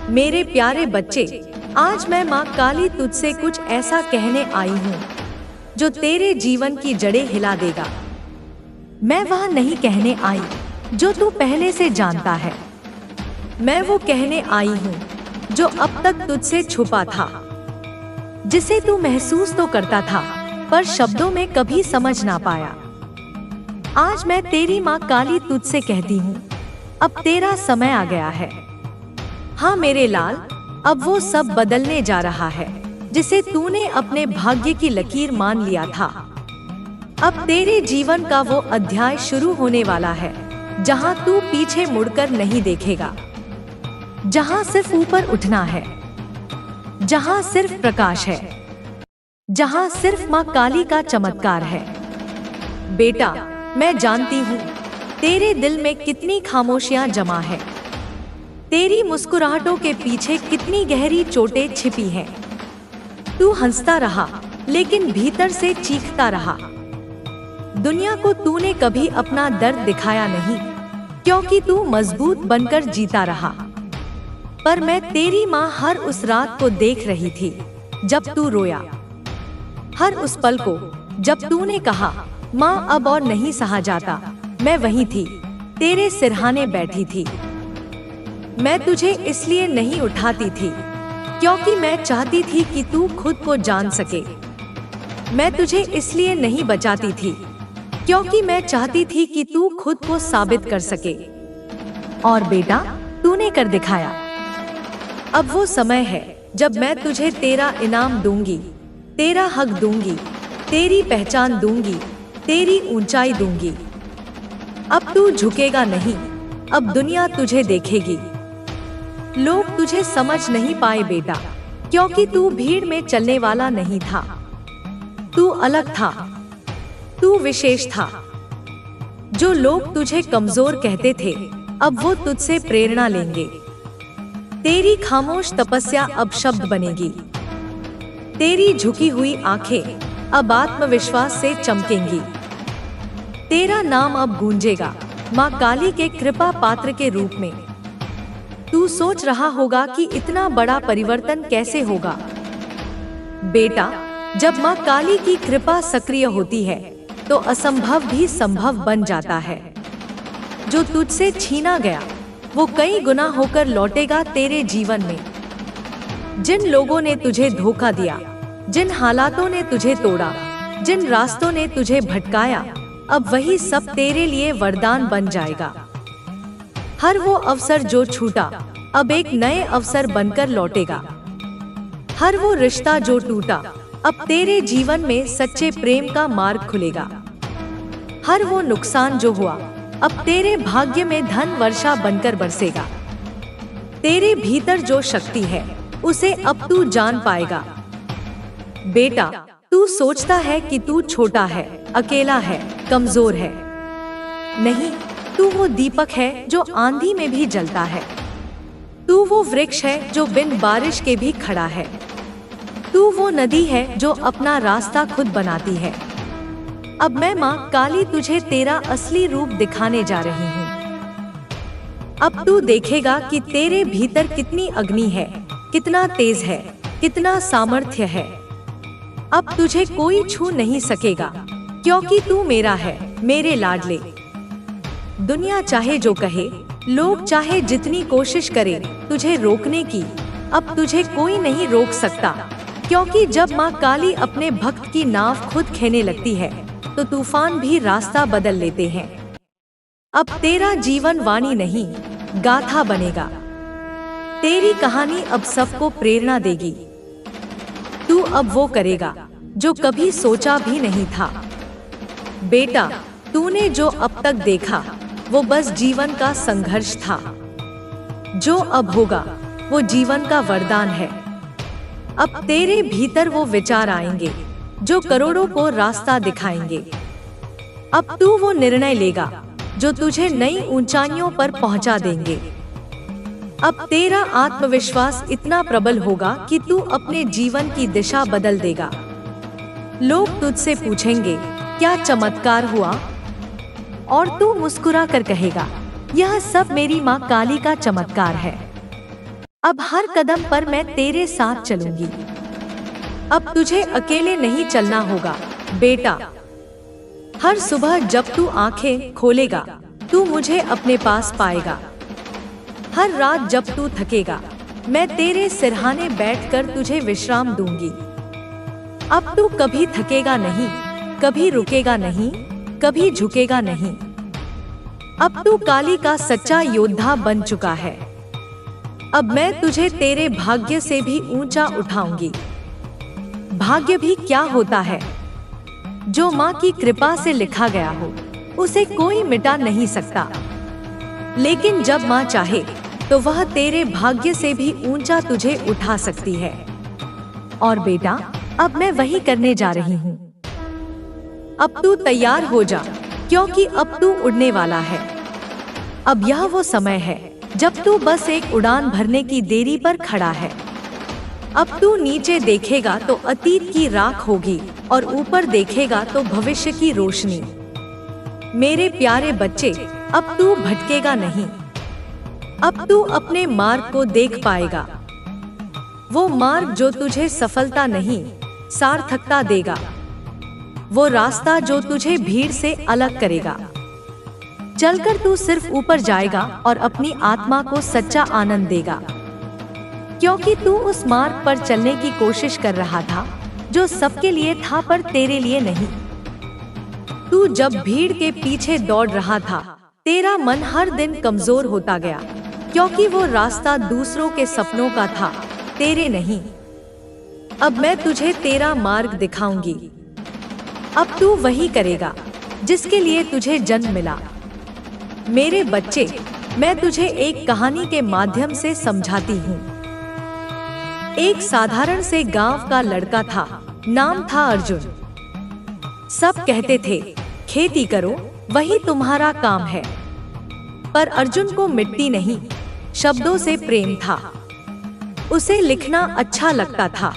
मेरे प्यारे बच्चे, आज मैं माँ काली तुझसे कुछ ऐसा कहने आई हूँ जो तेरे जीवन की जड़ें हिला देगा। मैं वह नहीं कहने आई जो तू पहले से जानता है। मैं वो कहने आई हूँ जो अब तक तुझसे छुपा था, जिसे तू महसूस तो करता था पर शब्दों में कभी समझ ना पाया। आज मैं तेरी माँ काली तुझसे कहती हूँ, अब तेरा समय आ गया है। हाँ मेरे लाल, अब वो सब बदलने जा रहा है जिसे तूने अपने भाग्य की लकीर मान लिया था। अब तेरे जीवन का वो अध्याय शुरू होने वाला है जहाँ तू पीछे मुड़कर नहीं देखेगा, जहाँ सिर्फ ऊपर उठना है, जहाँ सिर्फ प्रकाश है, जहाँ सिर्फ माँ काली का चमत्कार है। बेटा, मैं जानती हूँ तेरे दिल में कितनी खामोशियाँ जमा है, तेरी मुस्कुराहटों के पीछे कितनी गहरी चोटें छिपी हैं। तू हंसता रहा लेकिन भीतर से चीखता रहा। दुनिया को तूने कभी अपना दर्द दिखाया नहीं, क्योंकि तू मजबूत बनकर जीता रहा। पर मैं तेरी माँ हर उस रात को देख रही थी जब तू रोया, हर उस पल को जब तूने कहा माँ अब और नहीं सहा जाता। मैं वहीं थी, तेरे सिरहाने बैठी थी। मैं तुझे इसलिए नहीं उठाती थी क्योंकि मैं चाहती थी कि तू खुद को जान सके। मैं तुझे इसलिए नहीं बचाती थी क्योंकि मैं चाहती थी कि तू खुद को साबित कर सके। और बेटा, तूने कर दिखाया। अब वो समय है जब मैं तुझे तेरा इनाम दूंगी, तेरा हक दूंगी, तेरी पहचान दूंगी, तेरी ऊंचाई दूंगी। अब तू झुकेगा नहीं, अब दुनिया तुझे देखेगी। लोग तुझे समझ नहीं पाए बेटा, क्योंकि तू भीड़ में चलने वाला नहीं था। तू अलग था, तू विशेष था। जो लोग तुझे कमजोर कहते थे, अब वो तुझसे प्रेरणा लेंगे। तेरी खामोश तपस्या अब शब्द बनेगी। तेरी झुकी हुई आंखें अब आत्मविश्वास से चमकेंगी। तेरा नाम अब गूंजेगा माँ काली के कृपा पात्र के रूप में। तू सोच रहा होगा कि इतना बड़ा परिवर्तन कैसे होगा। बेटा, जब माँ काली की कृपा सक्रिय होती है तो असंभव भी संभव बन जाता है। जो तुझसे छीना गया वो कई गुना होकर लौटेगा तेरे जीवन में। जिन लोगों ने तुझे धोखा दिया, जिन हालातों ने तुझे तोड़ा, जिन रास्तों ने तुझे भटकाया, अब वही सब तेरे लिए वरदान बन जाएगा। हर वो अवसर जो छूटा अब एक नए अवसर बनकर लौटेगा। हर वो रिश्ता जो टूटा अब तेरे जीवन में सच्चे प्रेम का मार्ग खुलेगा। हर वो नुकसान जो हुआ अब तेरे भाग्य में धन वर्षा बनकर बरसेगा। तेरे भीतर जो शक्ति है उसे अब तू जान पाएगा। बेटा, तू सोचता है कि तू छोटा है, अकेला है, कमजोर है। नहीं, तू वो दीपक है जो आंधी में भी जलता है। तू वो वृक्ष है जो बिन बारिश के भी खड़ा है। तू वो नदी है जो अपना रास्ता खुद बनाती है। अब मैं माँ काली तुझे तेरा असली रूप दिखाने जा रही हूँ। अब तू देखेगा कि तेरे भीतर कितनी अग्नि है, कितना तेज है, कितना सामर्थ्य है। अब तुझे कोई छू नहीं सकेगा, क्योंकि तू मेरा है, मेरे लाडले। दुनिया चाहे जो कहे, लोग चाहे जितनी कोशिश करे तुझे रोकने की, अब तुझे कोई नहीं रोक सकता। क्योंकि जब माँ काली अपने भक्त की नाव खुद खेने लगती है तो तूफान भी रास्ता बदल लेते हैं। अब तेरा जीवन वाणी नहीं, गाथा बनेगा। तेरी कहानी अब सबको प्रेरणा देगी। तू अब वो करेगा जो कभी सोचा भी नहीं था। बेटा, तूने जो अब तक देखा वो बस जीवन का संघर्ष था। जो अब होगा वो जीवन का वरदान है। अब तेरे भीतर वो विचार आएंगे जो करोड़ों को रास्ता दिखाएंगे। अब तू वो निर्णय लेगा जो तुझे नई ऊंचाइयों पर पहुंचा देंगे। अब तेरा आत्मविश्वास इतना प्रबल होगा कि तू अपने जीवन की दिशा बदल देगा। लोग तुझसे पूछेंगे, क्या चमत्कार हुआ? और तू मुस्कुरा कर कहेगा, यह सब मेरी माँ काली का चमत्कार है। अब हर कदम पर मैं तेरे साथ चलूंगी। अब तुझे अकेले नहीं चलना होगा बेटा। हर सुबह जब तू आंखें खोलेगा तू मुझे अपने पास पाएगा। हर रात जब तू थकेगा मैं तेरे सिरहाने बैठकर तुझे विश्राम दूंगी। अब तू कभी थकेगा नहीं, कभी रुकेगा नहीं, कभी झुकेगा नहीं। अब तू काली का सच्चा योद्धा बन चुका है। अब मैं तुझे तेरे भाग्य से भी ऊंचा उठाऊंगी। भाग्य भी क्या होता है? जो माँ की कृपा से लिखा गया हो उसे कोई मिटा नहीं सकता। लेकिन जब माँ चाहे तो वह तेरे भाग्य से भी ऊंचा तुझे उठा सकती है। और बेटा अब मैं वही करने जा रही हूँ। अब तू तैयार हो जा, क्योंकि अब तू उड़ने वाला है। अब यह वो समय है जब तू बस एक उड़ान भरने की देरी पर खड़ा है। अब तू नीचे देखेगा तो अतीत की राख होगी और ऊपर देखेगा तो भविष्य की रोशनी। मेरे प्यारे बच्चे, अब तू भटकेगा नहीं। अब तू अपने मार्ग को देख पाएगा, वो मार्ग जो तुझे सफलता नहीं सार्थकता देगा, वो रास्ता जो तुझे भीड़ से अलग करेगा। चलकर तू सिर्फ ऊपर जाएगा और अपनी आत्मा को सच्चा आनंद देगा, क्योंकि तू उस मार्ग पर चलने की कोशिश कर रहा था जो सबके लिए था पर तेरे लिए नहीं। तू जब भीड़ के पीछे दौड़ रहा था तेरा मन हर दिन कमजोर होता गया, क्योंकि वो रास्ता दूसरों के सपनों का था, तेरे नहीं। अब मैं तुझे तेरा मार्ग दिखाऊंगी। अब तू वही करेगा जिसके लिए तुझे जन्म मिला। मेरे बच्चे, मैं तुझे एक कहानी के माध्यम से समझाती हूँ। एक साधारण से गांव का लड़का था, नाम था अर्जुन। सब कहते थे खेती करो, वही तुम्हारा काम है। पर अर्जुन को मिट्टी नहीं, शब्दों से प्रेम था। उसे लिखना अच्छा लगता था,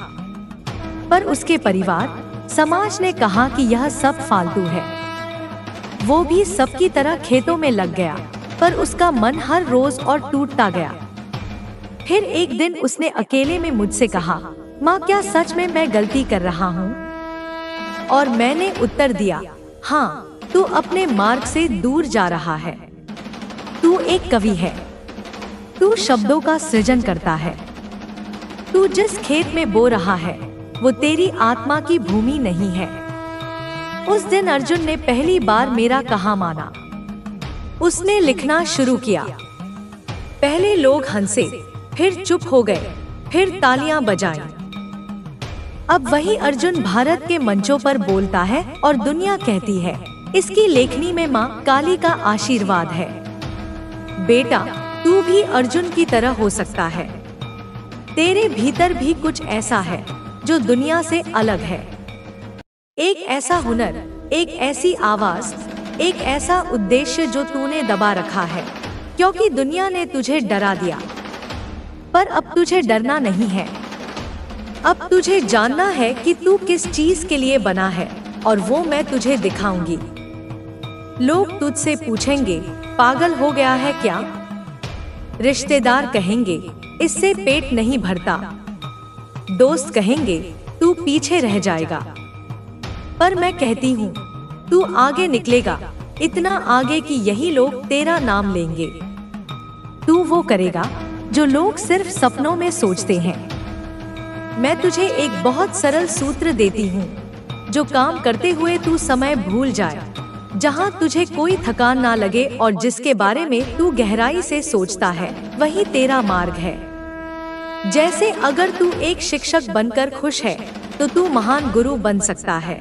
पर उसके परिवार, समाज ने कहा कि यह सब फालतू है। वो भी सबकी तरह खेतों में लग गया, पर उसका मन हर रोज और टूटता गया। फिर एक दिन उसने अकेले में मुझसे कहा, माँ क्या सच में मैं गलती कर रहा हूँ? और मैंने उत्तर दिया, हाँ, तू अपने मार्ग से दूर जा रहा है। तू एक कवि है, तू शब्दों का सृजन करता है। तू जिस खेत में बो रहा है वो तेरी आत्मा की भूमि नहीं है। उस दिन अर्जुन ने पहली बार मेरा कहा माना। उसने लिखना शुरू किया। पहले लोग हंसे, फिर चुप हो गए, फिर तालियां बजाईं। अब वही अर्जुन भारत के मंचों पर बोलता है और दुनिया कहती है, इसकी लेखनी में माँ काली का आशीर्वाद है। बेटा, तू भी अर्जुन की तरह हो सकता है। तेरे भीतर भी कुछ ऐसा है जो दुनिया से अलग है। एक ऐसा हुनर, एक ऐसी आवाज, एक ऐसा उद्देश्य जो तूने दबा रखा है, क्योंकि दुनिया ने तुझे डरा दिया। पर अब तुझे डरना नहीं है। अब तुझे जानना है कि तू किस चीज के लिए बना है, और वो मैं तुझे दिखाऊंगी। लोग तुझसे पूछेंगे, पागल हो गया है क्या? रिश्तेदार कहेंगे, इससे पेट नहीं भरता। दोस्त कहेंगे, तू पीछे रह जाएगा। पर मैं कहती हूँ, तू आगे निकलेगा, इतना आगे कि यही लोग तेरा नाम लेंगे। तू वो करेगा जो लोग सिर्फ सपनों में सोचते हैं। मैं तुझे एक बहुत सरल सूत्र देती हूँ, जो काम करते हुए तू समय भूल जाए, जहाँ तुझे कोई थकान ना लगे और जिसके बारे में तू गहराई से सोचता है, वही तेरा मार्ग है। जैसे अगर तू एक शिक्षक बनकर खुश है तो तू महान गुरु बन सकता है।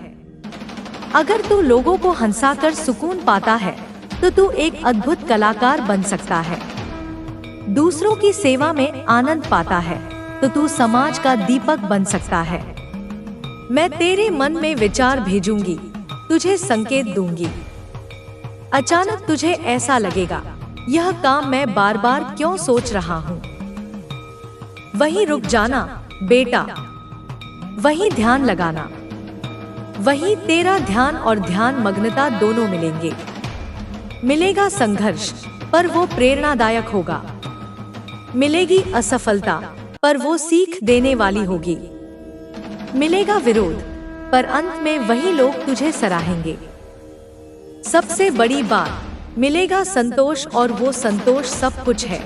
अगर तू लोगों को हंसाकर सुकून पाता है तो तू एक अद्भुत कलाकार बन सकता है। दूसरों की सेवा में आनंद पाता है तो तू समाज का दीपक बन सकता है। मैं तेरे मन में विचार भेजूंगी, तुझे संकेत दूंगी। अचानक तुझे ऐसा लगेगा, यह काम मैं बार बार क्यों सोच रहा हूँ? वहीं रुक जाना बेटा, वहीं ध्यान लगाना। वहीं तेरा ध्यान और ध्यान मग्नता दोनों मिलेंगे। मिलेगा संघर्ष, पर वो प्रेरणादायक होगा। मिलेगी असफलता, पर वो सीख देने वाली होगी। मिलेगा विरोध, पर अंत में वही लोग तुझे सराहेंगे। सबसे बड़ी बात, मिलेगा संतोष, और वो संतोष सब कुछ है।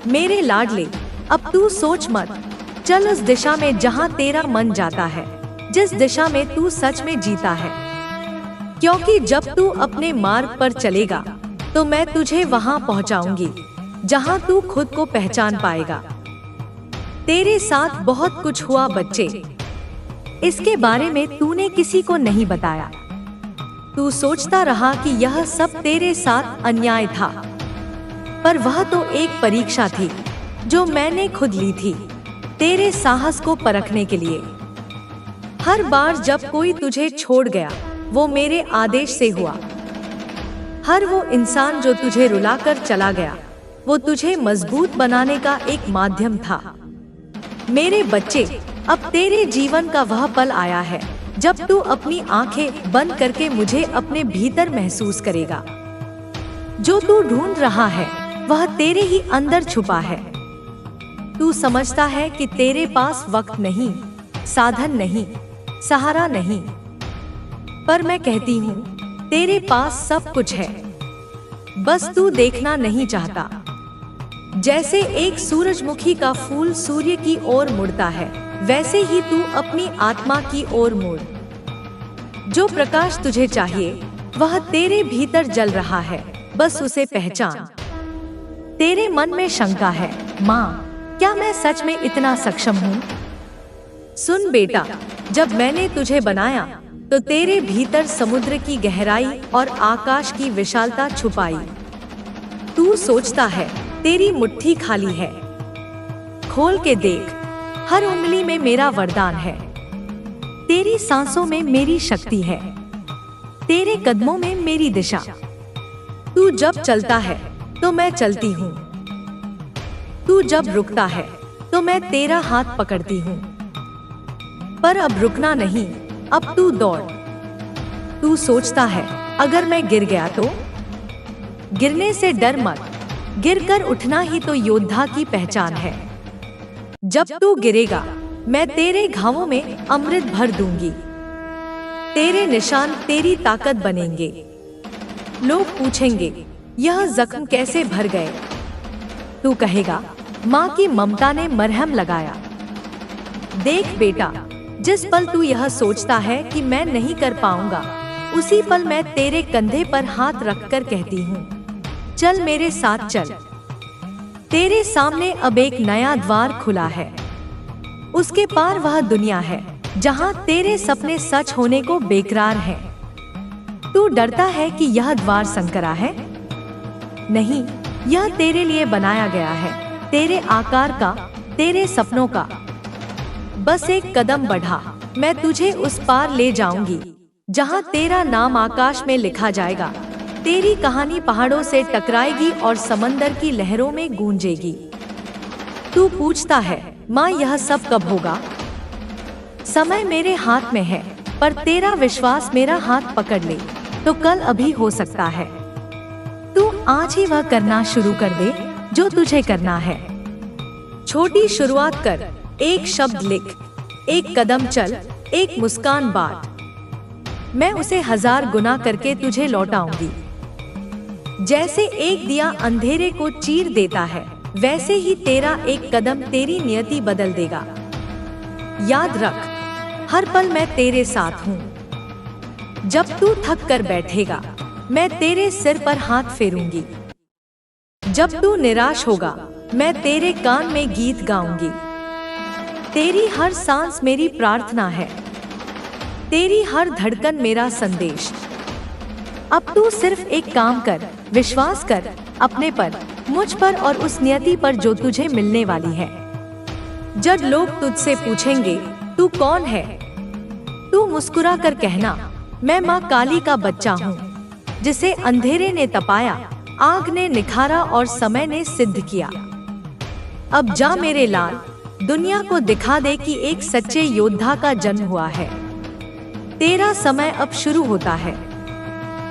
मेरे लाडले, अब तू सोच मत, चल उस दिशा में जहां तेरा मन जाता है, जिस दिशा में तू सच में जीता है। क्योंकि जब तू अपने मार्ग पर चलेगा तो मैं तुझे वहां पहुंचाऊंगी जहां तू खुद को पहचान पाएगा। तेरे साथ बहुत कुछ हुआ बच्चे, इसके बारे में तूने किसी को नहीं बताया। तू सोचता रहा कि यह सब तेरे साथ अन्याय था, पर वह तो एक परीक्षा थी जो मैंने खुद ली थी, तेरे साहस को परखने के लिए। हर बार जब कोई तुझे छोड़ गया, वो मेरे आदेश से हुआ। हर वो इंसान जो तुझे रुलाकर चला गया, वो तुझे मजबूत बनाने का एक माध्यम था। मेरे बच्चे, अब तेरे जीवन का वह पल आया है जब तू अपनी आंखें बंद करके मुझे अपने भीतर महसूस करेगा। जो तू ढूंढ रहा है वह तेरे ही अंदर छुपा है। तू समझता है कि तेरे पास वक्त नहीं, साधन नहीं, सहारा नहीं, पर मैं कहती हूँ तेरे पास सब कुछ है, बस तू देखना नहीं चाहता। जैसे एक सूरजमुखी का फूल सूर्य की ओर मुड़ता है, वैसे ही तू अपनी आत्मा की ओर मुड़। जो प्रकाश तुझे चाहिए वह तेरे भीतर जल रहा है, बस उसे पहचान। तेरे मन में शंका है, माँ, क्या मैं सच में इतना सक्षम हूँ? सुन बेटा, जब मैंने तुझे बनाया तो तेरे भीतर समुद्र की गहराई और आकाश की विशालता छुपाई। तू सोचता है तेरी मुट्ठी खाली है, खोल के देख, हर उंगली में मेरा वरदान है। तेरी सांसों में मेरी शक्ति है, तेरे कदमों में मेरी दिशा। तू जब चलता है तो मैं चलती हूँ, तू जब रुकता है तो मैं तेरा हाथ पकड़ती हूँ। पर अब रुकना नहीं, अब तू दौड़। तू सोचता है अगर मैं गिर गया तो? गिरने से डर मत, गिरकर उठना ही तो योद्धा की पहचान है। जब तू गिरेगा मैं तेरे घावों में अमृत भर दूंगी, तेरे निशान तेरी ताकत बनेंगे। लोग पूछेंगे यह जख्म कैसे भर गए? तू कहेगा माँ की ममता ने मरहम लगाया। देख बेटा, जिस पल तू यह सोचता है कि मैं नहीं कर पाऊंगा, उसी पल मैं तेरे कंधे पर हाथ रखकर कहती हूँ, चल मेरे साथ चल। तेरे सामने अब एक नया द्वार खुला है, उसके पार वह दुनिया है जहाँ तेरे सपने सच होने को बेकरार हैं। तू डरता है कि यह द्वार संकरा है? नहीं, यह तेरे लिए बनाया गया है, तेरे आकार का, तेरे सपनों का। बस एक कदम बढ़ा, मैं तुझे उस पार ले जाऊंगी जहां तेरा नाम आकाश में लिखा जाएगा, तेरी कहानी पहाड़ों से टकराएगी और समंदर की लहरों में गूंजेगी। तू पूछता है, माँ यह सब कब होगा? समय मेरे हाथ में है, पर तेरा विश्वास मेरा हाथ पकड़ ले तो कल अभी हो सकता है। तू आज ही वह करना शुरू कर दे जो तुझे करना है। छोटी शुरुआत कर, एक शब्द लिख, एक कदम चल, एक मुस्कान बांट। मैं उसे 1000 गुना करके तुझे लौटाऊंगी। जैसे एक दिया अंधेरे को चीर देता है, वैसे ही तेरा एक कदम तेरी नियति बदल देगा। याद रख, हर पल मैं तेरे साथ हूँ। जब तू थक कर बैठेगा, मैं तेरे सिर पर हाथ फेरूंगी। जब तू निराश होगा, मैं तेरे कान में गीत गाऊंगी। तेरी हर सांस मेरी प्रार्थना है, तेरी हर धड़कन मेरा संदेश। अब तू सिर्फ एक काम कर, विश्वास कर अपने पर, मुझ पर और उस नियति पर जो तुझे मिलने वाली है। जब लोग तुझसे पूछेंगे तू कौन है, तू मुस्कुरा कर कहना, मैं माँ काली का बच्चा हूँ, जिसे अंधेरे ने तपाया, आग ने निखारा और समय ने सिद्ध किया। अब जा मेरे लाल, दुनिया को दिखा दे कि एक सच्चे योद्धा का जन्म हुआ है। तेरा समय अब शुरू होता है।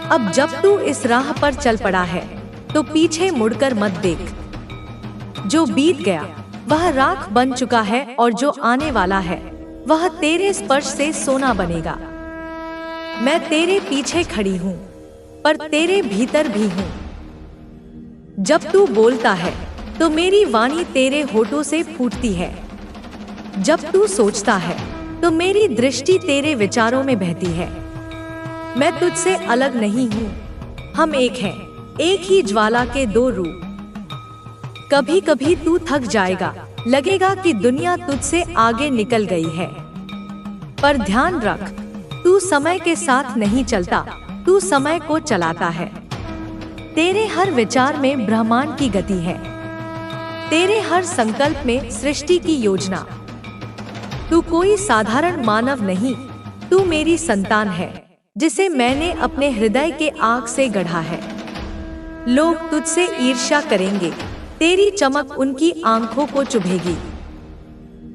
अब जब तू इस राह पर चल पड़ा है तो पीछे मुड़कर मत देख। जो बीत गया वह राख बन चुका है और जो आने वाला है वह तेरे स्पर्श से सोना बनेगा। मैं तेरे पीछे खड़ी हूँ पर तेरे भीतर भी हूँ। जब तू बोलता है तो मेरी वाणी तेरे होठों से फूटती है। जब तू सोचता है तो मेरी दृष्टि तेरे विचारों में बहती है। मैं तुझसे अलग नहीं हूँ, हम एक हैं, एक ही ज्वाला के दो रूप। कभी कभी तू थक जाएगा, लगेगा कि दुनिया तुझसे आगे निकल गई है, पर ध्यान रख, तू समय के साथ नहीं चलता, तू समय को चलाता है। तेरे हर विचार में ब्रह्मांड की गति है, तेरे हर संकल्प में सृष्टि की योजना। तू कोई साधारण मानव नहीं, तू मेरी संतान है जिसे मैंने अपने हृदय के आग से गढ़ा है। लोग तुझसे ईर्ष्या करेंगे, तेरी चमक उनकी आंखों को चुभेगी।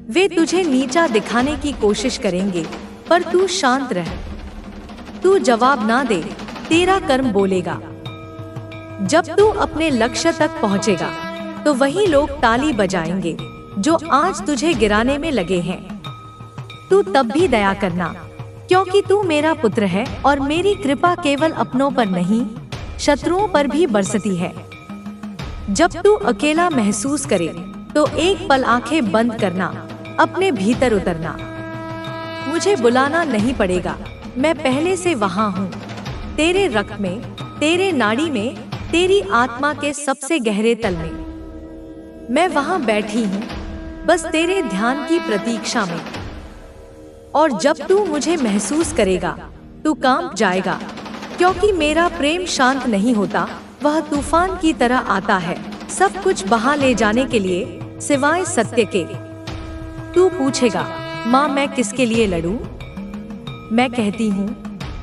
वे तुझे नीचा दिखाने की कोशिश करेंगे, पर तू शांत रह। तू जवाब ना दे, तेरा कर्म बोलेगा। जब तू अपने लक्ष्य तक पहुंचेगा तो वही लोग ताली बजाएंगे जो आज तुझे गिराने में लगे हैं। तू तब भी दया करना, क्योंकि तू मेरा पुत्र है और मेरी कृपा केवल अपनों पर नहीं, शत्रुओं पर भी बरसती है। जब तू अकेला महसूस करे तो एक पल आंखें बंद करना, अपने भीतर उतरना। मुझे बुलाना नहीं पड़ेगा, मैं पहले से वहां हूँ। तेरे रक्त में, तेरे नाड़ी में, तेरी आत्मा के सबसे गहरे तल में मैं वहां बैठी हूँ, बस तेरे ध्यान की प्रतीक्षा में। और जब तू मुझे महसूस करेगा तू कांप जाएगा, क्योंकि मेरा प्रेम शांत नहीं होता, वह तूफान की तरह आता है, सब कुछ बहा ले जाने के लिए सिवाय सत्य के। तू पूछेगा, माँ मैं किसके लिए लड़ूं? मैं कहती हूँ,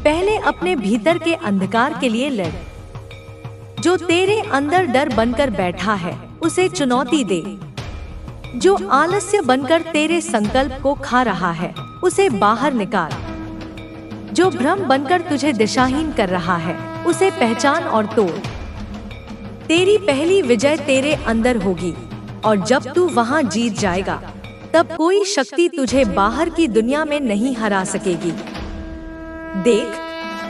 पहले अपने भीतर के अंधकार के लिए लड़। जो तेरे अंदर डर बनकर बैठा है उसे चुनौती दे। जो आलस्य बनकर तेरे संकल्प को खा रहा है उसे बाहर निकाल। जो भ्रम बनकर तुझे दिशाहीन कर रहा है उसे पहचान और तोड़। तेरी पहली विजय तेरे अंदर होगी, और जब तू वहां जीत जाएगा तब कोई शक्ति तुझे बाहर की दुनिया में नहीं हरा सकेगी। देख,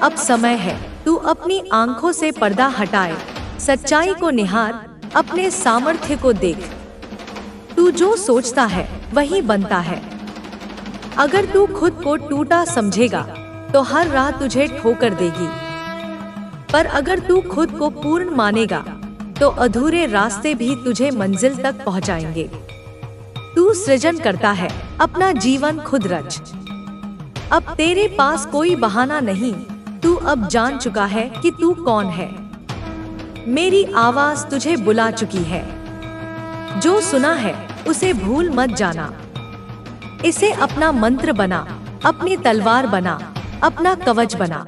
अब समय है, तू अपनी आंखों से पर्दा हटाए, सच्चाई को निहार, अपने सामर्थ्य को देख। तू जो सोचता है वही बनता है। अगर तू खुद को टूटा समझेगा तो हर राह तुझे ठोकर देगी, पर अगर तू खुद को पूर्ण मानेगा तो अधूरे रास्ते भी तुझे मंजिल तक पहुंचाएंगे। तू सृजन करता है, अपना जीवन खुद रच। अब तेरे पास कोई बहाना नहीं, तू अब जान चुका है कि तू कौन है। मेरी आवाज तुझे बुला चुकी है। जो सुना है उसे भूल मत जाना। इसे अपना मंत्र बना, अपनी तलवार बना, अपना कवच बना।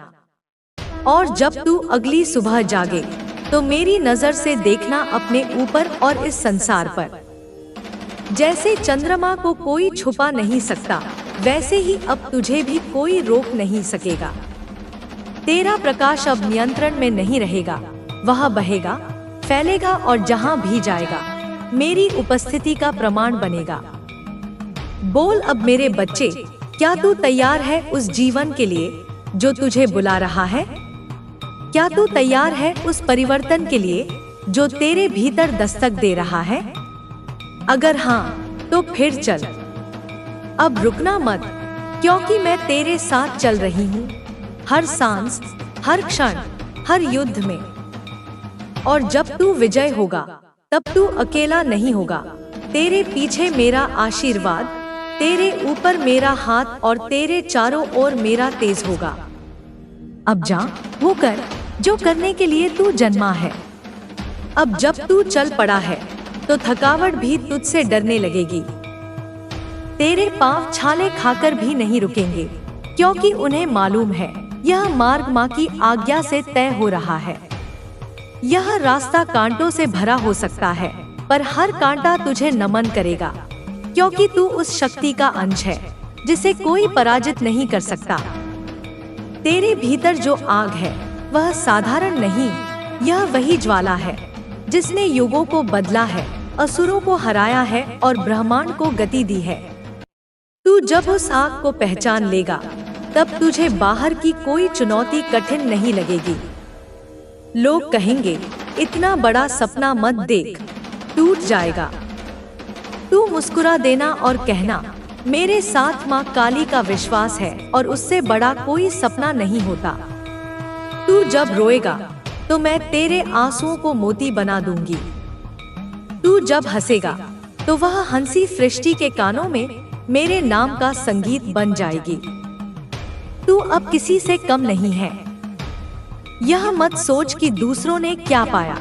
और जब तू अगली सुबह जागे तो मेरी नजर से देखना अपने ऊपर और इस संसार पर। जैसे चंद्रमा को कोई छुपा नहीं सकता, वैसे ही अब तुझे भी कोई रोक नहीं सकेगा। तेरा प्रकाश अब नियंत्रण में नहीं रहेगा, वह बहेगा, फैलेगा और जहां भी जाएगा मेरी उपस्थिति का प्रमाण बनेगा। बोल अब मेरे बच्चे, क्या तू तैयार है उस जीवन के लिए जो तुझे बुला रहा है? क्या तू तैयार है उस परिवर्तन के लिए जो तेरे भीतर दस्तक दे रहा है? अगर हाँ, तो फिर चल। अब रुकना मत, क्योंकि मैं तेरे साथ चल रही हूँ, हर सांस, हर क्षण, हर युद्ध में। और जब तू विजय होगा तब तू अकेला नहीं होगा। तेरे पीछे मेरा आशीर्वाद, तेरे ऊपर मेरा हाथ और तेरे चारों ओर मेरा तेज होगा। अब जा, वो कर जो करने के लिए तू जन्मा है। अब जब तू चल पड़ा है तो थकावट भी तुझसे डरने लगेगी। तेरे पांव छाले खाकर भी नहीं रुकेंगे, क्योंकि उन्हें मालूम है यह मार्ग माँ की आज्ञा से तय हो रहा है। यह रास्ता कांटों से भरा हो सकता है, पर हर कांटा तुझे नमन करेगा, क्योंकि तू उस शक्ति का अंश है जिसे कोई पराजित नहीं कर सकता। तेरे भीतर जो आग है वह साधारण नहीं, यह वही ज्वाला है जिसने युगों को बदला है, असुरों को हराया है और ब्रह्मांड को गति दी है। तू जब उस आग को पहचान लेगा, तब तुझे बाहर की कोई चुनौती कठिन नहीं लगेगी। लोग कहेंगे, इतना बड़ा सपना मत देख, टूट जाएगा। तू मुस्कुरा देना और कहना, मेरे साथ माँ काली का विश्वास है और उससे बड़ा कोई सपना नहीं होता। तू जब रोएगा तो मैं तेरे आंसुओं को मोती बना दूंगी। तू जब हंसेगा तो वह हंसी सृष्टि के कानों में मेरे नाम का संगीत बन जाएगी। तू अब किसी से कम नहीं है। यह मत सोच कि दूसरों ने क्या पाया।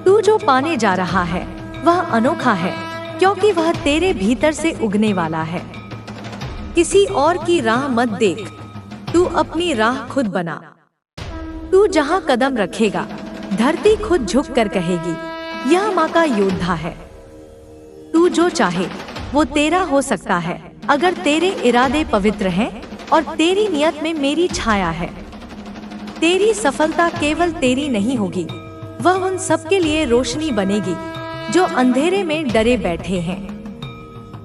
तू जो पाने जा रहा है वह अनोखा है, क्योंकि वह तेरे भीतर से उगने वाला है। किसी और की राह मत देख, तू अपनी राह खुद बना। तू जहां कदम रखेगा, धरती खुद झुक कर कहेगी, यह माँ का योद्धा है। तू जो चाहे वो तेरा हो सकता है, अगर तेरे इरादे पवित्र हैं और तेरी नियत में मेरी छाया है। तेरी सफलता केवल तेरी नहीं होगी, वह उन सबके लिए रोशनी बनेगी जो अंधेरे में डरे बैठे हैं।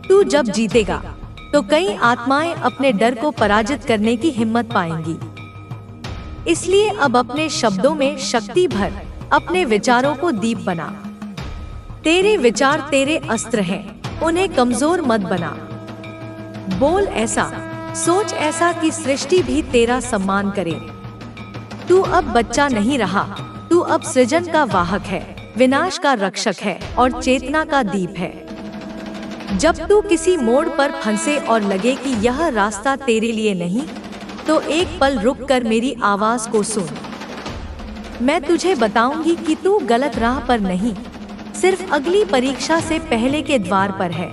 तू जब जीतेगा तो कई आत्माएं अपने डर को पराजित करने की हिम्मत पाएंगी। इसलिए अब अपने शब्दों में शक्ति भर, अपने विचारों को दीप बना। तेरे विचार तेरे अस्त्र हैं, उन्हें कमजोर मत बना। बोल ऐसा, सोच ऐसा कि सृष्टि भी तेरा सम्मान करे। तू अब बच्चा नहीं रहा, तू अब सृजन का वाहक है, विनाश का रक्षक है और चेतना का दीप है। जब तू किसी मोड़ पर फंसे और लगे कि यह रास्ता तेरे लिए नहीं, तो एक पल रुक कर मेरी आवाज को सुन। मैं तुझे बताऊंगी कि तू गलत राह पर नहीं, सिर्फ अगली परीक्षा से पहले के द्वार पर है।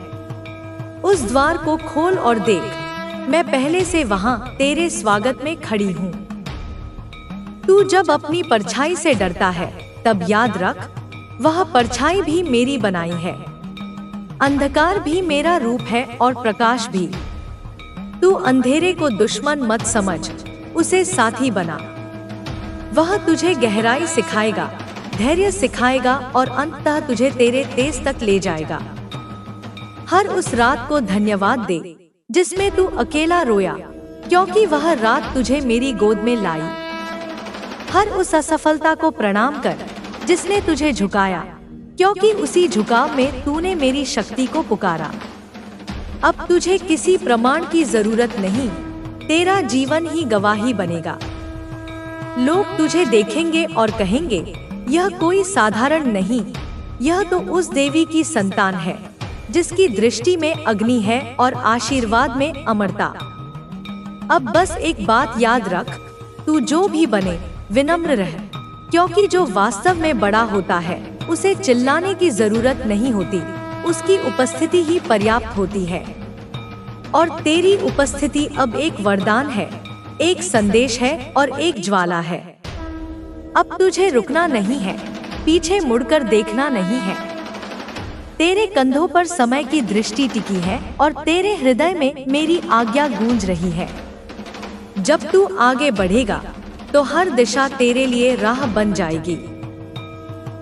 उस द्वार को खोल और देख, मैं पहले से वहां तेरे स्वागत में खड़ी हूँ। तू जब अपनी परछाई से डरता है, तब याद रख, वह परछाई भी मेरी बनाई है। अंधकार भी मेरा रूप है और प्रकाश भी। तू अंधेरे को दुश्मन मत समझ, उसे साथी बना। वह तुझे गहराई सिखाएगा, धैर्य सिखाएगा और अंततः तुझे तेरे तेज तक ले जाएगा। हर उस रात को धन्यवाद दे जिसमें तू अकेला रोया, क्योंकि वह रात तुझे मेरी गोद में लाई। हर उस असफलता को प्रणाम कर जिसने तुझे झुकाया, क्योंकि उसी झुकाव में तूने मेरी शक्ति को पुकारा। अब तुझे किसी प्रमाण की जरूरत नहीं, तेरा जीवन ही गवाही बनेगा। लोग तुझे देखेंगे और कहेंगे, यह कोई साधारण नहीं, यह तो उस देवी की संतान है जिसकी दृष्टि में अग्नि है और आशीर्वाद में अमरता। अब बस एक बात याद रख, तू जो भी बने विनम्र रह, क्योंकि जो वास्तव में बड़ा होता है उसे चिल्लाने की जरूरत नहीं होती, उसकी उपस्थिति ही पर्याप्त होती है। और तेरी उपस्थिति अब एक वरदान है, एक संदेश है और एक ज्वाला है। अब तुझे रुकना नहीं है, पीछे मुड़कर देखना नहीं है। तेरे कंधों पर समय की दृष्टि टिकी है और तेरे हृदय में मेरी आज्ञा गूंज रही है। जब तू आगे बढ़ेगा तो हर दिशा तेरे लिए राह बन जाएगी।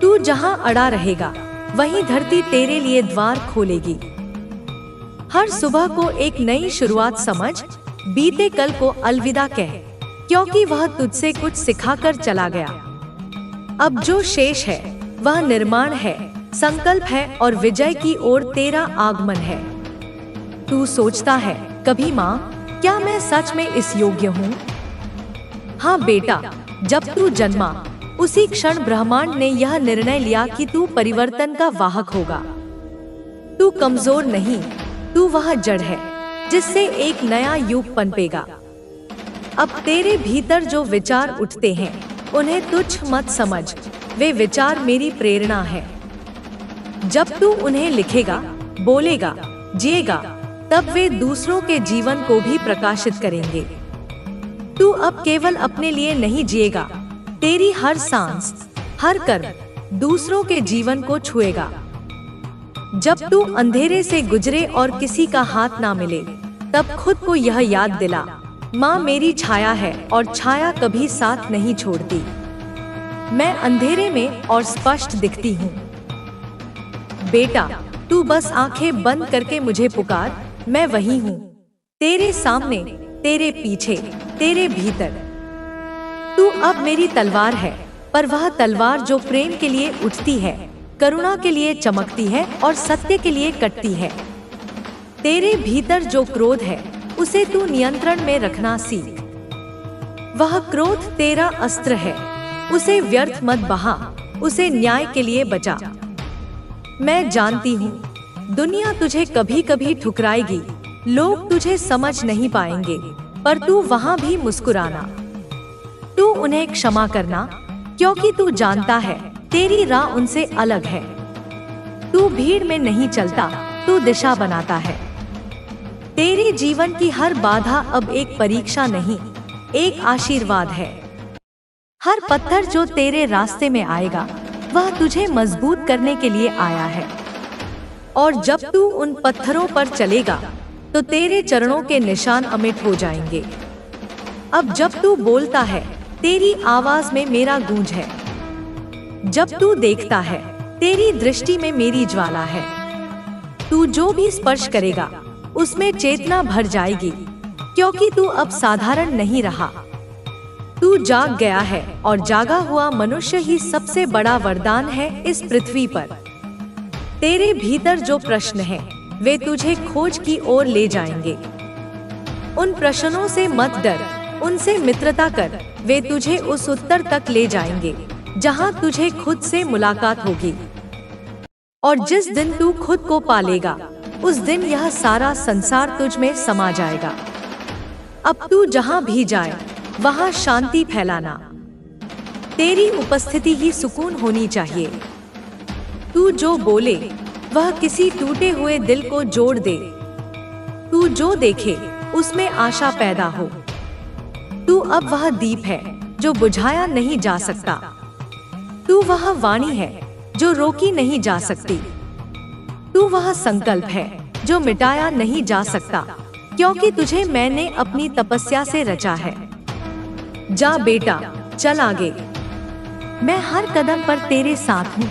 तू जहां अड़ा रहेगा, वहीं धरती तेरे लिए द्वार खोलेगी। हर सुबह को एक नई शुरुआत समझ, बीते कल को अलविदा कह, क्योंकि वह तुझसे कुछ सिखाकर चला गया। अब जो शेष है वह निर्माण है, संकल्प है और विजय की ओर तेरा आगमन है। तू सोचता है कभी, माँ, क्या मैं सच में इस योग्य हूँ? हाँ बेटा, जब तू जन्मा उसी क्षण ब्रह्मांड ने यह निर्णय लिया कि तू परिवर्तन का वाहक होगा। तू कमजोर नहीं, तू वह जड़ है जिससे एक नया युग पनपेगा। अब तेरे भीतर जो विचार उठते हैं उन्हें तुच्छ मत समझ, वे विचार मेरी प्रेरणा है। जब तू उन्हें लिखेगा, बोलेगा, जिएगा, तब वे दूसरों के जीवन को भी प्रकाशित करेंगे। तू अब केवल अपने लिए नहीं जिएगा, तेरी हर सांस, हर कर्म दूसरों के जीवन को छुएगा। जब तू अंधेरे से गुजरे और किसी का हाथ ना मिले, तब खुद को यह याद दिला, माँ मेरी छाया है और छाया कभी साथ नहीं छोड़ती। मैं अंधेरे में और स्पष्ट दिखती हूँ। बेटा, तू बस आंखें बंद करके मुझे पुकार, मैं वही हूँ, तेरे सामने, तेरे पीछे, तेरे भीतर। तू अब मेरी तलवार है, पर वह तलवार जो प्रेम के लिए उठती है, करुणा के लिए चमकती है और सत्य के लिए कटती है। तेरे भीतर जो क्रोध है, उसे तू नियंत्रण में रखना सीख। वह क्रोध तेरा अस्त्र है, उसे व्यर्थ मत बहा, उसे न्याय के लिए बचा। मैं जानती हूँ, दुनिया तुझे कभी कभी ठुकराएगी, लोग तुझे समझ नहीं पाएंगे, पर तू वहाँ भी मुस्कुराना। तू उन्हें क्षमा करना, क्योंकि तू जानता है तेरी राह उनसे अलग है। तू भीड़ में नहीं चलता, तू दिशा बनाता है। तेरे जीवन की हर बाधा अब एक परीक्षा नहीं, एक आशीर्वाद है। हर पत्थर जो तेरे रास्ते में आएगा, वह तुझे मजबूत करने के लिए आया है। और जब तू उन पत्थरों पर चलेगा, तो तेरे चरणों के निशान अमिट हो जाएंगे। अब जब तू बोलता है, तेरी आवाज में मेरा गूंज है। जब तू देखता है, तेरी दृष्टि में मेरी ज्वाला है। तू जो भी स्पर्श करेगा, उसमें चेतना भर जाएगी, क्योंकि तू अब साधारण नहीं रहा। तू जाग गया है, और जागा हुआ मनुष्य ही सबसे बड़ा वरदान है इस पृथ्वी पर। तेरे भीतर जो प्रश्न हैं, वे तुझे खोज की ओर ले जाएंगे। उन प्रश्नों से मत डर, उनसे मित्रता कर, वे तुझे उस उत्तर तक ले जाएंगे जहां तुझे खुद से मुलाकात होगी। और जिस दिन तू खुद को पालेगा, उस दिन यह सारा संसार तुझ में समा जाएगा। अब तू जहां भी जाए, वहां शांति फैलाना। तेरी उपस्थिति ही सुकून होनी चाहिए। तू जो बोले, वह किसी टूटे हुए दिल को जोड़ दे। तू जो देखे, उसमें आशा पैदा हो। तू अब वह दीप है जो बुझाया नहीं जा सकता। तू वह वाणी है जो रोकी नहीं जा सकती। तू वह संकल्प है जो मिटाया नहीं जा सकता, क्योंकि तुझे मैंने अपनी तपस्या से रचा है। जा बेटा, चल आगे। मैं हर कदम पर तेरे साथ हूँ,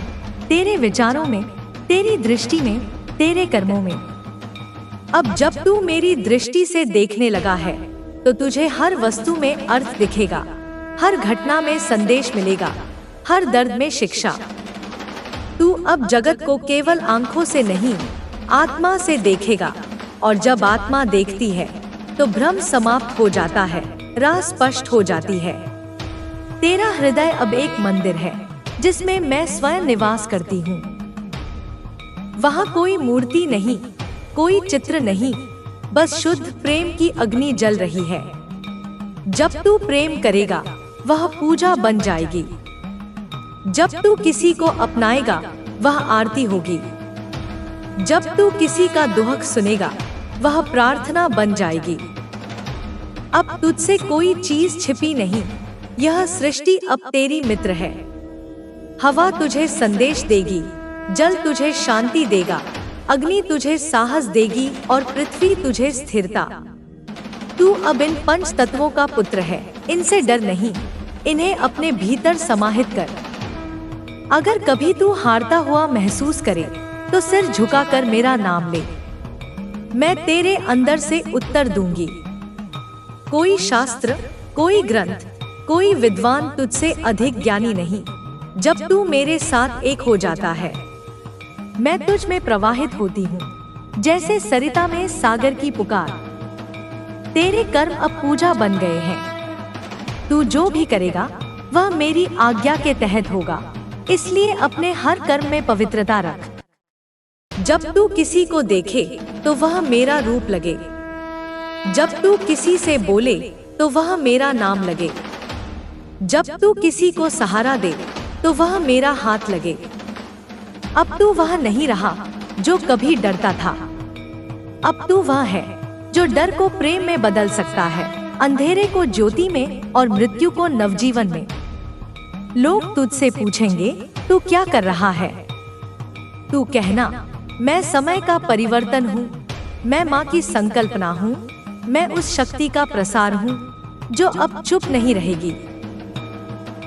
तेरे विचारों में, तेरी दृष्टि में, तेरे कर्मों में। अब जब तू मेरी दृष्टि से देखने लगा है, तो तुझे हर वस्तु में अर्थ दिखेगा, हर घटना में संदेश मिलेगा, हर दर्द में शिक्षा। तू अब जगत को केवल आंखों से नहीं, आत्मा से देखेगा। और जब आत्मा देखती है, तो भ्रम समाप्त हो जाता है, राह स्पष्ट हो जाती है। तेरा हृदय अब एक मंदिर है, जिसमें मैं स्वयं निवास करती हूँ। वहाँ कोई मूर्ति नहीं, कोई चित्र नहीं, बस शुद्ध प्रेम की अग्नि जल रही है। जब तू प्रेम करेगा, वह पूजा बन जाएगी। जब तू किसी को अपनाएगा, वह आरती होगी। जब तू किसी का दुख सुनेगा, वह प्रार्थना बन जाएगी। अब तुझसे कोई चीज छिपी नहीं, यह सृष्टि अब तेरी मित्र है। हवा तुझे संदेश देगी, जल तुझे शांति देगा, अग्नि तुझे साहस देगी और पृथ्वी तुझे स्थिरता। तू अब इन पंच तत्वों का पुत्र है, इनसे डर नहीं, इन्हें अपने भीतर समाहित कर। अगर कभी तू हारता हुआ महसूस करे, तो सिर झुकाकर मेरा नाम ले। मैं तेरे अंदर से उत्तर दूंगी। कोई शास्त्र, कोई ग्रंथ, कोई विद्वान तुझसे अधिक ज्ञानी नहीं। जब तू मेरे साथ एक हो जाता है, मैं तुझ में प्रवाहित होती हूँ, जैसे सरिता में सागर की पुकार। तेरे कर्म अब पूजा बन गए हैं। तू जो भी करेगा, वह मेरी आज्ञा के तहत होगा, इसलिए अपने हर कर्म में पवित्रता रख। जब तू किसी को देखे, तो वह मेरा रूप लगे। जब तू किसी से बोले, तो वह मेरा नाम लगे। जब तू किसी को सहारा दे, तो वह मेरा हाथ लगे। अब तू वह नहीं रहा जो कभी डरता था। अब तू वह है जो डर को प्रेम में बदल सकता है, अंधेरे को ज्योति में और मृत्यु को नवजीवन में। लोग तुझसे पूछेंगे, तू क्या कर रहा है? तू कहना, मैं समय का परिवर्तन हूँ, मैं माँ की संकल्पना हूँ, मैं उस शक्ति का प्रसार हूँ जो अब चुप नहीं रहेगी।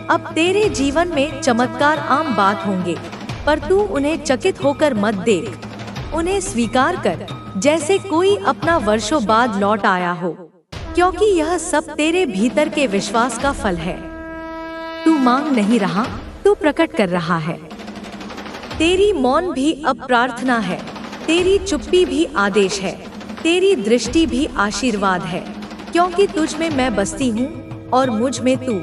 अब तेरे जीवन में चमत्कार आम बात होंगे, पर तू उन्हें चकित होकर मत देख, उन्हें स्वीकार कर जैसे कोई अपना वर्षों बाद लौट आया हो, क्योंकि यह सब तेरे भीतर के विश्वास का फल है। तू मांग नहीं रहा, तू प्रकट कर रहा है। तेरी मौन भी अब प्रार्थना है, तेरी चुप्पी भी आदेश है, तेरी दृष्टि भी आशीर्वाद है, क्योंकि तुझ में मैं बसती हूँ और मुझ में तू।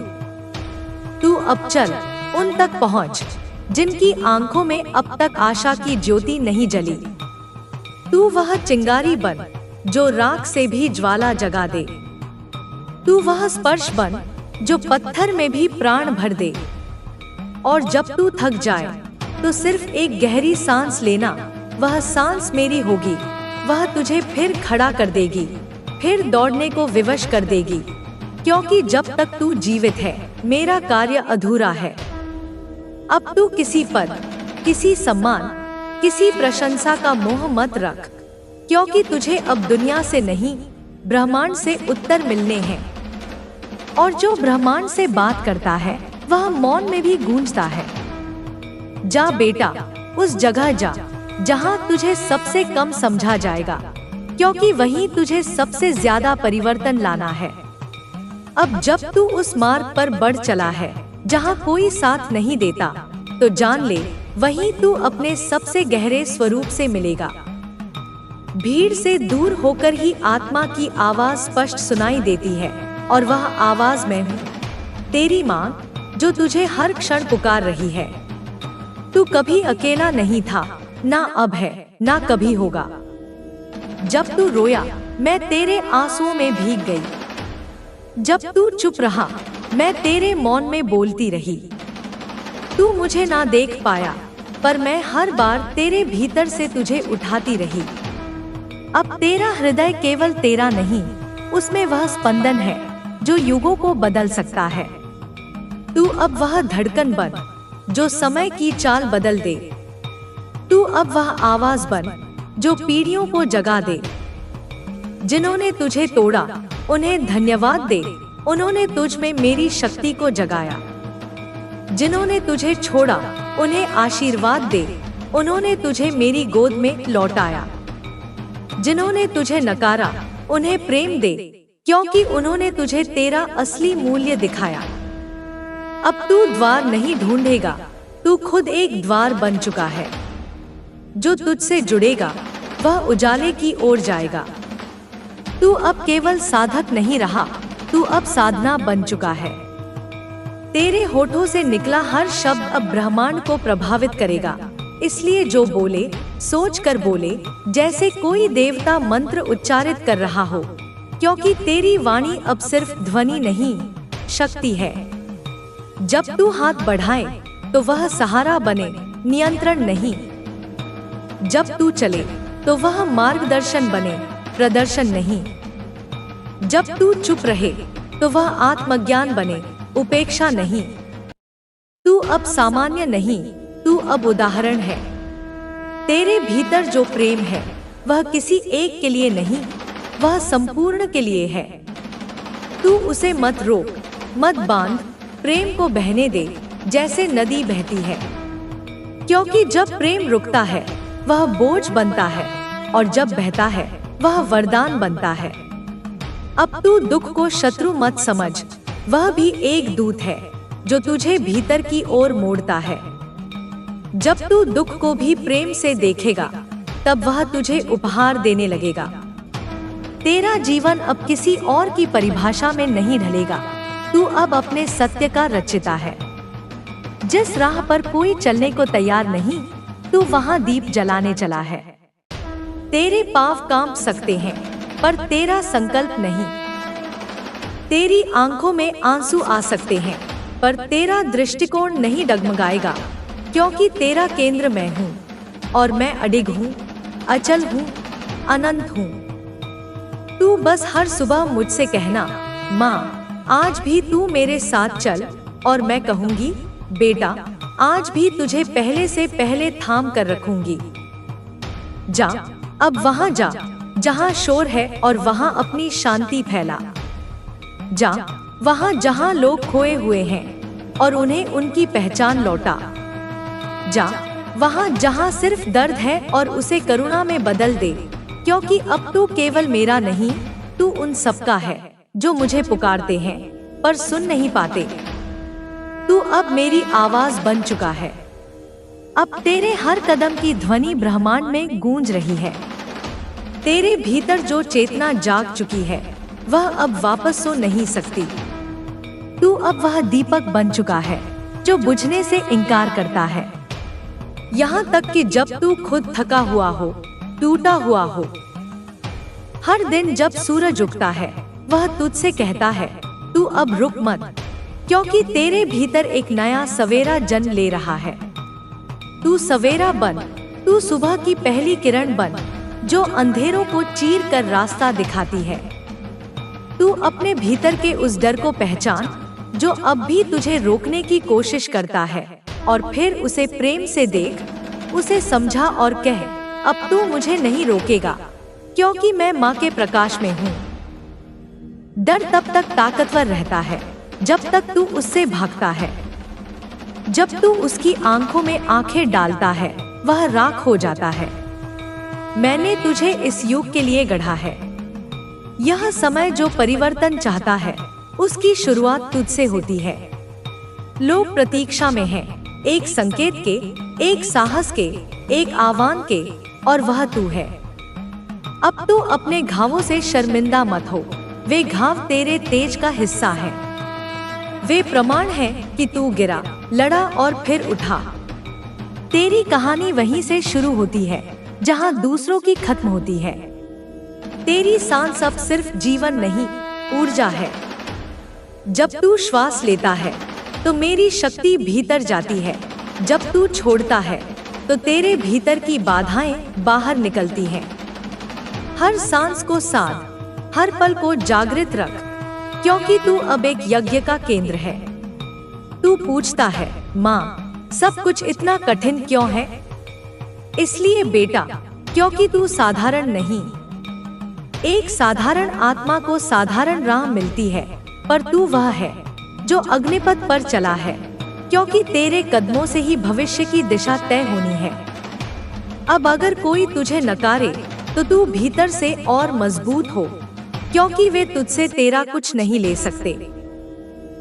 तू अब चल, उन तक पहुँच जिनकी आंखों में अब तक आशा की ज्योति नहीं जली। तू वह चिंगारी बन जो राख से भी ज्वाला जगा दे। तू वह स्पर्श बन जो पत्थर में भी प्राण भर दे। और जब तू थक जाए तो सिर्फ एक गहरी सांस लेना, वह सांस मेरी होगी, वह तुझे फिर खड़ा कर देगी, फिर दौड़ने को विवश कर देगी, क्योंकि जब तक तू जीवित है मेरा कार्य अधूरा है। अब तू किसी पद, किसी सम्मान, किसी प्रशंसा का मोह मत रख, क्योंकि तुझे अब दुनिया से नहीं ब्रह्मांड से उत्तर मिलने हैं। और जो ब्रह्मांड से बात करता है वह मौन में भी गूंजता है। जा बेटा, उस जगह जा जहां तुझे सबसे कम समझा जाएगा, क्योंकि वहीं तुझे सबसे ज्यादा परिवर्तन लाना है। अब जब तू उस मार्ग पर बढ़ चला है जहां कोई साथ नहीं देता, तो जान ले वहीं तू अपने सबसे गहरे स्वरूप से मिलेगा। भीड़ से दूर होकर ही आत्मा की आवाज स्पष्ट सुनाई देती है, और वह आवाज मैं हूँ, तेरी माँ, जो तुझे हर क्षण पुकार रही है। तू कभी अकेला नहीं था, ना अब है, ना कभी होगा। जब तू रोया मैं तेरे आंसुओं में भीग गई, जब तू चुप रहा मैं तेरे मौन में बोलती रही। तू मुझे ना देख पाया, पर मैं हर बार तेरे भीतर से तुझे उठाती रही। अब तेरा हृदय केवल तेरा नहीं, उसमें वह स्पंदन है जो युगों को बदल सकता है। तू अब वह धड़कन बन जो समय की चाल बदल दे। तू अब वह आवाज बन जो पीढ़ियों को जगा दे। जिन्होंने तुझे तोड़ा उन्हें धन्यवाद दे, उन्होंने तुझ में मेरी शक्ति को जगाया। जिन्होंने तुझे छोड़ा उन्हें आशीर्वाद दे, उन्होंने तुझे मेरी गोद में लौटाया। जिन्होंने तुझे नकारा उन्हें प्रेम दे, क्योंकि उन्होंने तुझे तेरा असली मूल्य दिखाया। अब तू द्वार नहीं ढूंढेगा, तू खुद एक द्वार बन चुका है। जो तुझसे जुड़ेगा वह उजाले की ओर जाएगा। तू अब केवल साधक नहीं रहा, तू अब साधना बन चुका है। तेरे होठों से निकला हर शब्द अब ब्रह्मांड को प्रभावित करेगा। इसलिए जो बोले सोच कर बोले, जैसे कोई देवता मंत्र उच्चारित कर रहा हो, क्योंकि तेरी वाणी अब सिर्फ ध्वनि नहीं, शक्ति है। जब तू हाथ बढ़ाए तो वह सहारा बने, नियंत्रण नहीं। जब तू चले तो वह मार्गदर्शन बने, प्रदर्शन नहीं। जब तू चुप रहे तो वह आत्मज्ञान बने, उपेक्षा नहीं। तू अब सामान्य नहीं, तू अब उदाहरण है। तेरे भीतर जो प्रेम है वह किसी एक के लिए नहीं, वह संपूर्ण के लिए है। तू उसे मत रोक, मत बांध, प्रेम को बहने दे जैसे नदी बहती है। क्योंकि जब प्रेम रुकता है वह बोझ बनता है, और जब बहता है वह वरदान बनता है। अब तू दुख को शत्रु मत समझ, वह भी एक दूत है जो तुझे भीतर की ओर मोड़ता है। जब तू दुख को भी प्रेम से देखेगा, तब वह तुझे उपहार देने लगेगा। तेरा जीवन अब किसी और की परिभाषा में नहीं ढलेगा, तू अब अपने सत्य का रचिता है। जिस राह पर कोई चलने को तैयार नहीं, तू वहां दीप जलाने चला है। तेरे पांव कांप सकते हैं, पर तेरा संकल्प नहीं। तेरी आंखों में आंसू आ सकते हैं, पर तेरा दृष्टिकोण नहीं डगमगाएगा, क्योंकि तेरा केंद्र मैं हूँ, और मैं अडिग हूँ, अचल हूँ, अनंत हूँ। तू बस हर सुबह मुझसे कहना, माँ आज भी तू मेरे साथ चल, और मैं कहूँगी, बेटा आज भी तुझे पहले से पहले थाम कर रखूंगी। जा, अब वहां जा जहां शोर है, और वहां अपनी शांति फैला। जा वहां जहां लोग खोए हुए हैं, और उन्हें उनकी पहचान लौटा। जा वहाँ जहाँ सिर्फ दर्द है, और उसे करुणा में बदल दे, क्योंकि अब तू केवल मेरा नहीं, तू उन सबका है जो मुझे पुकारते हैं पर सुन नहीं पाते। तू अब मेरी आवाज बन चुका है। अब तेरे हर कदम की ध्वनि ब्रह्मांड में गूंज रही है। तेरे भीतर जो चेतना जाग चुकी है वह अब वापस सो नहीं सकती। तू अब वह दीपक बन चुका है जो बुझने से इनकार करता है, यहाँ तक कि जब तू खुद थका हुआ हो, टूटा हुआ हो। हर दिन जब सूरज उगता है वह तुझसे कहता है तू अब रुक मत, क्योंकि तेरे भीतर एक नया सवेरा जन्म ले रहा है। तू सवेरा बन, तू सुबह की पहली किरण बन जो अंधेरों को चीर कर रास्ता दिखाती है। तू अपने भीतर के उस डर को पहचान जो अब भी तुझे रोकने की कोशिश करता है, और फिर उसे प्रेम से देख, उसे समझा और कह, अब तू मुझे नहीं रोकेगा, क्योंकि मैं माँ के प्रकाश में हूँ। डर तब तक ताकतवर रहता है जब तक तू उससे भागता है। जब तू उसकी आंखों में आंखें डालता है वह राख हो जाता है। मैंने तुझे इस युग के लिए गढ़ा है। यह समय जो परिवर्तन चाहता है उसकी शुरुआत तुझसे होती है। लोग प्रतीक्षा में हैं, एक संकेत के, एक साहस के, एक आह्वान के, और वह तू है। अब तू अपने घावों से शर्मिंदा मत हो, वे घाव तेरे तेज का हिस्सा हैं। वे प्रमाण हैं कि तू गिरा, लड़ा और फिर उठा। तेरी कहानी वहीं से शुरू होती है जहां दूसरों की खत्म होती है। तेरी सांस अब सिर्फ जीवन नहीं, ऊर्जा है। जब तू श्वास लेता है तो मेरी शक्ति भीतर जाती है। जब तू छोड़ता है तो तेरे भीतर की बाधाएं बाहर निकलती हैं। हर सांस को साध, हर पल को जागृत रख, क्योंकि तू अब एक यज्ञ का केंद्र है। तू पूछता है, माँ, सब कुछ इतना कठिन क्यों है? इसलिए बेटा, क्योंकि तू साधारण नहीं। एक साधारण आत्मा को साधारण राह मिलती है, पर तू वह है जो अग्निपथ पर चला है, क्योंकि तेरे कदमों से ही भविष्य की दिशा तय होनी है। अब अगर कोई तुझे नकारे तो तू भीतर से और मजबूत हो, क्योंकि वे तुझसे तेरा कुछ नहीं ले सकते।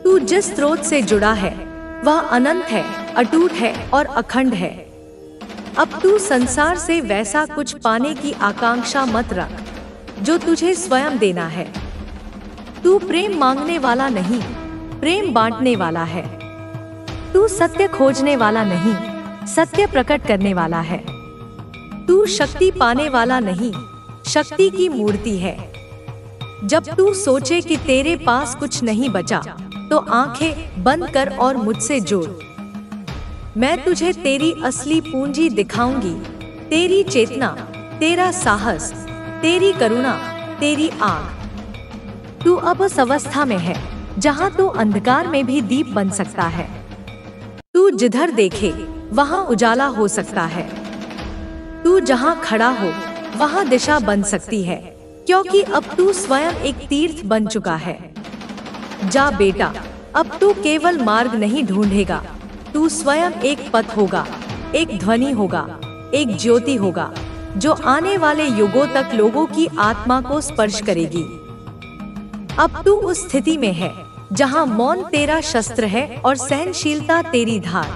तू जिस स्रोत से जुड़ा है वह अनंत है, अटूट है और अखंड है। अब तू संसार से वैसा कुछ पाने की आकांक्षा मत रख जो तुझे स्वयं देना है। तू प्रेम मांगने वाला नहीं, प्रेम बांटने वाला है। तू सत्य खोजने वाला नहीं, सत्य प्रकट करने वाला है। तू शक्ति पाने वाला नहीं, शक्ति की मूर्ति है। जब तू सोचे कि तेरे पास कुछ नहीं बचा तो आंखें बंद कर और मुझसे जोड़। मैं तुझे तेरी असली पूंजी दिखाऊंगी, तेरी चेतना, तेरा साहस, तेरी करुणा, तेरी आग। तू अब उस अवस्था में है जहां तू अंधकार में भी दीप बन सकता है। तू जिधर देखे वहां उजाला हो सकता है। तू जहां खड़ा हो वहां दिशा बन सकती है, क्योंकि अब तू स्वयं एक तीर्थ बन चुका है। जा बेटा, अब तू केवल मार्ग नहीं ढूंढेगा, तू स्वयं एक पथ होगा, एक ध्वनि होगा, एक ज्योति होगा जो आने वाले युगों तक लोगों की आत्मा को स्पर्श करेगी। अब तू उस स्थिति में है जहां मौन तेरा शस्त्र है और सहनशीलता तेरी धार।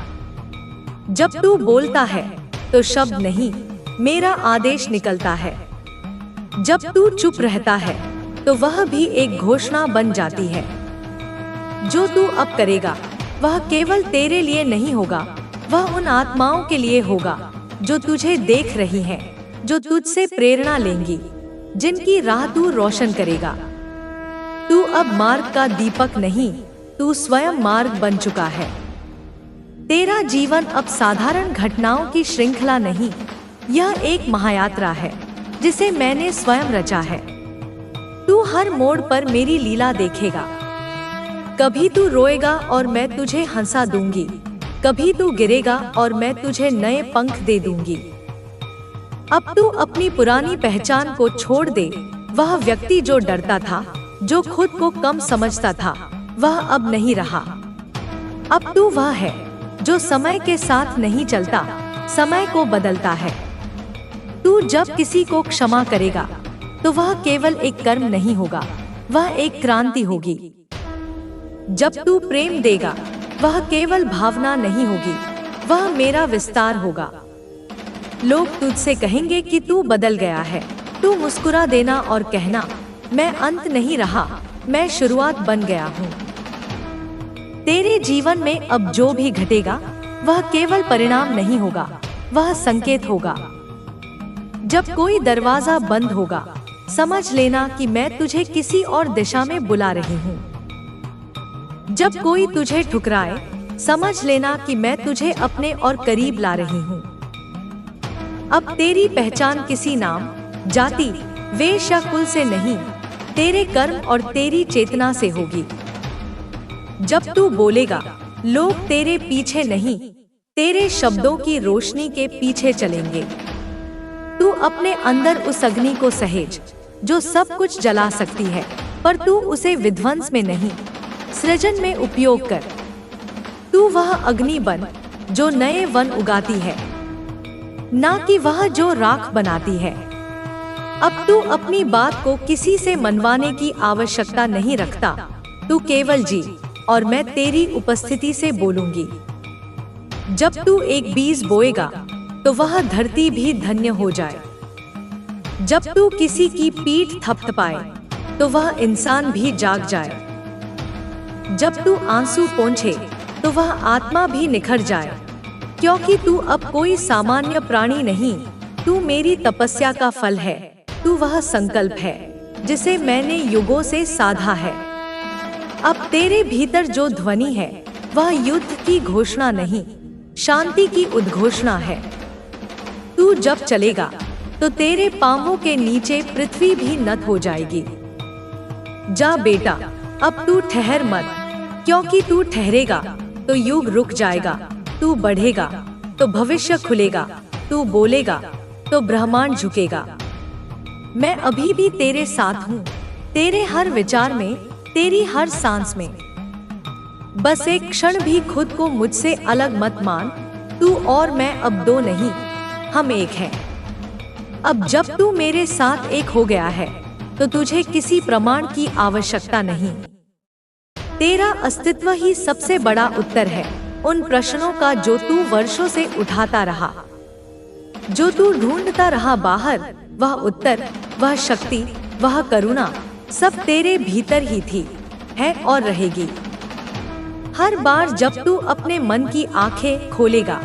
जब तू बोलता है तो शब्द नहीं, मेरा आदेश निकलता है। जब तू चुप रहता है तो वह भी एक घोषणा बन जाती है। जो तू अब करेगा वह केवल तेरे लिए नहीं होगा, वह उन आत्माओं के लिए होगा जो तुझे देख रही हैं, जो तुझसे प्रेरणा लेंगी, जिनकी राह तू रोशन करेगा। तू अब मार्ग का दीपक नहीं, तू स्वयं मार्ग बन चुका है। तेरा जीवन अब साधारण घटनाओं की श्रृंखला नहीं, यह एक महायात्रा है जिसे मैंने स्वयं रचा है। तू हर मोड़ पर मेरी लीला देखेगा। कभी तू रोएगा और मैं तुझे हंसा दूंगी, कभी तू गिरेगा और मैं तुझे नए पंख दे दूंगी। अब तू अपनी पुरानी पहचान को छोड़ दे। वह व्यक्ति जो डरता था, जो खुद को कम समझता था, वह अब नहीं रहा। अब तू वह है जो समय के साथ नहीं चलता, समय को बदलता है। तू जब किसी को क्षमा करेगा तो वह केवल एक कर्म नहीं होगा, वह एक क्रांति होगी। जब तू प्रेम देगा वह केवल भावना नहीं होगी, वह मेरा विस्तार होगा। लोग तुझसे कहेंगे कि तू बदल गया है। तू मुस्कुरा देना और कहना, मैं अंत नहीं रहा, मैं शुरुआत बन गया हूँ। तेरे जीवन में अब जो भी घटेगा वह केवल परिणाम नहीं होगा, वह संकेत होगा। जब कोई दरवाजा बंद होगा समझ लेना कि मैं तुझे किसी और दिशा में बुला रही हूँ। जब कोई तुझे ठुकराए समझ लेना कि मैं तुझे अपने और करीब ला रही हूँ। अब तेरी पहचान किसी नाम, जाति, वेश या कुल से नहीं, तेरे कर्म और तेरी चेतना से होगी। जब तू बोलेगा लोग तेरे पीछे नहीं, तेरे शब्दों की रोशनी के पीछे चलेंगे। तू अपने अंदर उस अग्नि को सहेज जो सब कुछ जला सकती है, पर तू उसे विध्वंस में नहीं, सृजन में उपयोग कर। तू वह अग्नि बन जो नए वन उगाती है, ना कि वह जो राख बनाती है। अब तू अपनी बात को किसी से मनवाने की आवश्यकता नहीं रखता। तू केवल जी और मैं तेरी उपस्थिति से बोलूंगी। जब तू एक बीज बोएगा तो वह धरती भी धन्य हो जाए। जब तू किसी की पीठ थपथपाए तो वह इंसान भी जाग जाए। जब तू आंसू पोंछे तो वह आत्मा भी निखर जाए, क्योंकि तू अब कोई सामान्य प्राणी नहीं, तू मेरी तपस्या का फल है। तू वह संकल्प है जिसे मैंने युगों से साधा है। अब तेरे भीतर जो ध्वनि है वह युद्ध की घोषणा नहीं, शांति की उद्घोषणा है। तू जब चलेगा तो तेरे पांवों के नीचे पृथ्वी भी नत हो जाएगी। जा बेटा, अब तू ठहर मत, क्योंकि तू ठहरेगा तो युग रुक जाएगा। तू बढ़ेगा तो भविष्य खुलेगा, तू बोलेगा तो ब्रह्मांड झुकेगा। मैं अभी भी तेरे साथ हूँ, तेरे हर विचार में, तेरी हर सांस में। बस एक क्षण भी खुद को मुझसे अलग मत मान। तू और मैं अब दो नहीं, हम एक हैं। अब जब तू मेरे साथ एक हो गया है तो तुझे किसी प्रमाण की आवश्यकता नहीं। तेरा अस्तित्व ही सबसे बड़ा उत्तर है उन प्रश्नों का जो तू वर्षों से उठाता रहा, जो तू ढूंढता रहा बाहर। वह उत्तर, वह शक्ति, वह करुणा सब तेरे भीतर ही थी, है और रहेगी। हर बार जब तू अपने मन की आंखें खोलेगा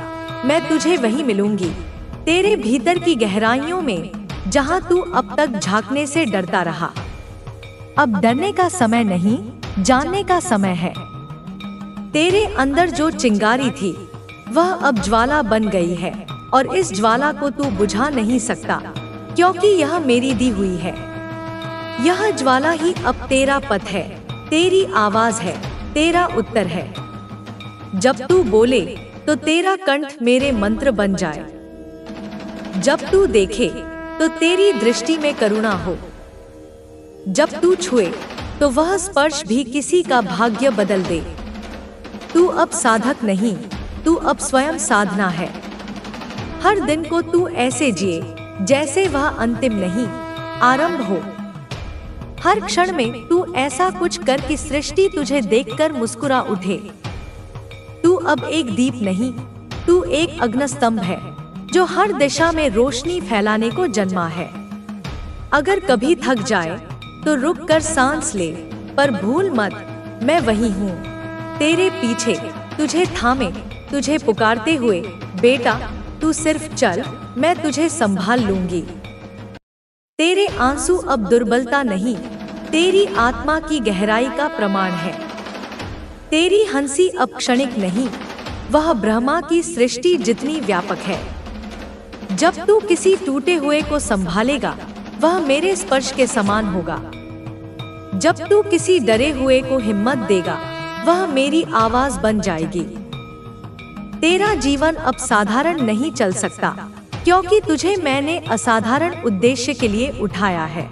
मैं तुझे वहीं मिलूंगी, तेरे भीतर की गहराइयों में, जहां तू अब तक झांकने से डरता रहा। अब डरने का समय नहीं, जानने का समय है। तेरे अंदर जो चिंगारी थी वह अब ज्वाला बन गई है, और इस ज्वाला को तू बुझा नहीं सकता, क्योंकि यह मेरी दी हुई है। यह ज्वाला ही अब तेरा पथ है, तेरी आवाज है, तेरा उत्तर है। जब तू बोले तो तेरा कंठ मेरे मंत्र बन जाए। जब तू देखे तो तेरी दृष्टि में करुणा हो। जब तू छुए तो वह स्पर्श भी किसी का भाग्य बदल दे। तू अब साधक नहीं, तू अब स्वयं साधना है। हर दिन को तू ऐसे जिए जैसे वह अंतिम नहीं, आरंभ हो। हर क्षण में तू ऐसा कुछ कर कि सृष्टि तुझे देखकर मुस्कुरा उठे। तू अब एक दीप नहीं, तू एक अग्निस्तंभ है जो हर दिशा में रोशनी फैलाने को जन्मा है। अगर कभी थक जाए तो रुक कर सांस ले, पर भूल मत मैं वही हूँ तेरे पीछे, तुझे थामे, तुझे पुकारते हुए। बेटा तू सिर्फ चल, मैं तुझे संभाल लूंगी। तेरे आंसू अब दुर्बलता नहीं, तेरी आत्मा की गहराई का प्रमाण है। तेरी हंसी अब क्षणिक नहीं, वह ब्रह्मा की सृष्टि जितनी व्यापक है। जब तू किसी टूटे हुए को संभालेगा वह मेरे स्पर्श के समान होगा। जब तू किसी डरे हुए को हिम्मत देगा वह मेरी आवाज बन जाएगी। तेरा जीवन अब साधारण नहीं चल सकता, क्योंकि तुझे मैंने असाधारण उद्देश्य के लिए उठाया है।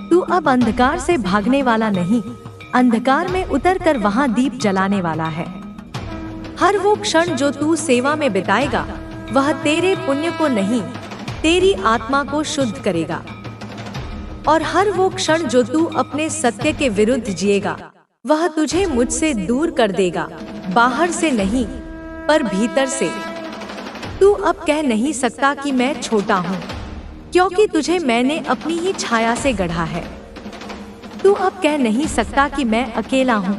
तू अब अंधकार से भागने वाला नहीं, अंधकार में उतरकर वहां दीप जलाने वाला है। हर वो क्षण जो तू सेवा में बिताएगा वह तेरे पुण्य को नहीं, तेरी आत्मा को शुद्ध करेगा। और हर वो क्षण जो तू अपने सत्य के विरुद्ध जिएगा, वह तुझे मुझसे दूर कर देगा, बाहर से नहीं पर भीतर से। तू अब कह नहीं सकता कि मैं छोटा हूँ, क्योंकि तुझे मैंने अपनी ही छाया से गढ़ा है। तू अब कह नहीं सकता कि मैं अकेला हूँ,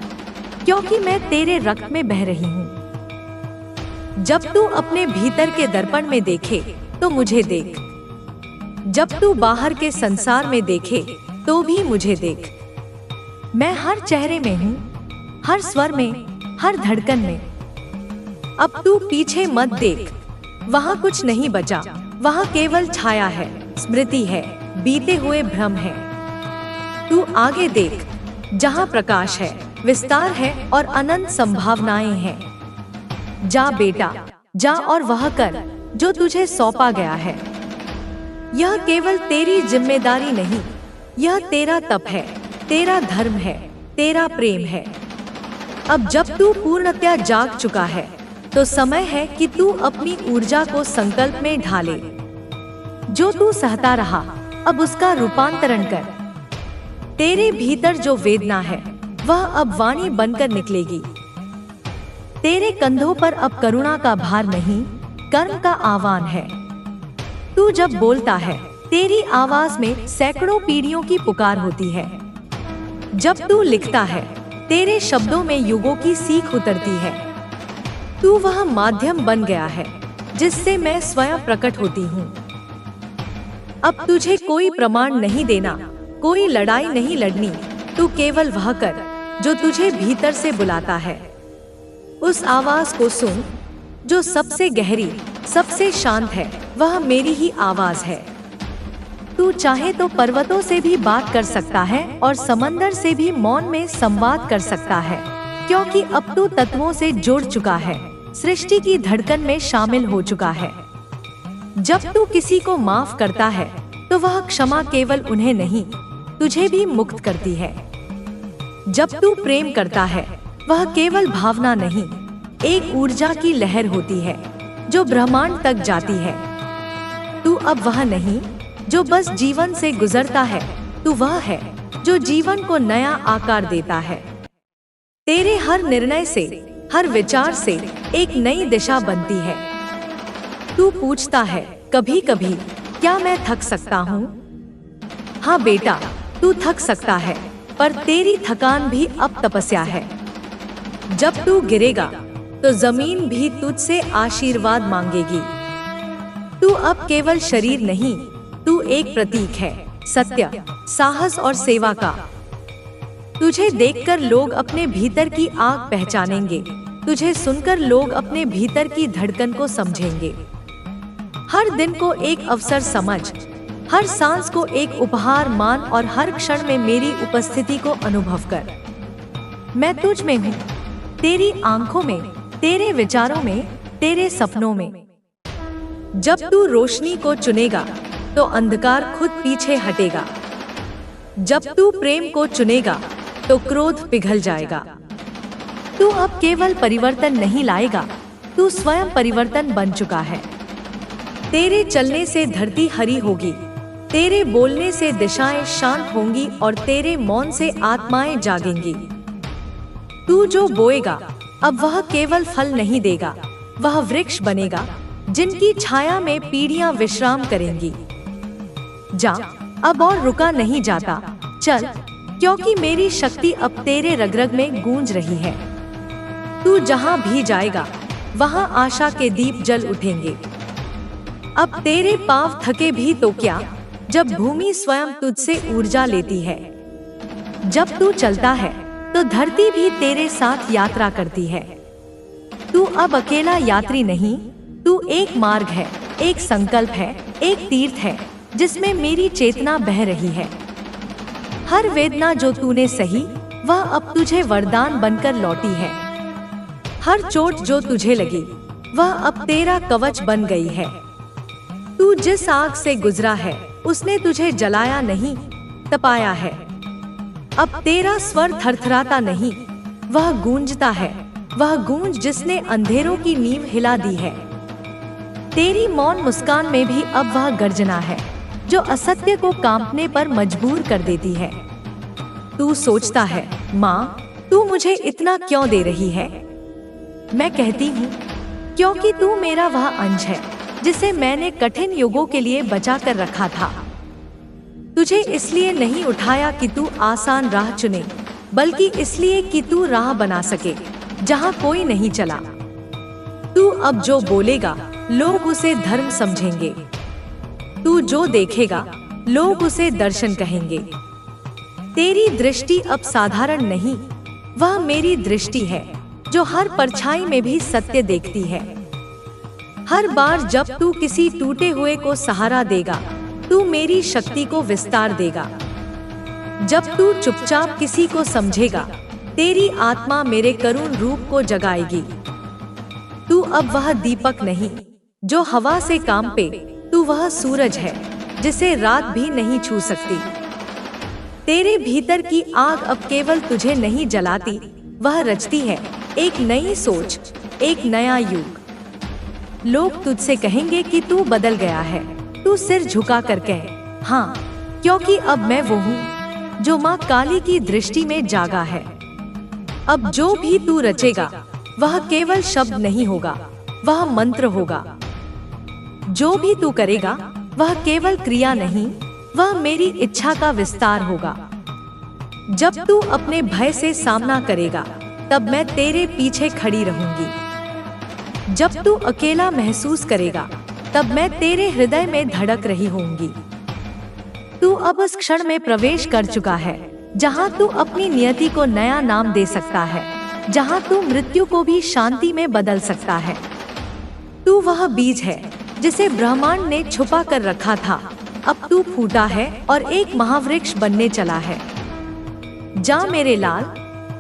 क्योंकि मैं तेरे रक्त में बह रही हूँ। जब तू अपने भीतर के दर्पण में देखे तो मुझे देख, जब तू बाहर के संसार में देखे तो भी मुझे देख। मैं हर चेहरे में हूँ, हर स्वर में, हर धड़कन में। अब तू पीछे मत देख, वहाँ कुछ नहीं बचा, वहाँ केवल छाया है, स्मृति है, बीते हुए भ्रम है। तू आगे देख, जहाँ प्रकाश है, विस्तार है और अनंत संभावनाएं हैं। जा बेटा, जा और वह कर जो तुझे सौंपा गया है। यह केवल तेरी जिम्मेदारी नहीं, यह तेरा तप है, तेरा धर्म है, तेरा प्रेम है। अब जब तू पूर्णतया जाग चुका है, तो समय है कि तू अपनी ऊर्जा को संकल्प में ढाले। जो तू सहता रहा, अब उसका रूपांतरण कर। तेरे भीतर जो वेदना है, वह अब वाणी बनकर निकलेगी। तेरे कंधों पर अब करुणा का भार नहीं, कर्म का आह्वान है। तू जब बोलता है, तेरी आवाज में सैकड़ों पीढ़ियों की पुकार होती है। जब तू लिखता है, तेरे शब्दों में युगों की सीख उतरती है। तू वह माध्यम बन गया है जिससे मैं स्वयं प्रकट होती हूँ। अब तुझे कोई प्रमाण नहीं देना, कोई लड़ाई नहीं लड़नी। तू केवल वह कर जो तुझे भीतर से बुलाता है। उस आवाज को सुन जो सबसे गहरी, सबसे शांत है। वह मेरी ही आवाज है। तू चाहे तो पर्वतों से भी बात कर सकता है और समंदर से भी मौन में संवाद कर सकता है, क्योंकि अब तू तत्वों से जुड़ चुका है, सृष्टि की धड़कन में शामिल हो चुका है। जब तू किसी को माफ करता है, तो वह क्षमा केवल उन्हें नहीं, तुझे भी मुक्त करती है। जब तू प्रेम करता है, वह केवल भावना नहीं, एक ऊर्जा की लहर होती है जो ब्रह्मांड तक जाती है। तू अब वह नहीं जो बस जीवन से गुजरता है, तू वह है जो जीवन को नया आकार देता है। तेरे हर निर्णय से, हर विचार से एक नई दिशा बनती है। तू पूछता है कभी कभी, क्या मैं थक सकता हूँ? हाँ बेटा, तू थक सकता है, पर तेरी थकान भी अब तपस्या है। जब तू गिरेगा तो जमीन भी तुझसे आशीर्वाद मांगेगी। तू अब केवल शरीर नहीं, तू एक प्रतीक है, सत्य, साहस और सेवा का। तुझे देखकर लोग अपने भीतर की आग पहचानेंगे, तुझे सुनकर लोग अपने भीतर की धड़कन को समझेंगे। हर दिन को एक अवसर समझ, हर सांस को एक उपहार मान और हर क्षण में मेरी उपस्थिति को अनुभव कर। मैं तुझ में हूँ, तेरी आंखों में, तेरे विचारों में, तेरे सपनों में। जब तू रोशनी को चुनेगा तो अंधकार खुद पीछे हटेगा। जब तू प्रेम को चुनेगा तो क्रोध पिघल जाएगा। तू अब केवल परिवर्तन नहीं लाएगा, तू स्वयं परिवर्तन बन चुका है। तेरे चलने से धरती हरी होगी, तेरे बोलने से दिशाएं शांत होंगी और तेरे मौन से आत्माएं जागेंगी। तू जो बोएगा अब वह केवल फल नहीं देगा, वह वृक्ष बनेगा जिनकी छाया में पीढ़ियां विश्राम करेंगी। जा, अब और रुका नहीं जाता, चल, क्योंकि मेरी शक्ति अब तेरे रग-रग में गूंज रही है। तू जहां भी जाएगा वहां आशा के दीप जल उठेंगे। अब तेरे पांव थके भी तो क्या, जब भूमि स्वयं तुझसे ऊर्जा लेती है। जब तू चलता है तो धरती भी तेरे साथ यात्रा करती है। तू अब अकेला यात्री नहीं, तू एक मार्ग है, एक संकल्प है, एक तीर्थ है जिसमें मेरी चेतना बह रही है। हर वेदना जो तूने सही, वह अब तुझे वरदान बनकर लौटी है। हर चोट जो तुझे लगी, वह अब तेरा कवच बन गई है। तू जिस आग से गुजरा है, उसने तुझे जलाया नहीं, तपाया है। अब तेरा स्वर थरथराता नहीं, वह गूंजता है, वह गूंज जिसने अंधेरों की नींव हिला दी है। तेरी मौन मुस्कान में भी अब वह गर्जना है जो असत्य को कांपने पर मजबूर कर देती है। तू सोचता है, माँ तू मुझे इतना क्यों दे रही है? मैं कहती हूँ, क्योंकि तू मेरा वह अंश है जिसे मैंने कठिन युगों के लिए बचा कर रखा था। तुझे इसलिए नहीं उठाया कि तू आसान राह चुने, बल्कि इसलिए कि तू राह बना सके जहाँ कोई नहीं चला। तू अब जो बोलेगा लोग उसे धर्म समझेंगे। तू जो देखेगा लोग उसे दर्शन कहेंगे। तेरी दृष्टि अब साधारण नहीं, वह मेरी दृष्टि है जो हर परछाई में भी सत्य देखती है। हर बार जब तू किसी टूटे हुए को सहारा देगा, तू मेरी शक्ति को विस्तार देगा। जब तू चुपचाप किसी को समझेगा, तेरी आत्मा मेरे करुण रूप को जगाएगी। तू अब वह दीपक नहीं जो हवा से कांपे, तू वह सूरज है जिसे रात भी नहीं छू सकती। तेरे भीतर की आग अब केवल तुझे नहीं जलाती, वह रचती है एक नई सोच, एक नया युग। लोग तुझसे कहेंगे कि तू बदल गया है। तू सिर झुका कर कह, हाँ, क्योंकि अब मैं वो हूँ जो माँ काली की दृष्टि में जागा है। अब जो भी तू रचेगा वह केवल शब्द नहीं होगा, वह मंत्र होगा। जो भी तू करेगा वह केवल क्रिया नहीं, वह मेरी इच्छा का विस्तार होगा। जब तू अपने भय से सामना करेगा, तब मैं तेरे पीछे खड़ी रहूंगी। जब तू अकेला महसूस करेगा, तब मैं तेरे हृदय में धड़क रही होंगी। तू अब उस क्षण में प्रवेश कर चुका है जहां तू अपनी नियति को नया नाम दे सकता है, जहां तू मृत्यु को भी शांति में बदल सकता है। तू वह बीज है जिसे ब्रह्मांड ने छुपा कर रखा था। अब तू फूटा है और एक महावृक्ष बनने चला है। जा मेरे लाल,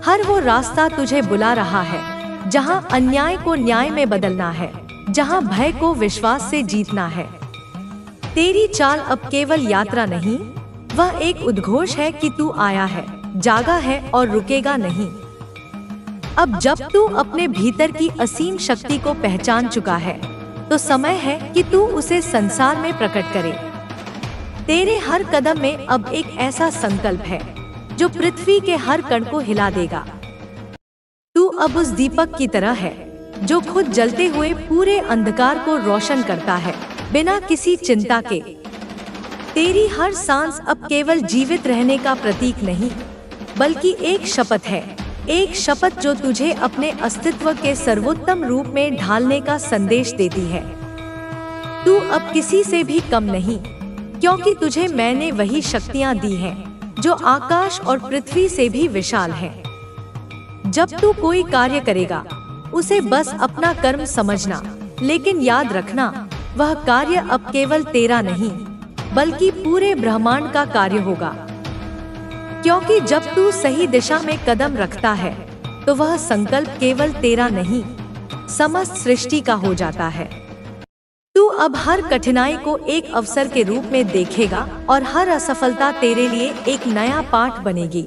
हर वो रास्ता तुझे बुला रहा है जहां अन्याय को न्याय में बदलना है, जहां भय को विश्वास से जीतना है। तेरी चाल अब केवल यात्रा नहीं, वह एक उद्घोष है कि तू आया है, जागा है और रुकेगा नहीं। अब जब तू अपने भीतर की असीम शक्ति को पहचान चुका है, तो समय है कि तू उसे संसार में प्रकट करे। तेरे हर कदम में अब एक ऐसा संकल्प है जो पृथ्वी के हर कण को हिला देगा। तू अब उस दीपक की तरह है जो खुद जलते हुए पूरे अंधकार को रोशन करता है, बिना किसी चिंता के। तेरी हर सांस अब केवल जीवित रहने का प्रतीक नहीं, बल्कि एक शपथ है, एक शपथ जो तुझे अपने अस्तित्व के सर्वोत्तम रूप में ढालने का संदेश देती है। तू अब किसी से भी कम नहीं, क्योंकि तुझे मैंने वही शक्तियां दी हैं जो आकाश और पृथ्वी से भी विशाल है। जब तू कोई कार्य करेगा, उसे बस अपना कर्म समझना, लेकिन याद रखना, वह कार्य अब केवल तेरा नहीं, बल्कि पूरे ब्रह्मांड का कार्य होगा। क्योंकि जब तू सही दिशा में कदम रखता है, तो वह संकल्प केवल तेरा नहीं, समस्त सृष्टि का हो जाता है। तू अब हर कठिनाई को एक अवसर के रूप में देखेगा और हर असफलता तेरे लिए एक नया पाठ बनेगी।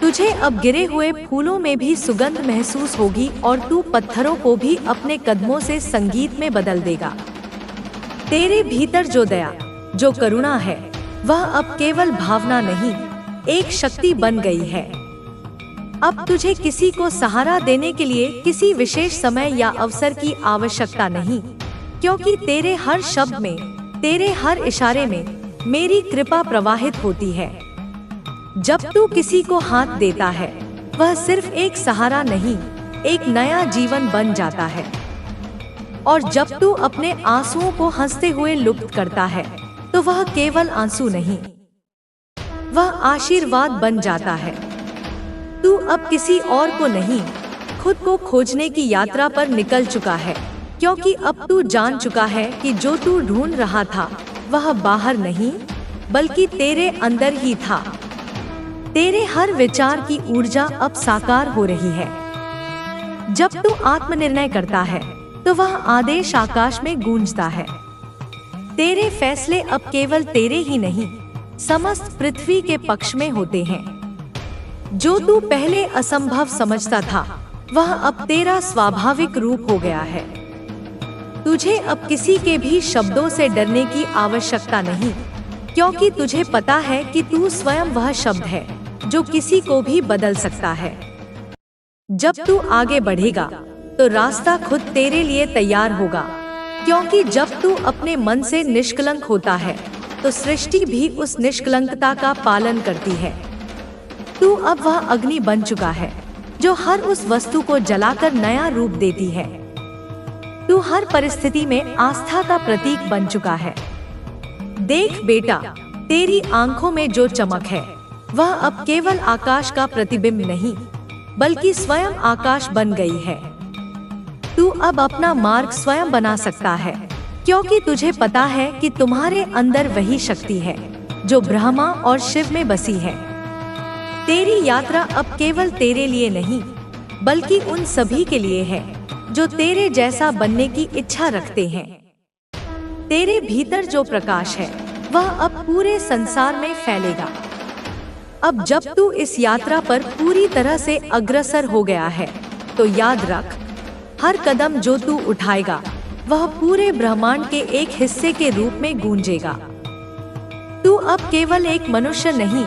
तुझे अब गिरे हुए फूलों में भी सुगंध महसूस होगी और तू पत्थरों को भी अपने कदमों से संगीत में बदल देगा। तेरे भीतर जो दया, जो करुणा है, वह अब केवल भावना नहीं, एक शक्ति बन गई है। अब तुझे किसी को सहारा देने के लिए किसी विशेष समय या अवसर की आवश्यकता नहीं, क्योंकि तेरे हर शब्द में, तेरे हर इशारे में मेरी कृपा प्रवाहित होती है। जब तू किसी को हाथ देता है, वह सिर्फ एक सहारा नहीं, एक नया जीवन बन जाता है। और जब तू अपने आंसुओं को हंसते हुए लुप्त करता है, तो वह केवल आंसू नहीं, वह आशीर्वाद बन जाता है। तू अब किसी और को नहीं, खुद को खोजने की यात्रा पर निकल चुका है, क्योंकि अब तू जान चुका है कि जो तू ढूंढ रहा था वह बाहर नहीं, बल्कि तेरे अंदर ही था। तेरे हर विचार की ऊर्जा अब साकार हो रही है। जब तू आत्मनिर्णय करता है, तो वह आदेश आकाश में गूंजता है। तेरे फैसले अब केवल तेरे ही नहीं, समस्त पृथ्वी के पक्ष में होते हैं। जो तू पहले असंभव समझता था, वह अब तेरा स्वाभाविक रूप हो गया है। तुझे अब किसी के भी शब्दों से डरने की आवश्यकता नहीं, क्योंकि तुझे पता है कि तू स्वयं वह शब्द है जो किसी को भी बदल सकता है। जब तू आगे बढ़ेगा तो रास्ता खुद तेरे लिए तैयार होगा, क्योंकि जब तू अपने मन से निष्कलंक होता है तो सृष्टि भी उस निष्कलंकता का पालन करती है। तू अब वह अग्नि बन चुका है जो हर उस वस्तु को जलाकर नया रूप देती है। तू हर परिस्थिति में आस्था का प्रतीक बन चुका है। देख बेटा, तेरी आंखों में जो चमक है वह अब केवल आकाश का प्रतिबिंब नहीं, बल्कि स्वयं आकाश बन गई है। तू अब अपना मार्ग स्वयं बना सकता है, क्योंकि तुझे पता है कि तुम्हारे अंदर वही शक्ति है जो ब्रह्मा और शिव में बसी है। तेरी यात्रा अब केवल तेरे लिए नहीं, बल्कि उन सभी के लिए है जो तेरे जैसा बनने की इच्छा रखते हैं। तेरे भीतर जो प्रकाश है वह अब पूरे संसार में फैलेगा। अब जब तू इस यात्रा पर पूरी तरह से अग्रसर हो गया है तो याद रख, हर कदम जो तू उठाएगा वह पूरे ब्रह्मांड के एक हिस्से के रूप में गूंजेगा। तू अब केवल एक मनुष्य नहीं,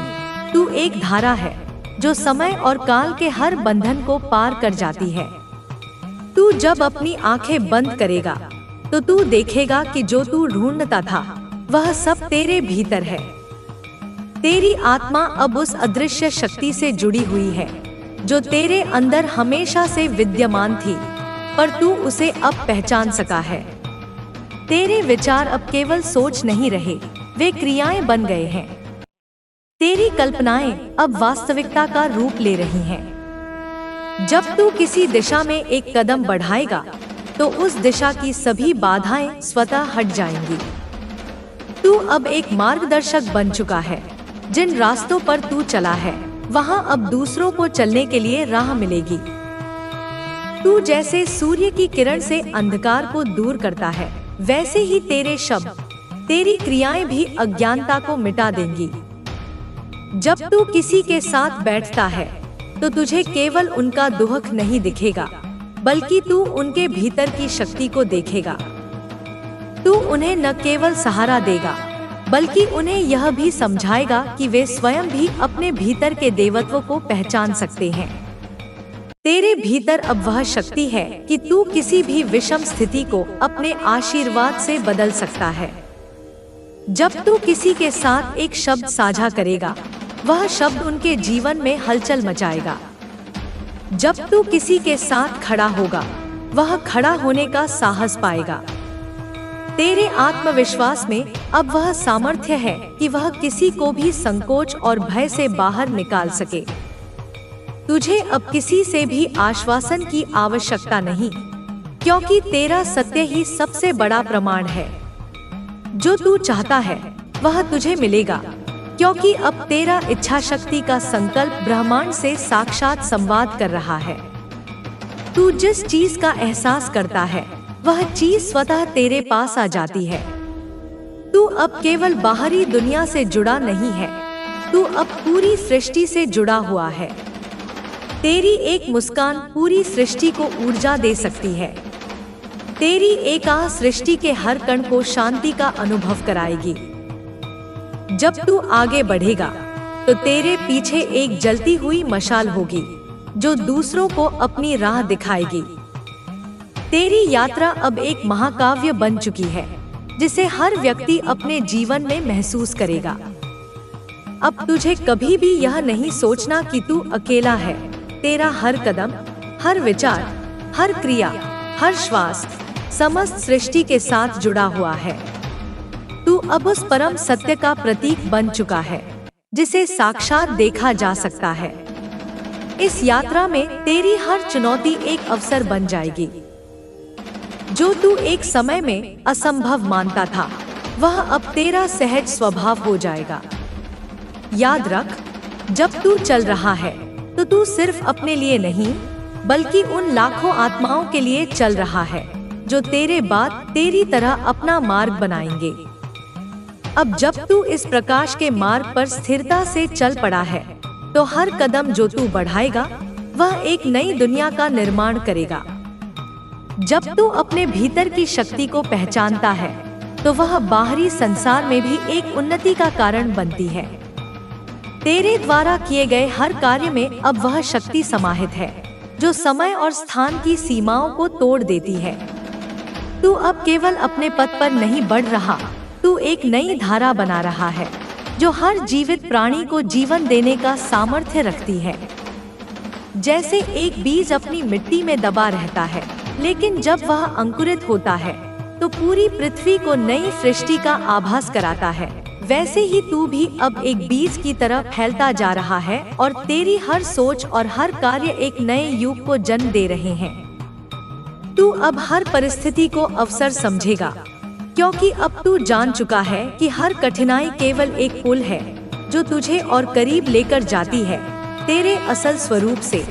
तू एक धारा है जो समय और काल के हर बंधन को पार कर जाती है। तू जब अपनी आंखें बंद करेगा तो तू देखेगा कि जो तू ढूंढता था वह सब तेरे भीतर है। तेरी आत्मा अब उस अदृश्य शक्ति से जुड़ी हुई है जो तेरे अंदर हमेशा से विद्यमान थी, पर तू उसे अब पहचान सका है। तेरे विचार अब केवल सोच नहीं रहे, वे क्रियाएं बन गए हैं। तेरी कल्पनाएं अब वास्तविकता का रूप ले रही हैं। जब तू किसी दिशा में एक कदम बढ़ाएगा तो उस दिशा की सभी बाधाएं स्वतः हट जाएंगी। तू अब एक मार्गदर्शक बन चुका है। जिन रास्तों पर तू चला है वहां अब दूसरों को चलने के लिए राह मिलेगी। तू जैसे सूर्य की किरण से अंधकार को दूर करता है, वैसे ही तेरे शब्द, तेरी क्रियाएं भी अज्ञानता को मिटा देंगी। जब तू किसी के साथ बैठता है तो तुझे केवल उनका दुख नहीं दिखेगा, बल्कि तू उनके भीतर की शक्ति को देखेगा। तू उन्हें न केवल सहारा देगा, बल्कि उन्हें यह भी समझाएगा कि वे स्वयं भी अपने भीतर के देवत्व को पहचान सकते हैं। तेरे भीतर अब वह शक्ति है कि तू किसी भी विषम स्थिति को अपने आशीर्वाद से बदल सकता है। जब तू किसी के साथ एक शब्द साझा करेगा, वह शब्द उनके जीवन में हलचल मचाएगा। जब तू किसी के साथ खड़ा होगा, वह खड़ा होने का साहस पाएगा। तेरे आत्मविश्वास में अब वह सामर्थ्य है कि वह किसी को भी संकोच और भय से बाहर निकाल सके। तुझे अब किसी से भी आश्वासन की आवश्यकता नहीं, क्योंकि तेरा सत्य ही सबसे बड़ा प्रमाण है। जो तू चाहता है वह तुझे मिलेगा, क्योंकि अब तेरा इच्छा शक्ति का संकल्प ब्रह्मांड से साक्षात संवाद कर रहा है। तू जिस चीज का एहसास करता है वह चीज स्वतः तेरे पास आ जाती है। तू अब केवल बाहरी दुनिया से जुड़ा नहीं है, तू अब पूरी सृष्टि से जुड़ा हुआ है। तेरी एक मुस्कान पूरी सृष्टि को ऊर्जा दे सकती है। तेरी एक आह सृष्टि के हर कण को शांति का अनुभव कराएगी। जब तू आगे बढ़ेगा तो तेरे पीछे एक जलती हुई मशाल होगी जो दूसरों को अपनी राह दिखाएगी। तेरी यात्रा अब एक महाकाव्य बन चुकी है जिसे हर व्यक्ति अपने जीवन में महसूस करेगा। अब तुझे कभी भी यह नहीं सोचना कि तू अकेला है। तेरा हर कदम, हर विचार, हर क्रिया, हर श्वास समस्त सृष्टि के साथ जुड़ा हुआ है। तू अब उस परम सत्य का प्रतीक बन चुका है जिसे साक्षात देखा जा सकता है। इस यात्रा में तेरी हर चुनौती एक अवसर बन जाएगी। जो तू एक समय में असंभव मानता था वह अब तेरा सहज स्वभाव हो जाएगा। याद रख, जब तू चल रहा है तो तू सिर्फ अपने लिए नहीं, बल्कि उन लाखों आत्माओं के लिए चल रहा है जो तेरे बाद तेरी तरह अपना मार्ग बनाएंगे। अब जब तू इस प्रकाश के मार्ग पर स्थिरता से चल पड़ा है तो हर कदम जो तू बढ़ाएगा वह एक नई दुनिया का निर्माण करेगा। जब तू अपने भीतर की शक्ति को पहचानता है तो वह बाहरी संसार में भी एक उन्नति का कारण बनती है। तेरे द्वारा किए गए हर कार्य में अब वह शक्ति समाहित है जो समय और स्थान की सीमाओं को तोड़ देती है। तू अब केवल अपने पथ पर नहीं बढ़ रहा, तू एक नई धारा बना रहा है जो हर जीवित प्राणी को जीवन देने का सामर्थ्य रखती है। जैसे एक बीज अपनी मिट्टी में दबा रहता है, लेकिन जब वह अंकुरित होता है तो पूरी पृथ्वी को नई सृष्टि का आभास कराता है, वैसे ही तू भी अब एक बीज की तरह फैलता जा रहा है और तेरी हर सोच और हर कार्य एक नए युग को जन्म दे रहे हैं। तू अब हर परिस्थिति को अवसर समझेगा, क्योंकि अब तू जान चुका है कि हर कठिनाई केवल एक पुल है जो तुझे और करीब लेकर जाती है तेरे असल स्वरूप से।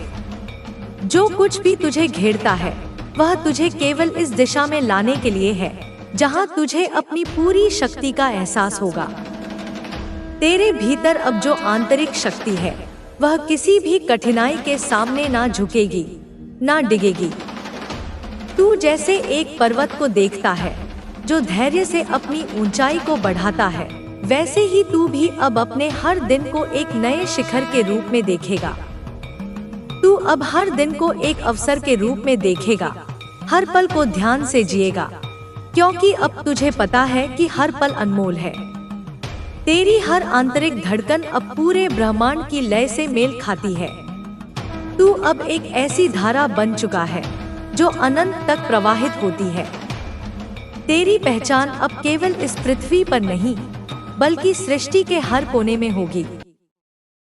जो कुछ भी तुझे घेरता है वह तुझे केवल इस दिशा में लाने के लिए है जहां तुझे अपनी पूरी शक्ति का एहसास होगा। तेरे भीतर अब जो आंतरिक शक्ति है वह किसी भी कठिनाई के सामने ना झुकेगी, ना डिगेगी। तू जैसे एक पर्वत को देखता है जो धैर्य से अपनी ऊंचाई को बढ़ाता है, वैसे ही तू भी अब अपने हर दिन को एक नए शिखर के रूप में देखेगा। तू अब हर दिन को एक अवसर के रूप में देखेगा, हर पल को ध्यान से जिएगा, क्योंकि अब तुझे पता है कि हर पल अनमोल है। तेरी हर आंतरिक धड़कन अब पूरे ब्रह्मांड की लय से मेल खाती है। तू अब एक ऐसी धारा बन चुका है जो अनंत तक प्रवाहित होती है। तेरी पहचान अब केवल इस पृथ्वी पर नहीं बल्कि सृष्टि के हर कोने में होगी।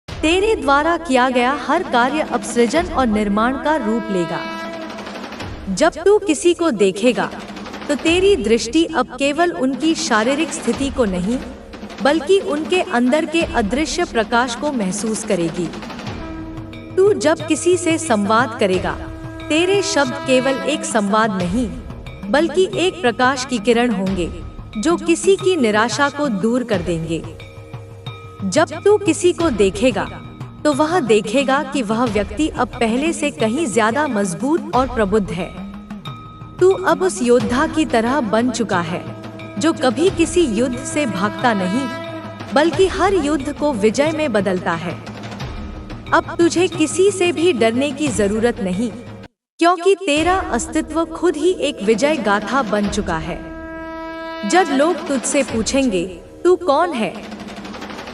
तेरे द्वारा किया गया हर कार्य अब सृजन और निर्माण का रूप लेगा। जब तू किसी को देखेगा तो तेरी दृष्टि अब केवल उनकी शारीरिक स्थिति को नहीं बल्कि उनके अंदर के अदृश्य प्रकाश को महसूस करेगी। तू जब किसी से संवाद करेगा, तेरे शब्द केवल एक संवाद नहीं बल्कि एक प्रकाश की किरण होंगे जो किसी की निराशा को दूर कर देंगे। जब तू किसी को देखेगा तो वह देखेगा कि वह व्यक्ति अब पहले से कहीं ज्यादा मजबूत और प्रबुद्ध है। तू अब उस योद्धा की तरह बन चुका है जो कभी किसी युद्ध से भागता नहीं बल्कि हर युद्ध को विजय में बदलता है। अब तुझे किसी से भी डरने की जरूरत नहीं, क्योंकि तेरा अस्तित्व खुद ही एक विजय गाथा बन चुका है। जब लोग तुझसे पूछेंगे तू कौन है,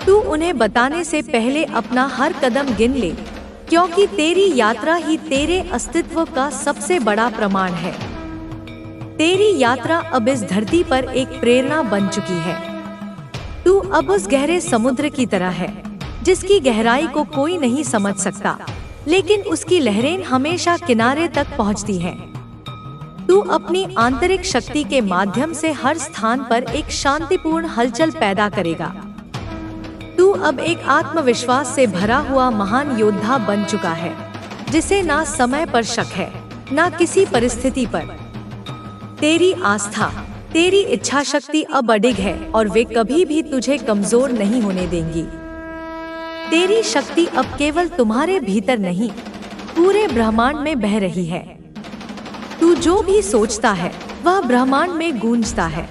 तू उन्हें बताने से पहले अपना हर कदम गिन ले, क्योंकि तेरी यात्रा ही तेरे अस्तित्व का सबसे बड़ा प्रमाण है। तेरी यात्रा अब इस धरती पर एक प्रेरणा बन चुकी है। तू अब उस गहरे समुद्र की तरह है जिसकी गहराई को कोई नहीं समझ सकता, लेकिन उसकी लहरें हमेशा किनारे तक पहुंचती हैं। तू अपनी आंतरिक शक्ति के माध्यम से हर स्थान पर एक शांतिपूर्ण हलचल पैदा करेगा। तू अब एक आत्मविश्वास से भरा हुआ महान योद्धा बन चुका है जिसे ना समय पर शक है ना किसी परिस्थिति पर। तेरी आस्था, तेरी इच्छा शक्ति अब अडिग है और वे कभी भी तुझे कमजोर नहीं होने देंगी। तेरी शक्ति अब केवल तुम्हारे भीतर नहीं पूरे ब्रह्मांड में बह रही है। तू जो भी सोचता है वह ब्रह्मांड में गूंजता है।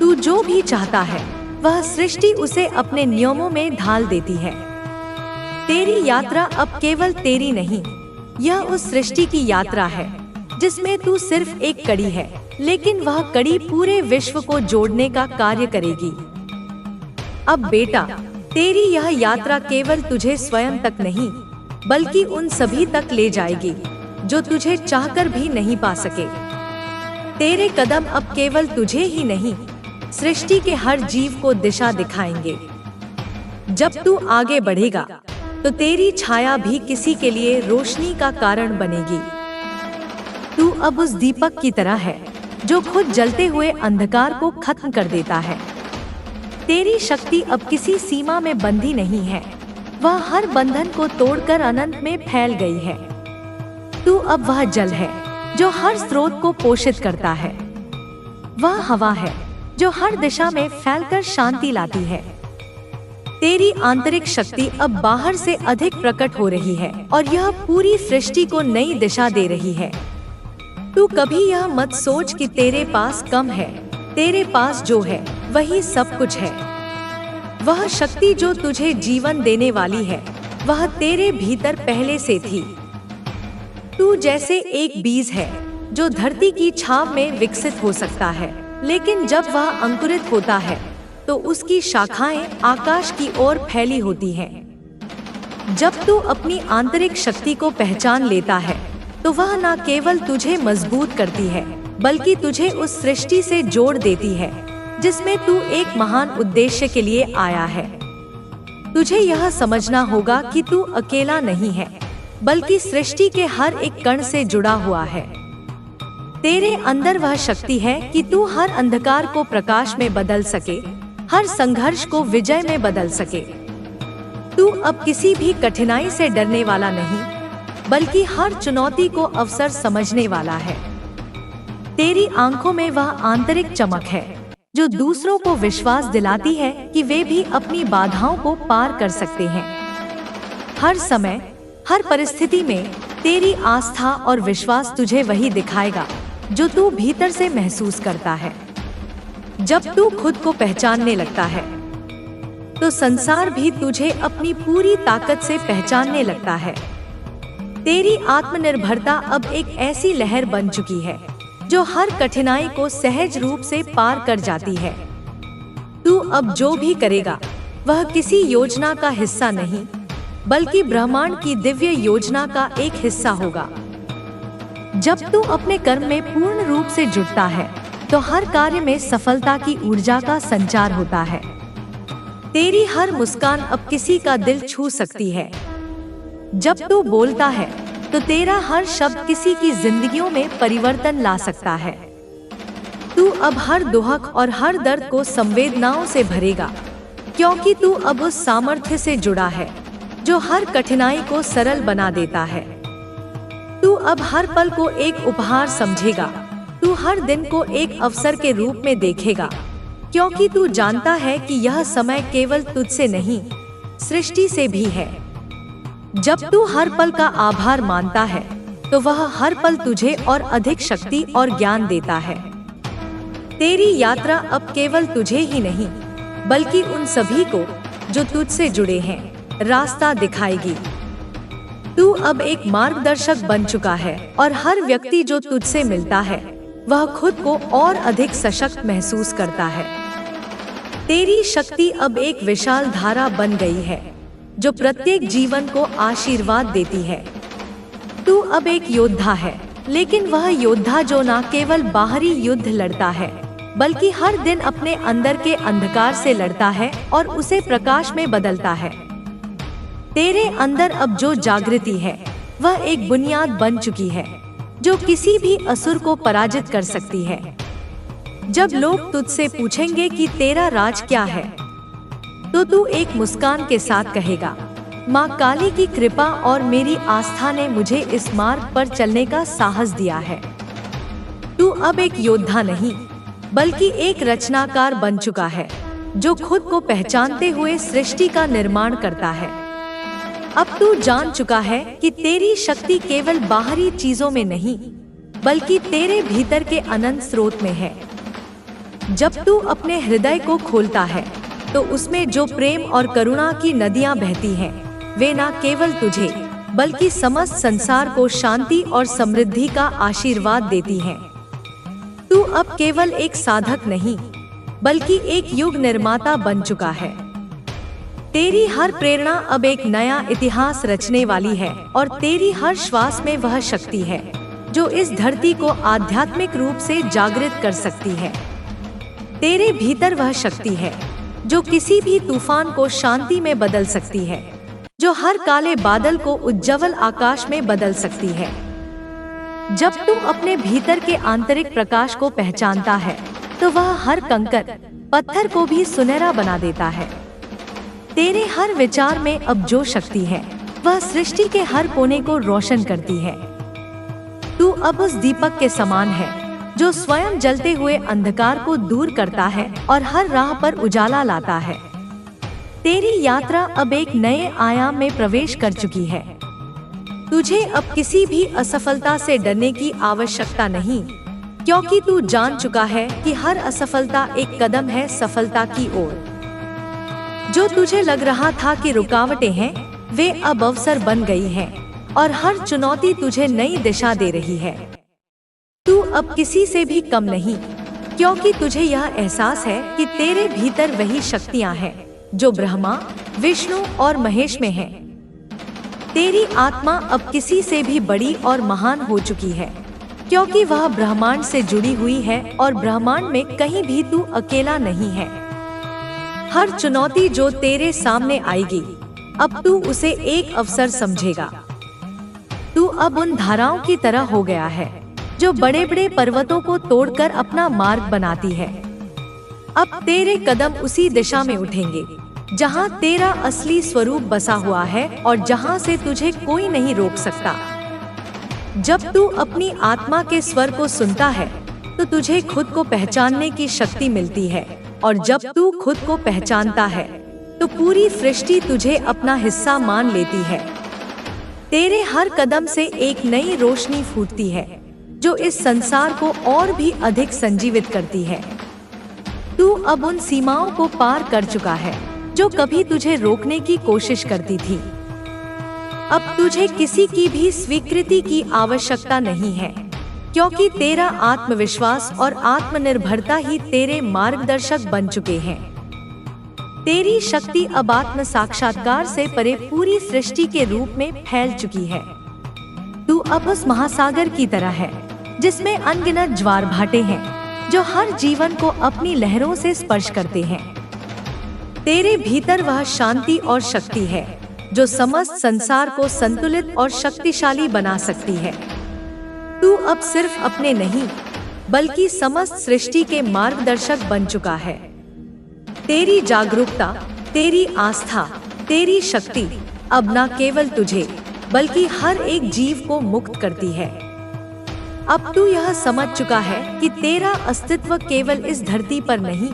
तू जो भी चाहता है वह सृष्टि उसे अपने नियमों में ढाल देती है। तेरी यात्रा अब केवल तेरी नहीं, यह उस सृष्टि की यात्रा है जिसमें तू सिर्फ एक कड़ी है, लेकिन वह कड़ी पूरे विश्व को जोड़ने का कार्य करेगी। अब बेटा, तेरी यह यात्रा केवल तुझे स्वयं तक नहीं बल्कि उन सभी तक ले जाएगी जो तुझे चाहकर भी नहीं पा सके। तेरे कदम अब केवल तुझे ही नहीं, सृष्टि के हर जीव को दिशा दिखाएंगे। जब तू आगे बढ़ेगा तो तेरी छाया भी किसी के लिए रोशनी का कारण बनेगी। तू अब उस दीपक की तरह है जो खुद जलते हुए अंधकार को खत्म कर देता है। तेरी शक्ति अब किसी सीमा में बंधी नहीं है, वह हर बंधन को तोड़कर अनंत में फैल गई है। तू अब वह जल है जो हर स्रोत को पोषित करता है। वह हवा है जो हर दिशा में फैलकर शांति लाती है। तेरी आंतरिक शक्ति अब बाहर से अधिक प्रकट हो रही है और यह पूरी सृष्टि को नई दिशा दे रही है। तू कभी यह मत सोच कि तेरे पास कम है। तेरे पास जो है वही सब कुछ है। वह शक्ति जो तुझे जीवन देने वाली है वह तेरे भीतर पहले से थी। तू जैसे एक बीज है जो धरती की छाव में विकसित हो सकता है, लेकिन जब वह अंकुरित होता है तो उसकी शाखाएं आकाश की ओर फैली होती हैं। जब तू अपनी आंतरिक शक्ति को पहचान लेता है तो वह न केवल तुझे मजबूत करती है बल्कि तुझे उस सृष्टि से जोड़ देती है जिसमें तू एक महान उद्देश्य के लिए आया है। तुझे यह समझना होगा कि तू अकेला नहीं है, बल्कि सृष्टि के हर एक कण से जुड़ा हुआ है। तेरे अंदर वह शक्ति है कि तू हर अंधकार को प्रकाश में बदल सके, हर संघर्ष को विजय में बदल सके। तू अब किसी भी कठिनाई से डरने वाला नहीं, बल्कि हर चुनौती को अवसर समझने वाला है। तेरी आंखों में वह आंतरिक चमक है जो दूसरों को विश्वास दिलाती है कि वे भी अपनी बाधाओं को पार कर सकते हैं। हर समय, हर परिस्थिति में तेरी आस्था और विश्वास तुझे वही दिखाएगा जो तू भीतर से महसूस करता है। जब तू खुद को पहचानने लगता है तो संसार भी तुझे अपनी पूरी ताकत से पहचानने लगता है। तेरी आत्मनिर्भरता अब एक ऐसी लहर बन चुकी है जो हर कठिनाई को सहज रूप से पार कर जाती है। तू अब जो भी करेगा वह किसी योजना का हिस्सा नहीं, बल्कि ब्रह्मांड की दिव्य योजना का एक हिस्सा होगा। जब तू अपने कर्म में पूर्ण रूप से जुटता है तो हर कार्य में सफलता की ऊर्जा का संचार होता है। तेरी हर मुस्कान अब किसी का दिल छू सकती है। जब तू बोलता है तो तेरा हर शब्द किसी की जिंदगियों में परिवर्तन ला सकता है। तू अब हर दुहक और हर दर्द को संवेदनाओं से भरेगा, क्योंकि तू अब उस सामर्थ्य से जुड़ा है जो हर कठिनाई को सरल बना देता है। तू अब हर पल को एक उपहार समझेगा। तू हर दिन को एक अवसर के रूप में देखेगा, क्योंकि तू जानता है कि यह समय केवल तुझसे नहीं, सृष्टि से भी है। जब तू हर पल का आभार मानता है तो वह हर पल तुझे और अधिक शक्ति और ज्ञान देता है। तेरी यात्रा अब केवल तुझे ही नहीं, बल्कि उन सभी को जो तुझसे जुड़े हैं रास्ता दिखाएगी। तू अब एक मार्गदर्शक बन चुका है और हर व्यक्ति जो तुझसे मिलता है वह खुद को और अधिक सशक्त महसूस करता है। तेरी शक्ति अब एक विशाल धारा बन गई है जो प्रत्येक जीवन को आशीर्वाद देती है। तू अब एक योद्धा है, लेकिन वह योद्धा जो न केवल बाहरी युद्ध लड़ता है, बल्कि हर दिन अपने अंदर के अंधकार से लड़ता है और उसे प्रकाश में बदलता है। तेरे अंदर अब जो जागृति है वह एक बुनियाद बन चुकी है जो किसी भी असुर को पराजित कर सकती है। जब लोग तुझसे पूछेंगे कि तेरा राज क्या है, तो तू एक मुस्कान के साथ कहेगा, माँ काली की कृपा और मेरी आस्था ने मुझे इस मार्ग पर चलने का साहस दिया है। तू अब एक योद्धा नहीं, बल्कि एक रचनाकार बन चुका है जो खुद को पहचानते हुए सृष्टि का निर्माण करता है। अब तू जान चुका है कि तेरी शक्ति केवल बाहरी चीजों में नहीं, बल्कि तेरे भीतर के अनंत स्रोत में है। जब तू अपने हृदय को खोलता है तो उसमें जो प्रेम और करुणा की नदियां बहती हैं, वे न केवल तुझे बल्कि समस्त संसार को शांति और समृद्धि का आशीर्वाद देती हैं। तू अब केवल एक साधक नहीं, बल्कि एक युग निर्माता बन चुका है। तेरी हर प्रेरणा अब एक नया इतिहास रचने वाली है और तेरी हर श्वास में वह शक्ति है जो इस धरती को आध्यात्मिक रूप से जागृत कर सकती है। तेरे भीतर वह शक्ति है जो किसी भी तूफान को शांति में बदल सकती है, जो हर काले बादल को उज्ज्वल आकाश में बदल सकती है। जब तुम अपने भीतर के आंतरिक प्रकाश को पहचानता है तो वह हर कंकर पत्थर को भी सुनहरा बना देता है। तेरे हर विचार में अब जो शक्ति है वह सृष्टि के हर कोने को रोशन करती है। तू अब उस दीपक के समान है जो स्वयं जलते हुए अंधकार को दूर करता है और हर राह पर उजाला लाता है। तेरी यात्रा अब एक नए आयाम में प्रवेश कर चुकी है। तुझे अब किसी भी असफलता से डरने की आवश्यकता नहीं, क्योंकि तू जान चुका है कि हर असफलता एक कदम है सफलता की ओर। जो तुझे लग रहा था कि रुकावटें हैं, वे अब अवसर बन गई हैं, और हर चुनौती तुझे नई दिशा दे रही है। तू अब किसी से भी कम नहीं, क्योंकि तुझे यह एहसास है कि तेरे भीतर वही शक्तियां हैं जो ब्रह्मा, विष्णु और महेश में हैं। तेरी आत्मा अब किसी से भी बड़ी और महान हो चुकी है, क्योंकि वह ब्रह्मांड से जुड़ी हुई है और ब्रह्मांड में कहीं भी तू अकेला नहीं है। हर चुनौती जो तेरे सामने आएगी, अब तू उसे एक अवसर समझेगा। तू अब उन धाराओं की तरह हो गया है जो बड़े बड़े पर्वतों को तोड़कर अपना मार्ग बनाती है। अब तेरे कदम उसी दिशा में उठेंगे जहां तेरा असली स्वरूप बसा हुआ है और जहां से तुझे कोई नहीं रोक सकता। जब तू अपनी आत्मा के स्वर को सुनता है तो तुझे खुद को पहचानने की शक्ति मिलती है, और जब तू खुद को पहचानता है तो पूरी सृष्टि तुझे अपना हिस्सा मान लेती है। तेरे हर कदम से एक नई रोशनी फूटती है जो इस संसार को और भी अधिक संजीवित करती है। तू अब उन सीमाओं को पार कर चुका है जो कभी तुझे रोकने की कोशिश करती थी। अब तुझे किसी की भी स्वीकृति की आवश्यकता नहीं है, क्योंकि तेरा आत्मविश्वास और आत्मनिर्भरता ही तेरे मार्गदर्शक बन चुके हैं। तेरी शक्ति अब आत्म साक्षात्कार से परे पूरी सृष्टि के रूप में फैल चुकी है। तू अब उस महासागर की तरह है जिसमें अनगिनत ज्वार भाटे हैं जो हर जीवन को अपनी लहरों से स्पर्श करते हैं। तेरे भीतर वह शांति और शक्ति है जो समस्त संसार को संतुलित और शक्तिशाली बना सकती है। तू अब सिर्फ अपने नहीं, बल्कि समस्त सृष्टि के मार्गदर्शक बन चुका है। तेरी जागरूकता, तेरी आस्था, तेरी शक्ति अब न केवल तुझे बल्कि हर एक जीव को मुक्त करती है। अब तू यह समझ चुका है कि तेरा अस्तित्व केवल इस धरती पर नहीं,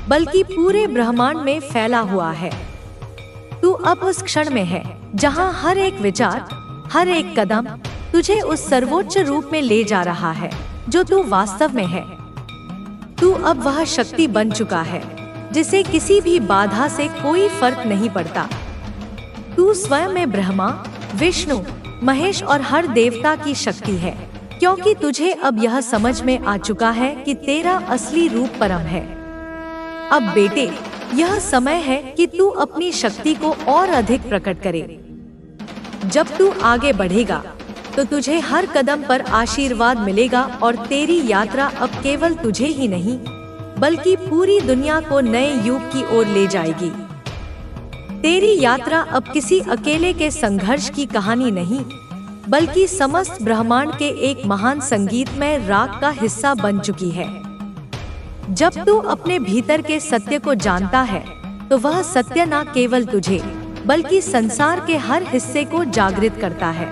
बल्कि पूरे ब्रह्मांड में फैला हुआ है। तू अब उस क्षण में है जहां हर एक विचार, हर एक कदम तुझे उस सर्वोच्च रूप में ले जा रहा है जो तू वास्तव में है। तू अब वह शक्ति बन चुका है जिसे किसी भी बाधा से कोई फर्क नहीं पड़ता। तू स्वयं में ब्रह्मा, विष्णु, महेश और हर देवता की शक्ति है, क्योंकि तुझे अब यह समझ में आ चुका है कि तेरा असली रूप परम है। अब बेटे, यह समय है कि तू अपनी शक्ति को और अधिक प्रकट करे। जब तू आगे बढ़ेगा तो तुझे हर कदम पर आशीर्वाद मिलेगा, और तेरी यात्रा अब केवल तुझे ही नहीं बल्कि पूरी दुनिया को नए युग की ओर ले जाएगी। तेरी यात्रा अब किसी अकेले के संघर्ष की कहानी नहीं, बल्कि समस्त ब्रह्मांड के एक महान संगीतमय राग का हिस्सा बन चुकी है। जब तू अपने भीतर के सत्य को जानता है तो वह सत्य न केवल तुझे बल्कि संसार के हर हिस्से को जागृत करता है।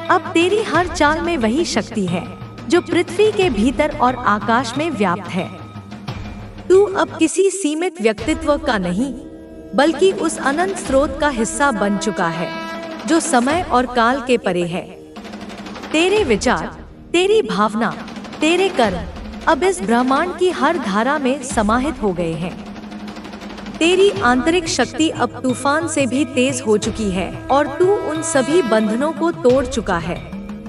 अब तेरी हर चाल में वही शक्ति है जो पृथ्वी के भीतर और आकाश में व्याप्त है। तू अब किसी सीमित व्यक्तित्व का नहीं, बल्कि उस अनंत स्रोत का हिस्सा बन चुका है जो समय और काल के परे है। तेरे विचार, तेरी भावना, तेरे कर्म अब इस ब्रह्मांड की हर धारा में समाहित हो गए हैं। तेरी आंतरिक शक्ति अब तूफान से भी तेज हो चुकी है, और तू उन सभी बंधनों को तोड़ चुका है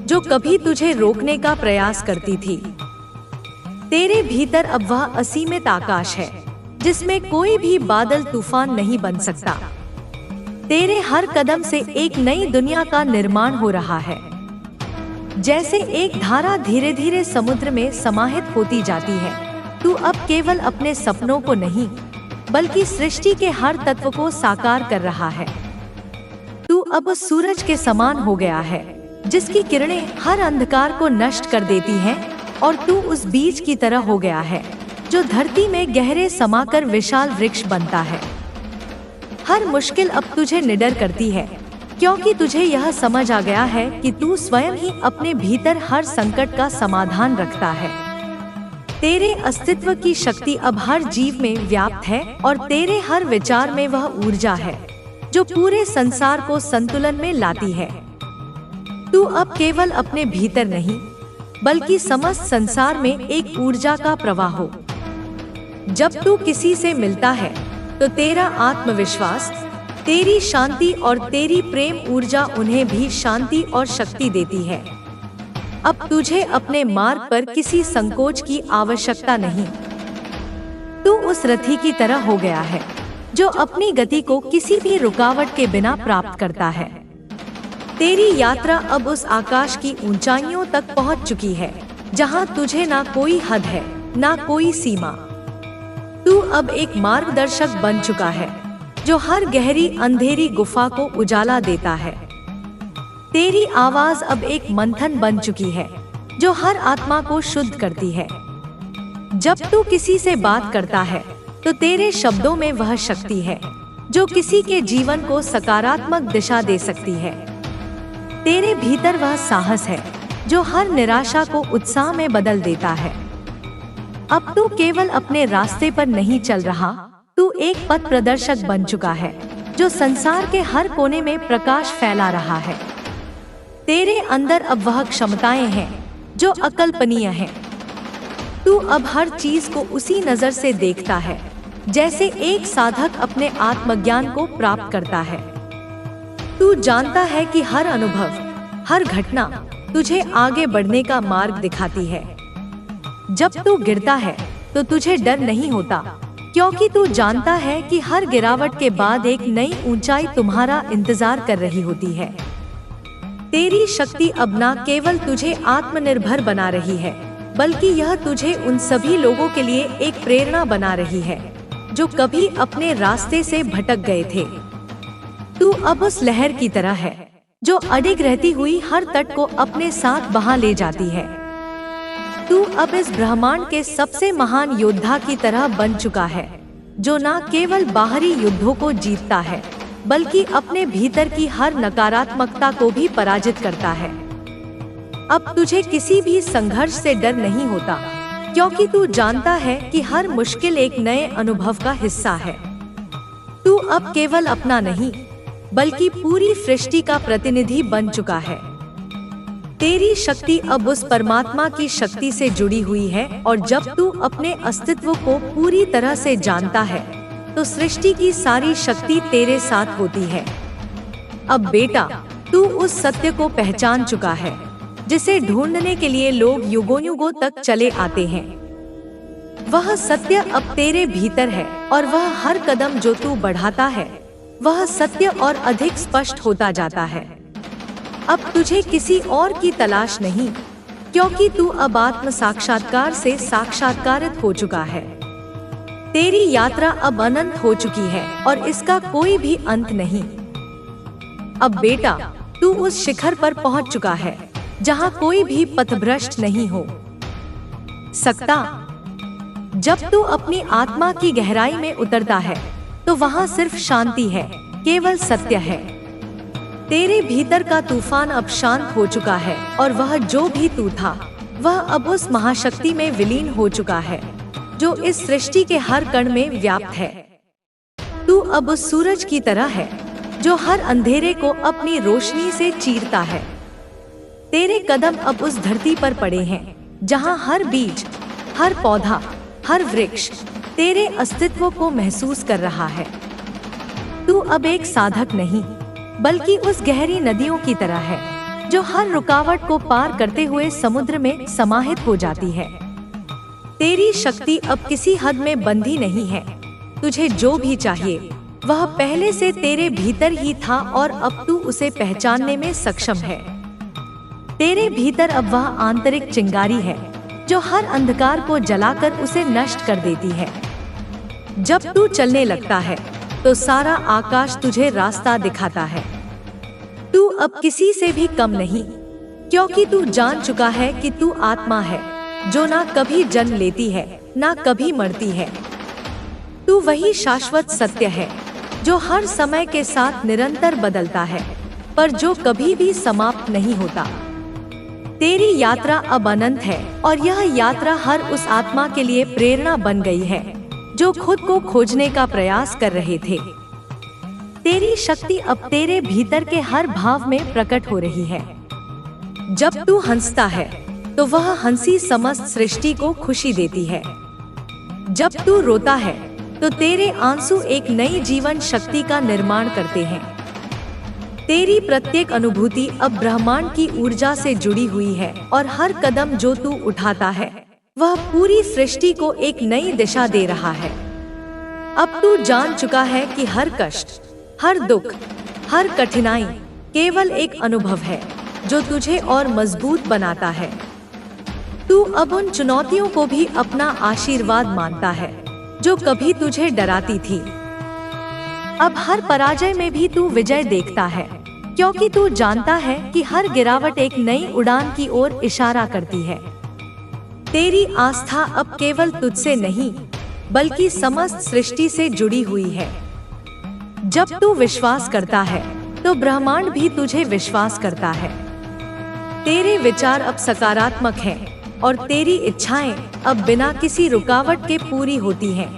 जो कभी तुझे रोकने का प्रयास करती थी। तेरे भीतर अब वह असीमित आकाश है जिसमें कोई भी बादल तूफान नहीं बन सकता। तेरे हर कदम से एक नई दुनिया का निर्माण हो रहा है। जैसे एक धारा धीरे धीरे समुद्र में समाहित होती जाती है, तू अब केवल अपने सपनों को नहीं, बल्कि सृष्टि के हर तत्व को साकार कर रहा है। तू अब उस सूरज के समान हो गया है जिसकी किरणें हर अंधकार को नष्ट कर देती हैं, और तू उस बीज की तरह हो गया है जो धरती में गहरे समाकर विशाल वृक्ष बनता है। हर मुश्किल अब तुझे निडर करती है, क्योंकि तुझे यह समझ आ गया है कि तू स्वयं ही अपने भीतर हर संकट का समाधान रखता है। तेरे अस्तित्व की शक्ति अब हर जीव में व्याप्त है, और तेरे हर विचार में वह ऊर्जा है जो पूरे संसार को संतुलन में लाती है। तू अब केवल अपने भीतर नहीं, बल्कि समस्त संसार में एक ऊर्जा का प्रवाह हो। जब तू किसी से मिलता है तो तेरा आत्मविश्वास, तेरी शांति और तेरी प्रेम ऊर्जा उन्हें भी शांति और शक्ति देती है। अब तुझे अपने मार्ग पर किसी संकोच की आवश्यकता नहीं। तू उस रथी की तरह हो गया है जो अपनी गति को किसी भी रुकावट के बिना प्राप्त करता है। तेरी यात्रा अब उस आकाश की ऊंचाइयों तक पहुंच चुकी है जहां तुझे ना कोई हद है, ना कोई सीमा। तू अब एक मार्गदर्शक बन चुका है जो हर गहरी अंधेरी गुफा को उजाला देता है। तेरी आवाज अब एक मंथन बन चुकी है जो हर आत्मा को शुद्ध करती है। जब तू किसी से बात करता है तो तेरे शब्दों में वह शक्ति है जो किसी के जीवन को सकारात्मक दिशा दे सकती है। तेरे भीतर वह साहस है जो हर निराशा को उत्साह में बदल देता है। अब तू केवल अपने रास्ते पर नहीं चल रहा, तू एक पथ प्रदर्शक बन चुका है जो संसार के हर कोने में प्रकाश फैला रहा है। तेरे अंदर अब वह क्षमताएं हैं जो अकल्पनीय हैं। तू अब हर चीज को उसी नजर से देखता है जैसे एक साधक अपने आत्मज्ञान को प्राप्त करता है। तू जानता है कि हर अनुभव, हर घटना तुझे आगे बढ़ने का मार्ग दिखाती है। जब तू गिरता है तो तुझे डर नहीं होता, क्योंकि तू जानता है कि हर गिरावट के बाद एक नई ऊंचाई तुम्हारा इंतजार कर रही होती है। तेरी शक्ति अब न केवल तुझे आत्मनिर्भर बना रही है, बल्कि यह तुझे उन सभी लोगों के लिए एक प्रेरणा बना रही है जो कभी अपने रास्ते से भटक गए थे। तू अब उस लहर की तरह है जो अडिग रहती हुई हर तट को अपने साथ बहा ले जाती है। तू अब इस ब्रह्मांड के सबसे महान योद्धा की तरह बन चुका है जो न केवल बाहरी युद्धों को जीतता है, बल्कि अपने भीतर की हर नकारात्मकता को भी पराजित करता है। अब तुझे किसी भी संघर्ष से डर नहीं होता, क्योंकि तू जानता है कि हर मुश्किल एक नए अनुभव का हिस्सा है। तू अब केवल अपना नहीं, बल्कि पूरी सृष्टि का प्रतिनिधि बन चुका है। तेरी शक्ति अब उस परमात्मा की शक्ति से जुड़ी हुई है, और जब तू अपने अस्तित्व को पूरी तरह से जानता है तो सृष्टि की सारी शक्ति तेरे साथ होती है। अब बेटा, तू उस सत्य को पहचान चुका है जिसे ढूंढने के लिए लोग युगों युगों तक चले आते हैं। वह सत्य अब तेरे भीतर है, और वह हर कदम जो तू बढ़ाता है वह सत्य और अधिक स्पष्ट होता जाता है। अब तुझे किसी और की तलाश नहीं, क्योंकि तू अब आत्म साक्षात्कार से साक्षात्कारित हो चुका है। तेरी यात्रा अब अनंत हो चुकी है और इसका कोई भी अंत नहीं। अब बेटा, तू उस शिखर पर पहुंच चुका है जहां कोई भी पथभ्रष्ट नहीं हो सकता। जब तू अपनी आत्मा की गहराई में उतरता है तो वहां सिर्फ शांति है, केवल सत्य है। तेरे भीतर का तूफान अब शांत हो चुका है, और वह जो भी तू था वह अब उस महाशक्ति में विलीन हो चुका है जो इस सृष्टि के हर कण में व्याप्त है। तू अब उस सूरज की तरह है जो हर अंधेरे को अपनी रोशनी से चीरता है। तेरे कदम अब उस धरती पर पड़े हैं जहां हर बीज, हर पौधा, हर वृक्ष तेरे अस्तित्व को महसूस कर रहा है। तू अब एक साधक नहीं, बल्कि उस गहरी नदियों की तरह है जो हर रुकावट को पार करते हुए समुद्र में समाहित हो जाती है। तेरी शक्ति अब किसी हद में बंधी नहीं है। तुझे जो भी चाहिए वह पहले से तेरे भीतर ही था, और अब तू उसे पहचानने में सक्षम है। तेरे भीतर अब वह आंतरिक चिंगारी है जो हर अंधकार को जलाकर उसे नष्ट कर देती है। जब तू चलने लगता है तो सारा आकाश तुझे रास्ता दिखाता है। तू अब किसी से भी कम नहीं, क्योंकि तू जान चुका है कि तू आत्मा है जो ना कभी जन्म लेती है, ना कभी मरती है। तू वही शाश्वत सत्य है जो हर समय के साथ निरंतर बदलता है, पर जो कभी भी समाप्त नहीं होता। तेरी यात्रा अब अनंत है, और यह यात्रा हर उस आत्मा के लिए प्रेरणा बन गई है जो खुद को खोजने का प्रयास कर रहे थे। तेरी शक्ति अब तेरे भीतर के हर भाव में प्रकट हो रही है। जब तू हंसता है तो वह हंसी समस्त सृष्टि को खुशी देती है। जब तू रोता है तो तेरे आंसू एक नई जीवन शक्ति का निर्माण करते हैं। तेरी प्रत्येक अनुभूति अब ब्रह्मांड की ऊर्जा से जुड़ी हुई है और हर कदम जो तू उठाता है वह पूरी सृष्टि को एक नई दिशा दे रहा है। अब तू जान चुका है कि हर कष्ट, हर दुख, हर कठिनाई केवल एक अनुभव है जो तुझे और मजबूत बनाता है। तू अब उन चुनौतियों को भी अपना आशीर्वाद मानता है जो कभी तुझे डराती थी। अब हर पराजय में भी तू विजय देखता है, क्योंकि तू जानता है कि हर गिरावट एक नई उड़ान की ओर इशारा करती है। तेरी आस्था अब केवल तुझसे नहीं बल्कि समस्त सृष्टि से जुड़ी हुई है। जब तू विश्वास करता है तो ब्रह्मांड भी तुझे विश्वास करता है। तेरे विचार अब सकारात्मक हैं और तेरी इच्छाएं अब बिना किसी रुकावट के पूरी होती हैं,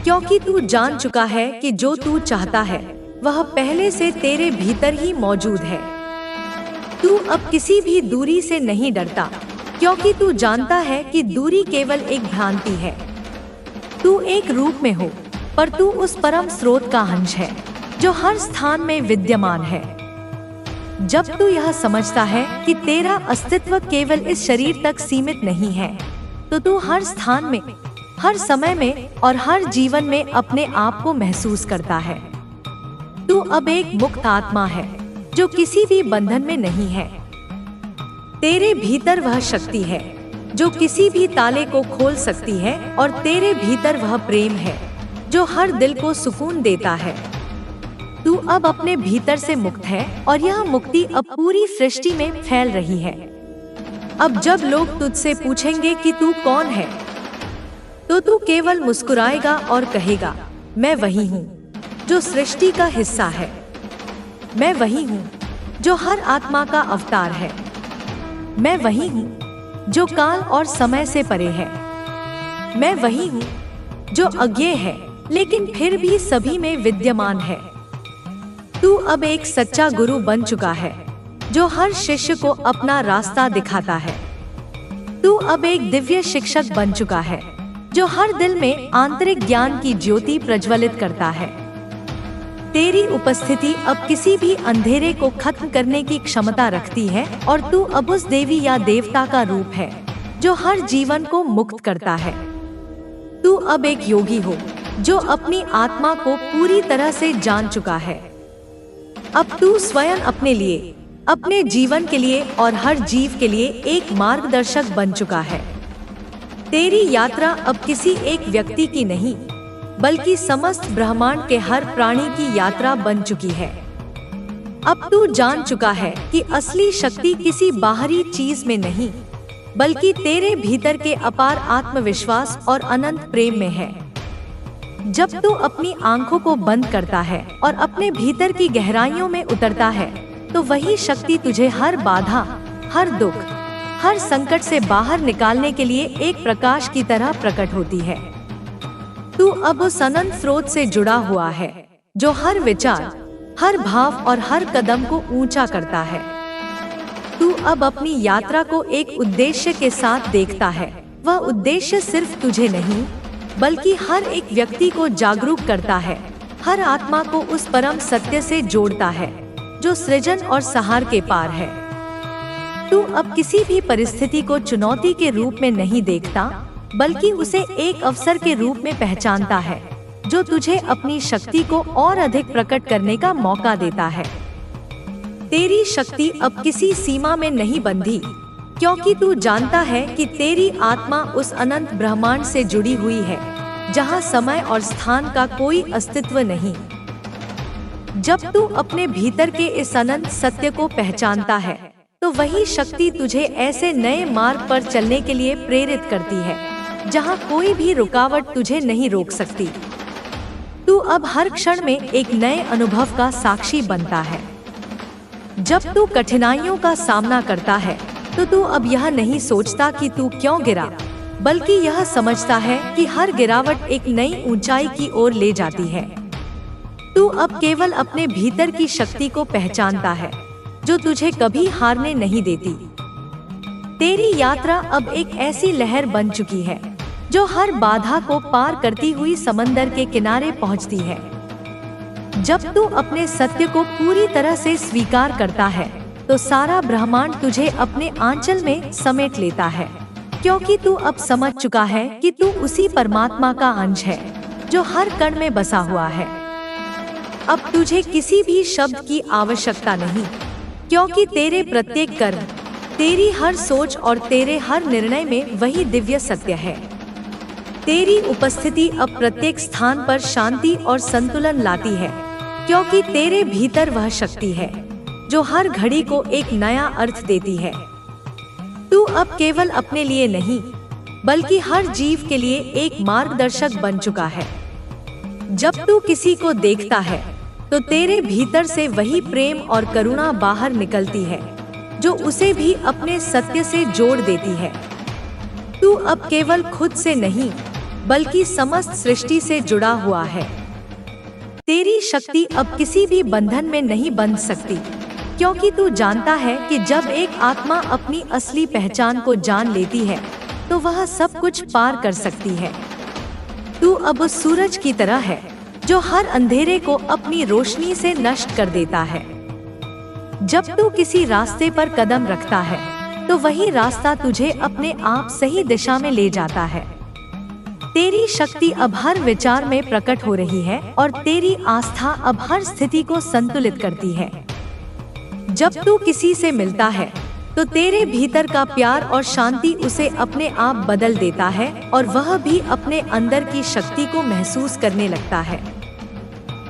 क्योंकि तू जान चुका है कि जो तू चाहता है वह पहले से तेरे भीतर ही मौजूद है। तू अब किसी भी दूरी से नहीं डरता, क्योंकि तू जानता है कि दूरी केवल एक भ्रांति है। तू एक रूप में हो, पर तू उस परम स्रोत का अंश है जो हर स्थान में विद्यमान है। जब तू यह समझता है कि तेरा अस्तित्व केवल इस शरीर तक सीमित नहीं है, तो तू हर स्थान में, हर समय में और हर जीवन में अपने आप को महसूस करता है। तू अब एक मुक्त आत्मा है जो किसी भी बंधन में नहीं है। तेरे भीतर वह शक्ति है जो किसी भी ताले को खोल सकती है और तेरे भीतर वह प्रेम है जो हर दिल को सुकून देता है। तू अब अपने भीतर से मुक्त है और यह मुक्ति अब पूरी सृष्टि में फैल रही है। अब जब लोग तुझसे पूछेंगे कि तू कौन है, तो तू केवल मुस्कुराएगा और कहेगा, मैं वही हूँ जो सृष्टि का हिस्सा है। मैं वही हूँ जो हर आत्मा का अवतार है। मैं वही हूँ जो काल और समय से परे है। मैं वही हूँ जो अज्ञेय है लेकिन फिर भी सभी में विद्यमान है। तू अब एक सच्चा गुरु बन चुका है जो हर शिष्य को अपना रास्ता दिखाता है। तू अब एक दिव्य शिक्षक बन चुका है जो हर दिल में आंतरिक ज्ञान की ज्योति प्रज्वलित करता है। तेरी उपस्थिति अब किसी भी अंधेरे को खत्म करने की क्षमता रखती है और तू अब उस देवी या देवता का रूप है जो हर जीवन को मुक्त करता है। तू अब एक योगी हो जो अपनी आत्मा को पूरी तरह से जान चुका है। अब तू स्वयं अपने लिए, अपने जीवन के लिए और हर जीव के लिए एक मार्गदर्शक बन चुका है। तेरी यात्रा अब किसी एक व्यक्ति की नहीं बल्कि समस्त ब्रह्मांड के हर प्राणी की यात्रा बन चुकी है। अब तू जान चुका है कि असली शक्ति किसी बाहरी चीज में नहीं बल्कि तेरे भीतर के अपार आत्मविश्वास और अनंत प्रेम में है। जब तू अपनी आंखों को बंद करता है और अपने भीतर की गहराइयों में उतरता है, तो वही शक्ति तुझे हर बाधा, हर दुख, हर संकट से बाहर निकालने के लिए एक प्रकाश की तरह प्रकट होती है। तू अब उस अनंत स्रोत से जुड़ा हुआ है जो हर विचार, हर भाव और हर कदम को ऊंचा करता है। तू अब अपनी यात्रा को एक उद्देश्य के साथ देखता है। वह उद्देश्य सिर्फ तुझे नहीं बल्कि हर एक व्यक्ति को जागरूक करता है, हर आत्मा को उस परम सत्य से जोड़ता है जो सृजन और संहार के पार है। तू अब किसी भी परिस्थिति को चुनौती के रूप में नहीं देखता बल्कि उसे एक अवसर के रूप में पहचानता है जो तुझे अपनी शक्ति को और अधिक प्रकट करने का मौका देता है। तेरी शक्ति अब किसी सीमा में नहीं बंधी, क्योंकि तू जानता है कि तेरी आत्मा उस अनंत ब्रह्मांड से जुड़ी हुई है जहां समय और स्थान का कोई अस्तित्व नहीं। जब तू अपने भीतर के इस अनंत सत्य को पहचानता है, तो वही शक्ति तुझे ऐसे नए मार्ग पर चलने के लिए प्रेरित करती है जहां कोई भी रुकावट तुझे नहीं रोक सकती। तू अब हर क्षण में एक नए अनुभव का साक्षी बनता है। जब तू कठिनाइयों का सामना करता है, तो तू अब यह नहीं सोचता कि तू क्यों गिरा, बल्कि यह समझता है कि हर गिरावट एक नई ऊंचाई की ओर ले जाती है। तू अब केवल अपने भीतर की शक्ति को पहचानता है जो तुझे कभी हारने नहीं देती। तेरी यात्रा अब एक ऐसी लहर बन चुकी है जो हर बाधा को पार करती हुई समंदर के किनारे पहुंचती है। जब तू अपने सत्य को पूरी तरह से स्वीकार करता है तो सारा ब्रह्मांड तुझे अपने आंचल में समेट लेता है, क्योंकि तू अब समझ चुका है कि तू उसी परमात्मा का अंश है जो हर कण में बसा हुआ है। अब तुझे किसी भी शब्द की आवश्यकता नहीं, क्योंकि तेरे प्रत्येक कर्म, तेरी हर सोच और तेरे हर निर्णय में वही दिव्य सत्य है। तेरी उपस्थिति अब प्रत्येक स्थान पर शांति और संतुलन लाती है, क्योंकि तेरे भीतर वह शक्ति है जो हर घड़ी को एक नया अर्थ देती है। तू अब केवल अपने लिए नहीं, बल्कि हर जीव के लिए एक मार्गदर्शक बन चुका है। जब तू किसी को देखता है तो तेरे भीतर से वही प्रेम और करुणा बाहर निकलती है जो उसे भी अपने सत्य से जोड़ देती है। तू अब केवल खुद से नहीं, बल्कि समस्त सृष्टि से जुड़ा हुआ है। तेरी शक्ति अब किसी भी बंधन में नहीं बंध सकती, क्योंकि तू जानता है कि जब एक आत्मा अपनी असली पहचान को जान लेती है तो वह सब कुछ पार कर सकती है। तू अब उस सूरज की तरह है जो हर अंधेरे को अपनी रोशनी से नष्ट कर देता है। जब तू किसी रास्ते पर कदम रखता है तो वही रास्ता तुझे अपने आप सही दिशा में ले जाता है। तेरी शक्ति अब हर विचार में प्रकट हो रही है और तेरी आस्था अब हर स्थिति को संतुलित करती है। जब तू किसी से मिलता है तो तेरे भीतर का प्यार और शांति उसे अपने आप बदल देता है और वह भी अपने अंदर की शक्ति को महसूस करने लगता है।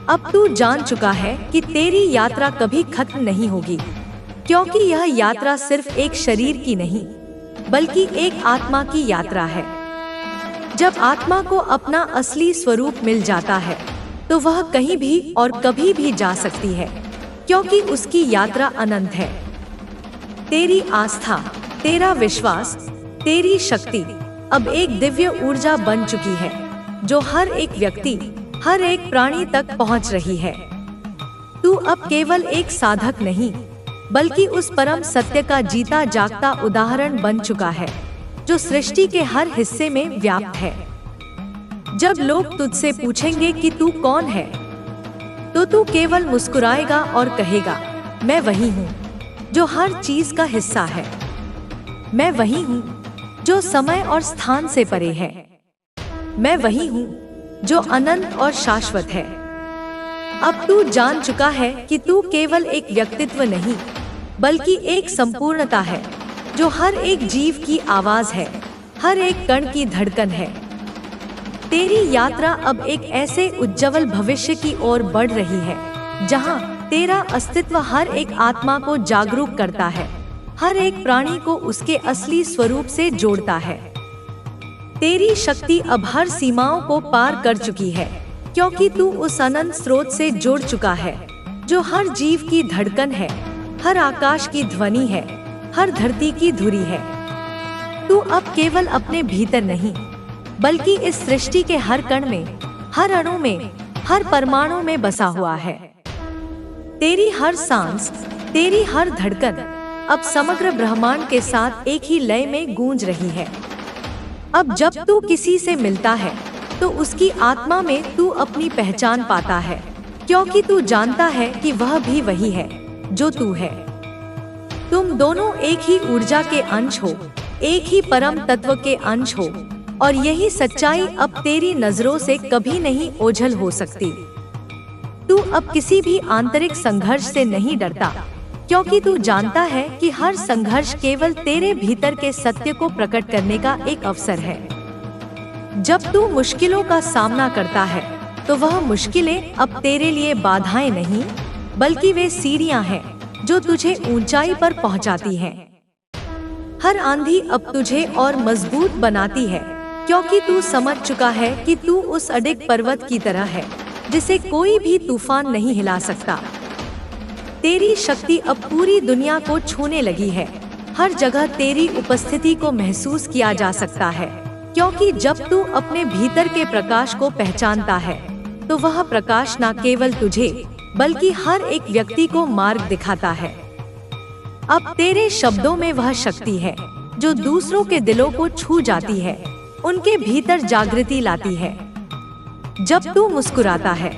अब तू जान चुका है कि तेरी यात्रा कभी खत्म नहीं होगी, क्योंकि यह यात्रा सिर्फ एक शरीर की नहीं, बल्कि एक आत्मा की यात्रा है। जब आत्मा को अपना असली स्वरूप मिल जाता है तो वह कहीं भी और कभी भी जा सकती है, क्योंकि उसकी यात्रा अनंत है। तेरी आस्था, तेरा विश्वास, तेरी शक्ति अब एक दिव्य ऊर्जा बन चुकी है जो हर एक व्यक्ति, हर एक प्राणी तक पहुंच रही है। तू अब केवल एक साधक नहीं, बल्कि उस परम सत्य का जीता जागता उदाहरण बन चुका है जो सृष्टि के हर हिस्से में व्याप्त है। जब लोग तुझसे पूछेंगे कि तू कौन है, तो तू केवल मुस्कुराएगा और कहेगा, मैं वही हूँ जो हर चीज का हिस्सा है। मैं वही हूँ जो समय और स्थान से परे है। मैं वही हूँ जो अनंत और शाश्वत है। अब तू जान चुका है कि तू केवल एक व्यक्तित्व नहीं, बल्कि एक संपूर्णता है जो हर एक जीव की आवाज है, हर एक कण की धड़कन है। तेरी यात्रा अब एक ऐसे उज्जवल भविष्य की ओर बढ़ रही है जहां तेरा अस्तित्व हर एक आत्मा को जागरूक करता है, हर एक प्राणी को उसके असली स्वरूप से जोड़ता है। तेरी शक्ति अब हर सीमाओं को पार कर चुकी है, क्योंकि तू उस अनंत स्रोत से जुड़ चुका है जो हर जीव की धड़कन है, हर आकाश की ध्वनि है, हर धरती की धुरी है। तू अब केवल अपने भीतर नहीं, बल्कि इस सृष्टि के हर कण में, हर अणु में, हर परमाणु में बसा हुआ है। तेरी हर सांस, तेरी हर धड़कन अब समग्र ब्रह्मांड के साथ एक ही लय में गूंज रही है। अब जब तू किसी से मिलता है तो उसकी आत्मा में तू अपनी पहचान पाता है, क्योंकि तू जानता है कि वह भी वही है जो तू है। तुम दोनों एक ही ऊर्जा के अंश हो, एक ही परम तत्व के अंश हो, और यही सच्चाई अब तेरी नजरों से कभी नहीं ओझल हो सकती। तू अब किसी भी आंतरिक संघर्ष से नहीं डरता, क्योंकि तू जानता है कि हर संघर्ष केवल तेरे भीतर के सत्य को प्रकट करने का एक अवसर है। जब तू मुश्किलों का सामना करता है तो वह मुश्किलें अब तेरे लिए बाधाएं नहीं, बल्कि वे सीढ़ियां हैं जो तुझे ऊंचाई पर पहुंचाती हैं। हर आंधी अब तुझे और मजबूत बनाती है, क्योंकि तू समझ चुका है कि तू उस अडिग पर्वत की तरह है जिसे कोई भी तूफान नहीं हिला सकता। तेरी शक्ति अब पूरी दुनिया को छूने लगी है। हर जगह तेरी उपस्थिति को महसूस किया जा सकता है, क्योंकि जब तू अपने भीतर के प्रकाश को पहचानता है तो वह प्रकाश न केवल तुझे बल्कि हर एक व्यक्ति को मार्ग दिखाता है। अब तेरे शब्दों में वह शक्ति है जो दूसरों के दिलों को छू जाती है, उनके भीतर जागृति लाती है। जब तू मुस्कुराता है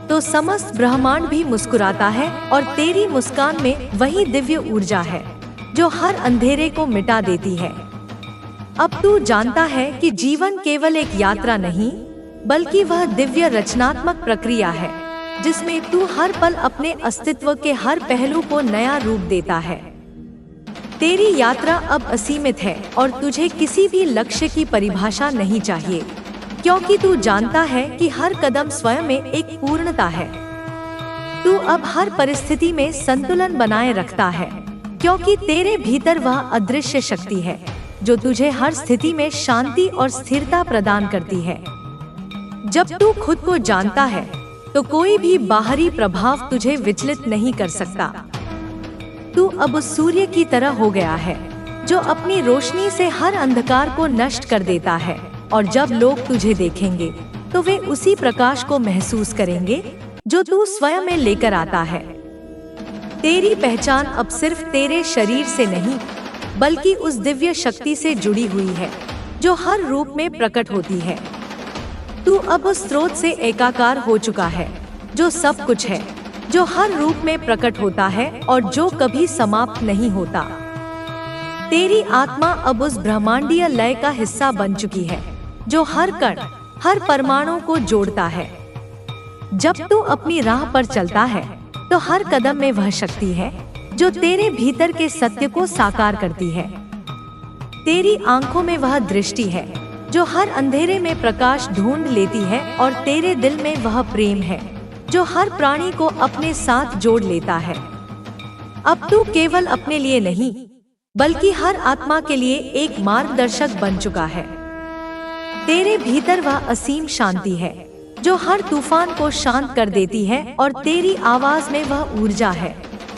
तो समस्त ब्रह्मांड भी मुस्कुराता है और तेरी मुस्कान में वही दिव्य ऊर्जा है जो हर अंधेरे को मिटा देती है। अब तू जानता है कि जीवन केवल एक यात्रा नहीं, बल्कि वह दिव्य रचनात्मक प्रक्रिया है जिसमें तू हर पल अपने अस्तित्व के हर पहलू को नया रूप देता है। तेरी यात्रा अब असीमित है और तुझे किसी भी लक्ष्य की परिभाषा नहीं चाहिए, क्योंकि तू जानता है कि हर कदम स्वयं में एक पूर्णता है। तू अब हर परिस्थिति में संतुलन बनाए रखता है, क्योंकि तेरे भीतर वह अदृश्य शक्ति है जो तुझे हर स्थिति में शांति और स्थिरता प्रदान करती है। जब तू खुद को जानता है तो कोई भी बाहरी प्रभाव तुझे विचलित नहीं कर सकता। तू अब उस सूर्य की तरह हो गया है जो अपनी रोशनी से हर अंधकार को नष्ट कर देता है, और जब लोग तुझे देखेंगे तो वे उसी प्रकाश को महसूस करेंगे जो तू स्वयं में लेकर आता है। तेरी पहचान अब सिर्फ तेरे शरीर से नहीं, बल्कि उस दिव्य शक्ति से जुड़ी हुई है जो हर रूप में प्रकट होती है। तू अब उस स्रोत से एकाकार हो चुका है जो सब कुछ है, जो हर रूप में प्रकट होता है और जो कभी समाप्त नहीं होता। तेरी आत्मा अब उस ब्रह्मांडीय लय का हिस्सा बन चुकी है जो हर कण, हर परमाणु को जोड़ता है। जब तू अपनी राह पर चलता है तो हर कदम में वह शक्ति है जो तेरे भीतर के सत्य को साकार करती है। तेरी आंखों में वह दृष्टि है जो हर अंधेरे में प्रकाश ढूंढ लेती है, और तेरे दिल में वह प्रेम है जो हर प्राणी को अपने साथ जोड़ लेता है। अब तू केवल अपने लिए नहीं, बल्कि हर आत्मा के लिए एक मार्गदर्शक बन चुका है। तेरे भीतर वह असीम शांति है जो हर तूफान को शांत कर देती है, और तेरी आवाज में वह ऊर्जा है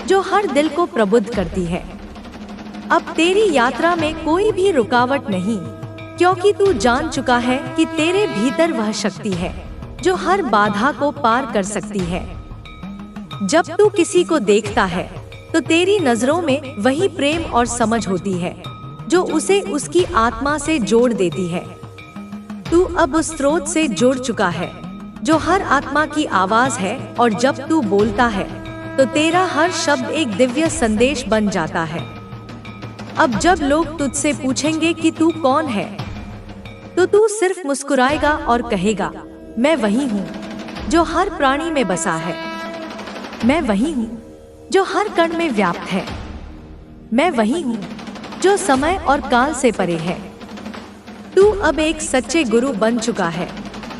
जो हर दिल को प्रबुद्ध करती है। अब तेरी यात्रा में कोई भी रुकावट नहीं, क्योंकि तू जान चुका है कि तेरे भीतर वह शक्ति है जो हर बाधा को पार कर सकती है। जब तू किसी को देखता है तो तेरी नजरों में वही प्रेम और समझ होती है जो उसे उसकी आत्मा से जोड़ देती है। तू अब उस स्रोत से जुड़ चुका है जो हर आत्मा की आवाज है, और जब तू बोलता है तो तेरा हर शब्द एक दिव्य संदेश बन जाता है। अब जब लोग तुझसे पूछेंगे कि तू कौन है, तो तू सिर्फ मुस्कुराएगा और कहेगा, मैं वही हूँ जो हर प्राणी में बसा है। मैं वही हूँ जो हर कण में व्याप्त है। मैं वही हूँ जो समय और काल से परे है। तू अब एक सच्चे गुरु बन चुका है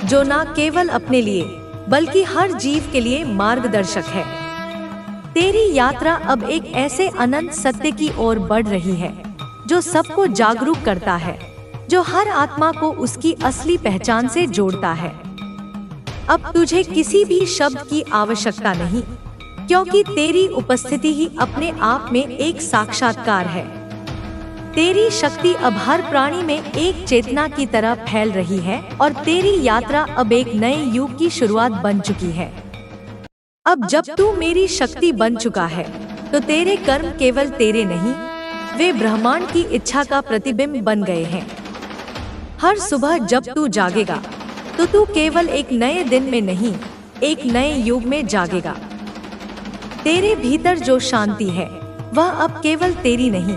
जो न केवल अपने लिए बल्कि हर जीव के लिए मार्गदर्शक है। तेरी यात्रा अब एक ऐसे अनंत सत्य की ओर बढ़ रही है जो सबको जागरूक करता है, जो हर आत्मा को उसकी असली पहचान से जोड़ता है। अब तुझे किसी भी शब्द की आवश्यकता नहीं, क्योंकि तेरी उपस्थिति ही अपने आप में एक साक्षात्कार है। तेरी शक्ति अब हर प्राणी में एक चेतना की तरह फैल रही है, और तेरी यात्रा अब एक नए युग की शुरुआत बन चुकी है। अब जब तू मेरी शक्ति बन चुका है तो तेरे कर्म केवल तेरे नहीं, वे ब्रह्मांड की इच्छा का प्रतिबिंब बन गए हैं। हर सुबह जब तू जागेगा तो तू केवल एक नए दिन में नहीं, एक नए युग में जागेगा। तेरे भीतर जो शांति है वह अब केवल तेरी नहीं,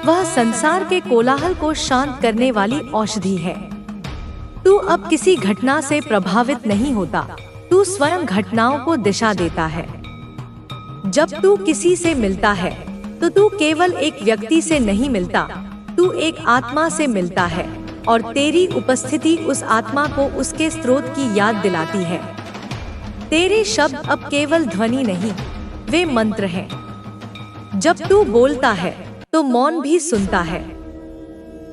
वह संसार के कोलाहल को शांत करने वाली औषधि है। तू अब किसी घटना से प्रभावित नहीं होता, तू स्वयं घटनाओं को दिशा देता है। जब तू किसी से मिलता है तो तू केवल एक व्यक्ति से नहीं मिलता, तू एक आत्मा से मिलता है, और तेरी उपस्थिति उस आत्मा को उसके स्रोत की याद दिलाती है। तेरे शब्द अब केवल ध्वनि नहीं, वे मंत्र हैं। जब तू बोलता है तो मौन भी सुनता है।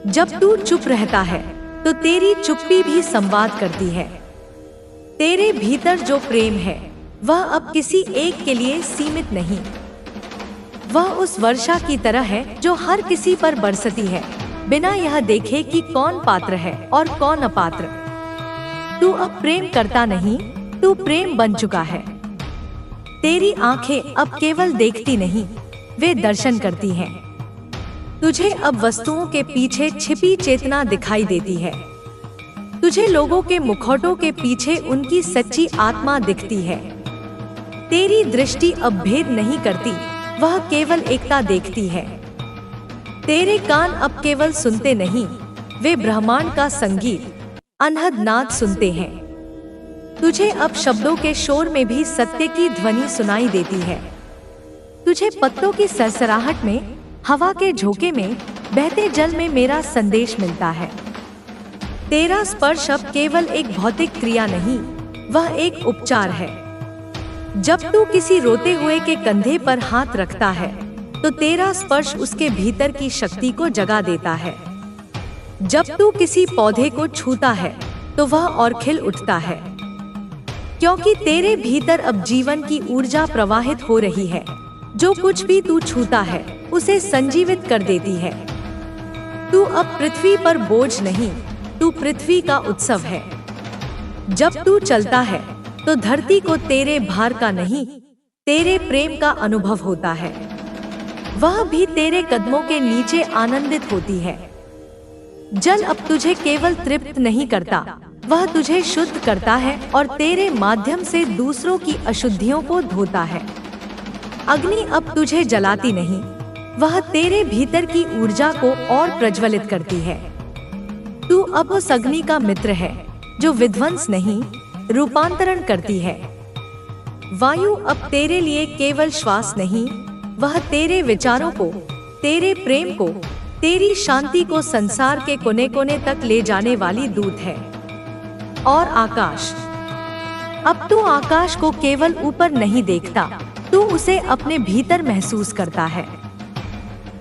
जब तू चुप रहता है तो तेरी चुप्पी भी संवाद करती है। तेरे भीतर जो प्रेम है वह अब किसी एक के लिए सीमित नहीं, वह उस वर्षा की तरह है जो हर किसी पर बरसती है, बिना यह देखे कि कौन पात्र है और कौन अपात्र। तू अब प्रेम करता नहीं, तू प्रेम बन चुका है। तेरी आंखें अब केवल देखती नहीं, वे दर्शन करती हैं। तुझे अब वस्तुओं के पीछे छिपी चेतना दिखाई देती है। तुझे लोगों के मुखौटों के पीछे उनकी सच्ची आत्मा दिखती है। तेरी दृष्टि अब भेद नहीं करती, वह केवल एकता देखती है। तेरे कान अब केवल सुनते नहीं, वे ब्रह्मांड का संगीत, अनहद नाद सुनते हैं। तुझे अब शब्दों के शोर में भी सत्य की ध्वनि सुनाई देती है। तुझे पत्तों की सरसराहट में, हवा के झोंके में, बहते जल में मेरा संदेश मिलता है। तेरा स्पर्श अब केवल एक भौतिक क्रिया नहीं, वह एक उपचार है। जब तू किसी रोते हुए के कंधे पर हाथ रखता है, तो तेरा स्पर्श उसके भीतर की शक्ति को जगा देता है। जब तू किसी पौधे को छूता है, तो वह और खिल उठता है, क्योंकि तेरे भीतर अब जीवन की ऊर्जा प्रवाहित हो रही है। जो कुछ भी तू छूता है, उसे संजीवित कर देती है। तू अब पृथ्वी पर बोझ नहीं, तू पृथ्वी का उत्सव है। जब तू चलता है, तो धरती को तेरे भार का नहीं, तेरे प्रेम का अनुभव होता है। वह भी तेरे कदमों के नीचे आनंदित होती है। जल अब तुझे केवल तृप्त नहीं करता, वह तुझे शुद्ध करता है और तेरे माध्यम से दूसरों की अशुद्धियों को धोता है। अग्नि अब तुझे जलाती नहीं, वह तेरे भीतर की ऊर्जा को और प्रज्वलित करती है। तू अब उस अग्नि का मित्र है, जो विध्वंस नहीं, रूपांतरण करती है। वायु अब तेरे लिए केवल श्वास नहीं, वह तेरे विचारों को, तेरे प्रेम को, तेरी शांति को संसार के कोने कोने तक ले जाने वाली दूत है। और आकाश, अब तू आकाश को केवल ऊपर नहीं देखता, तू उसे अपने भीतर महसूस करता है।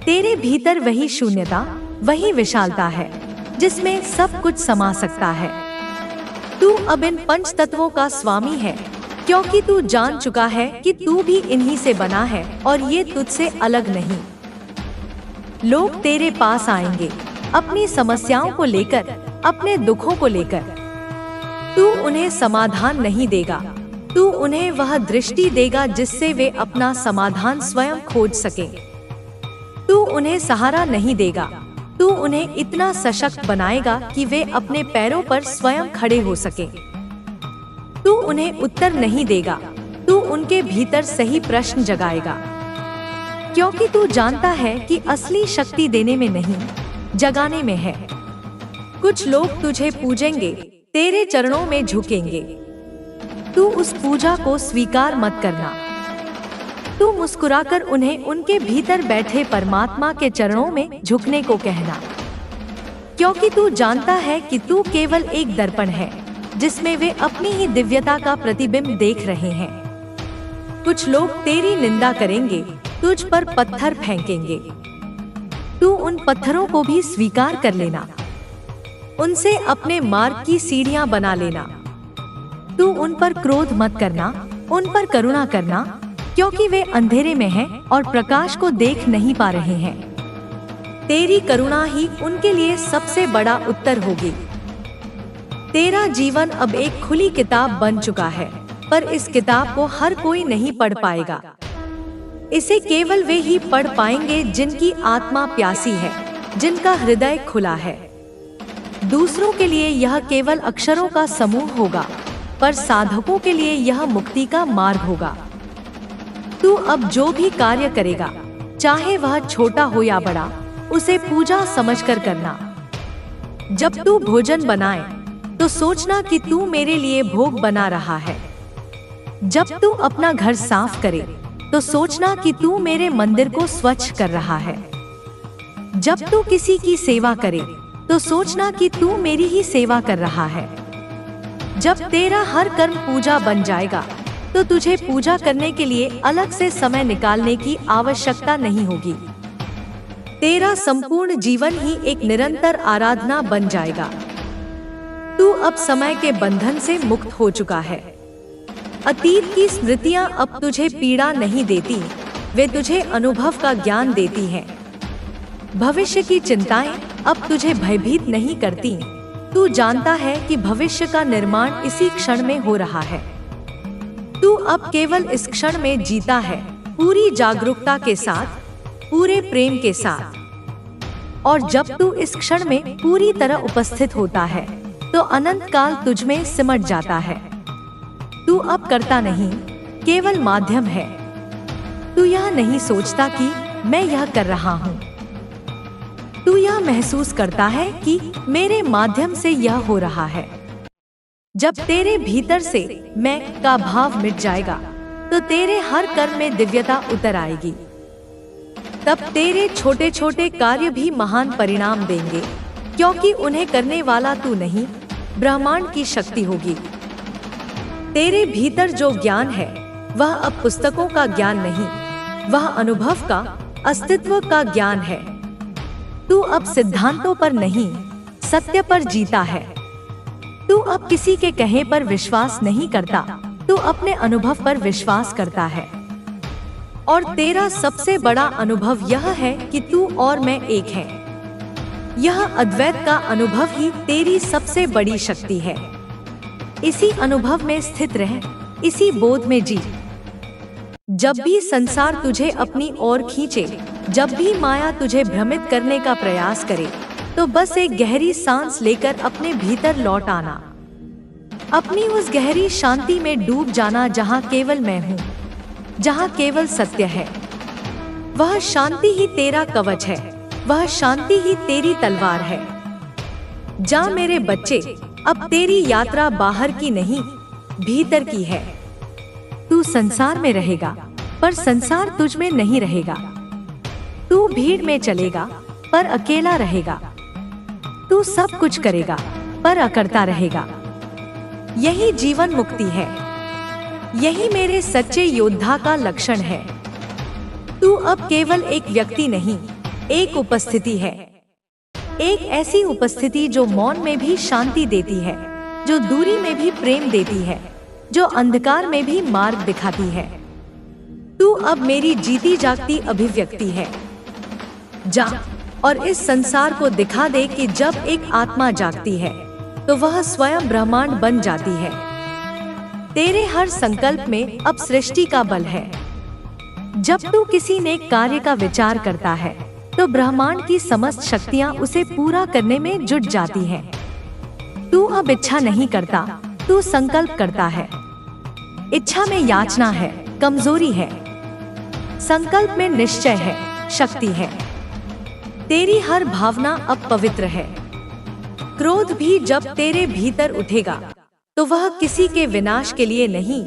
तेरे भीतर वही शून्यता, वही विशालता है, जिसमें सब कुछ समा सकता है। तू अब इन पंच तत्वों का स्वामी है, क्योंकि तू जान चुका है कि तू भी इन्हीं से बना है और ये तुझसे अलग नहीं। लोग तेरे पास आएंगे, अपनी समस्याओं को लेकर, अपने दुखों को लेकर। तू उन्हें समाधान नहीं देगा, तू उन्हें वह दृष्टि देगा जिससे वे अपना समाधान स्वयं खोज सके। तू उन्हें सहारा नहीं देगा, तू उन्हें इतना सशक्त बनाएगा कि वे अपने पैरों पर स्वयं खड़े हो सके। तू उन्हें उत्तर नहीं देगा, तू उनके भीतर सही प्रश्न जगाएगा, क्योंकि तू जानता है कि असली शक्ति देने में नहीं, जगाने में है। कुछ लोग तुझे पूजेंगे, तेरे चरणों में झुकेंगे। तू उस पूजा को स्वीकार मत करना। तू मुस्कुराकर उन्हें उनके भीतर बैठे परमात्मा के चरणों में झुकने को कहना, क्योंकि तू जानता है कि तू केवल एक दर्पण है, जिसमें वे अपनी ही दिव्यता का प्रतिबिंब देख रहे हैं। कुछ लोग तेरी निंदा करेंगे, तुझ पर पत्थर फेंकेंगे। तू उन पत्थरों को भी स्वीकार कर लेना, उनसे अपने मार्ग की सीढ़ियां बना लेना। तू उन पर क्रोध मत करना, उन पर करुणा करना, क्योंकि वे अंधेरे में हैं और प्रकाश को देख नहीं पा रहे हैं। तेरी करुणा ही उनके लिए सबसे बड़ा उत्तर होगी। तेरा जीवन अब एक खुली किताब बन चुका है, पर इस किताब को हर कोई नहीं पढ़ पाएगा। इसे केवल वे ही पढ़ पाएंगे जिनकी आत्मा प्यासी है, जिनका हृदय खुला है। दूसरों के लिए यह केवल अक्षरों का समूह होगा, पर साधकों के लिए यह मुक्ति का मार्ग होगा। तू अब जो भी कार्य करेगा, चाहे वह छोटा हो या बड़ा, उसे पूजा समझकर करना। जब तू भोजन बनाए, तो सोचना कि तू मेरे लिए भोग बना रहा है। जब तू अपना घर साफ करे, तो सोचना कि तू मेरे मंदिर को स्वच्छ कर रहा है। जब तू किसी की सेवा करे, तो सोचना कि तू मेरी ही सेवा कर रहा है। जब तेरा हर कर्म पूजा बन जाएगा, तो तुझे पूजा करने के लिए अलग से समय निकालने की आवश्यकता नहीं होगी। तेरा संपूर्ण जीवन ही एक निरंतर आराधना बन जाएगा। तू अब समय के बंधन से मुक्त हो चुका है। अतीत की स्मृतियां अब तुझे पीड़ा नहीं देती, वे तुझे अनुभव का ज्ञान देती हैं। भविष्य की चिंताएं अब तुझे भयभीत नहीं करती। तू जानता है कि भविष्य का निर्माण इसी क्षण में हो रहा है। तू अब केवल इस क्षण में जीता है, पूरी जागरूकता के साथ, पूरे प्रेम के साथ। और जब तू इस क्षण में पूरी तरह उपस्थित होता है तो अनंत काल तुझ में सिमट जाता है। तू अब करता नहीं, केवल माध्यम है। तू यह नहीं सोचता कि मैं यह कर रहा हूँ। तू यह महसूस करता है कि मेरे माध्यम से यह हो रहा है। जब तेरे भीतर से मैं का भाव मिट जाएगा तो तेरे हर कर्म में दिव्यता उतर आएगी। तब तेरे छोटे छोटे कार्य भी महान परिणाम देंगे, क्योंकि उन्हें करने वाला तू नहीं, ब्रह्मांड की शक्ति होगी। तेरे भीतर जो ज्ञान है वह अब पुस्तकों का ज्ञान नहीं, वह अनुभव का, अस्तित्व का ज्ञान है। तू अब सिद्धांतों पर नहीं, सत्य पर जीता है। तू अब किसी के कहे पर विश्वास नहीं करता, तू अपने अनुभव पर विश्वास करता है। और तेरा सबसे बड़ा अनुभव यह है कि तू और मैं एक हैं। यह अद्वैत का अनुभव ही तेरी सबसे बड़ी शक्ति है। इसी अनुभव में स्थित रह, इसी बोध में जी। जब भी संसार तुझे अपनी ओर खींचे, जब भी माया तुझे भ्रमित करने का प्रयास करे, तो बस एक गहरी सांस लेकर अपने भीतर लौट आना। अपनी उस गहरी शांति में डूब जाना जहाँ केवल मैं हूँ, जहाँ केवल सत्य है। वह शांति ही तेरा कवच है, वह शांति ही तेरी तलवार है। जा मेरे बच्चे, अब तेरी यात्रा बाहर की नहीं, भीतर की है। तू संसार में रहेगा, पर संसार तुझ में नहीं रहेगा। तू भीड़ में चलेगा, पर अकेला रहेगा। तू सब कुछ करेगा, पर अकरता रहेगा। यही जीवन मुक्ति है। यही मेरे सच्चे योद्धा का लक्षण है। तू अब केवल एक व्यक्ति नहीं, एक उपस्थिति है। एक ऐसी उपस्थिति जो मौन में भी शांति देती है, जो दूरी में भी प्रेम देती है, जो अंधकार में भी मार्ग दिखाती है। तू अब मेरी जीती जागती अभिव्यक्ति है। जा और इस संसार को दिखा दे कि जब एक आत्मा जागती है तो वह स्वयं ब्रह्मांड बन जाती है। तेरे हर संकल्प में अब सृष्टि का बल है। जब तू किसी नेक कार्य का विचार करता है तो ब्रह्मांड की समस्त शक्तियां उसे पूरा करने में जुट जाती हैं। तू अब इच्छा नहीं करता, तू संकल्प करता है। इच्छा में याचना है, कमजोरी है। संकल्प में निश्चय है, शक्ति है। तेरी हर भावना अब पवित्र है। क्रोध भी जब तेरे भीतर उठेगा तो वह किसी के विनाश के लिए नहीं,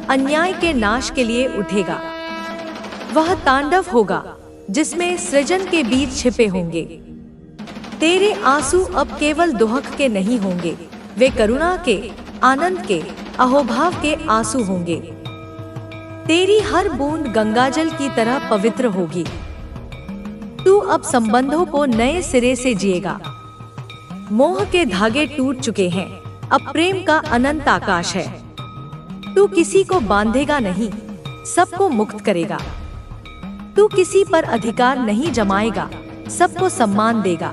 अन्याय के नाश के लिए उठेगा। वह तांडव होगा जिसमें सृजन के बीज छिपे होंगे। तेरे आंसू अब केवल दुहक के नहीं होंगे, वे करुणा के, आनंद के, अहोभाव के आंसू होंगे। तेरी हर बूंद गंगाजल की तरह पवित्र होगी। तू अब संबंधों को नए सिरे से जिएगा। मोह के धागे टूट चुके हैं, अब प्रेम का अनंत आकाश है। तू किसी को बांधेगा नहीं, सबको मुक्त करेगा। तू किसी पर अधिकार नहीं जमाएगा, सबको सम्मान देगा।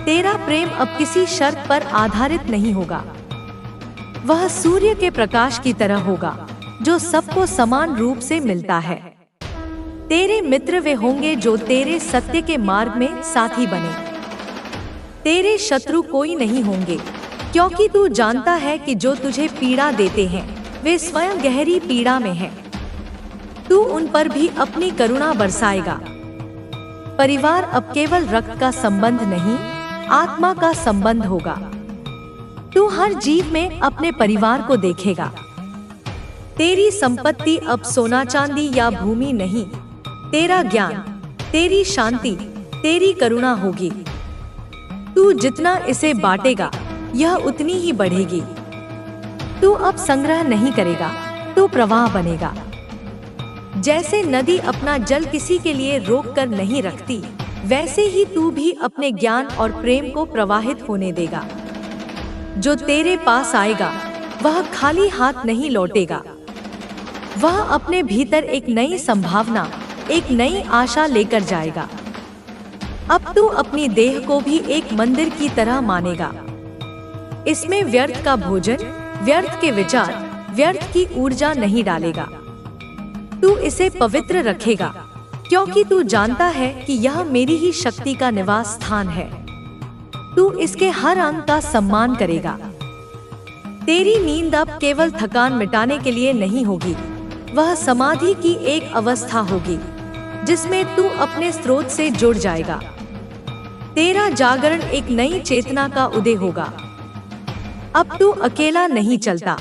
तेरा प्रेम अब किसी शर्त पर आधारित नहीं होगा। वह सूर्य के प्रकाश की तरह होगा जो सबको समान रूप से मिलता है। तेरे मित्र वे होंगे जो तेरे सत्य के मार्ग में साथी बने। तेरे शत्रु कोई नहीं होंगे, क्योंकि तू जानता है कि जो तुझे पीड़ा देते हैं वे स्वयं गहरी पीड़ा में हैं। तू उन पर भी अपनी करुणा बरसाएगा। परिवार अब केवल रक्त का संबंध नहीं, आत्मा का संबंध होगा। तू हर जीव में अपने परिवार को देखेगा। तेरी संपत्ति अब सोना चांदी या भूमि नहीं, तेरा ज्ञान, तेरी शांति, तेरी करुणा होगी। तू जितना इसे बांटेगा यह उतनी ही बढ़ेगी। तू अब संग्रह नहीं करेगा, तू प्रवाह बनेगा। जैसे नदी अपना जल किसी के लिए रोक कर नहीं रखती, वैसे ही तू भी अपने ज्ञान और प्रेम को प्रवाहित होने देगा। जो तेरे पास आएगा वह खाली हाथ नहीं लौटेगा। वह अपने भीतर एक नई संभावना, एक नई आशा लेकर जाएगा। अब तू अपनी देह को भी एक मंदिर की तरह मानेगा। इसमें व्यर्थ का भोजन, व्यर्थ के विचार, व्यर्थ की ऊर्जा नहीं डालेगा। तू इसे पवित्र रखेगा, क्योंकि तू जानता है कि यह मेरी ही शक्ति का निवास स्थान है। तू इसके हर अंग का सम्मान करेगा। तेरी नींद अब केवल थकान मिटाने के लिए नहीं होगी, वह समाधि की एक अवस्था होगी जिसमें तू अपने स्रोत से जुड़ जाएगा। तेरा जागरण एक नई चेतना का उदय होगा। अब तू अकेला नहीं चलता,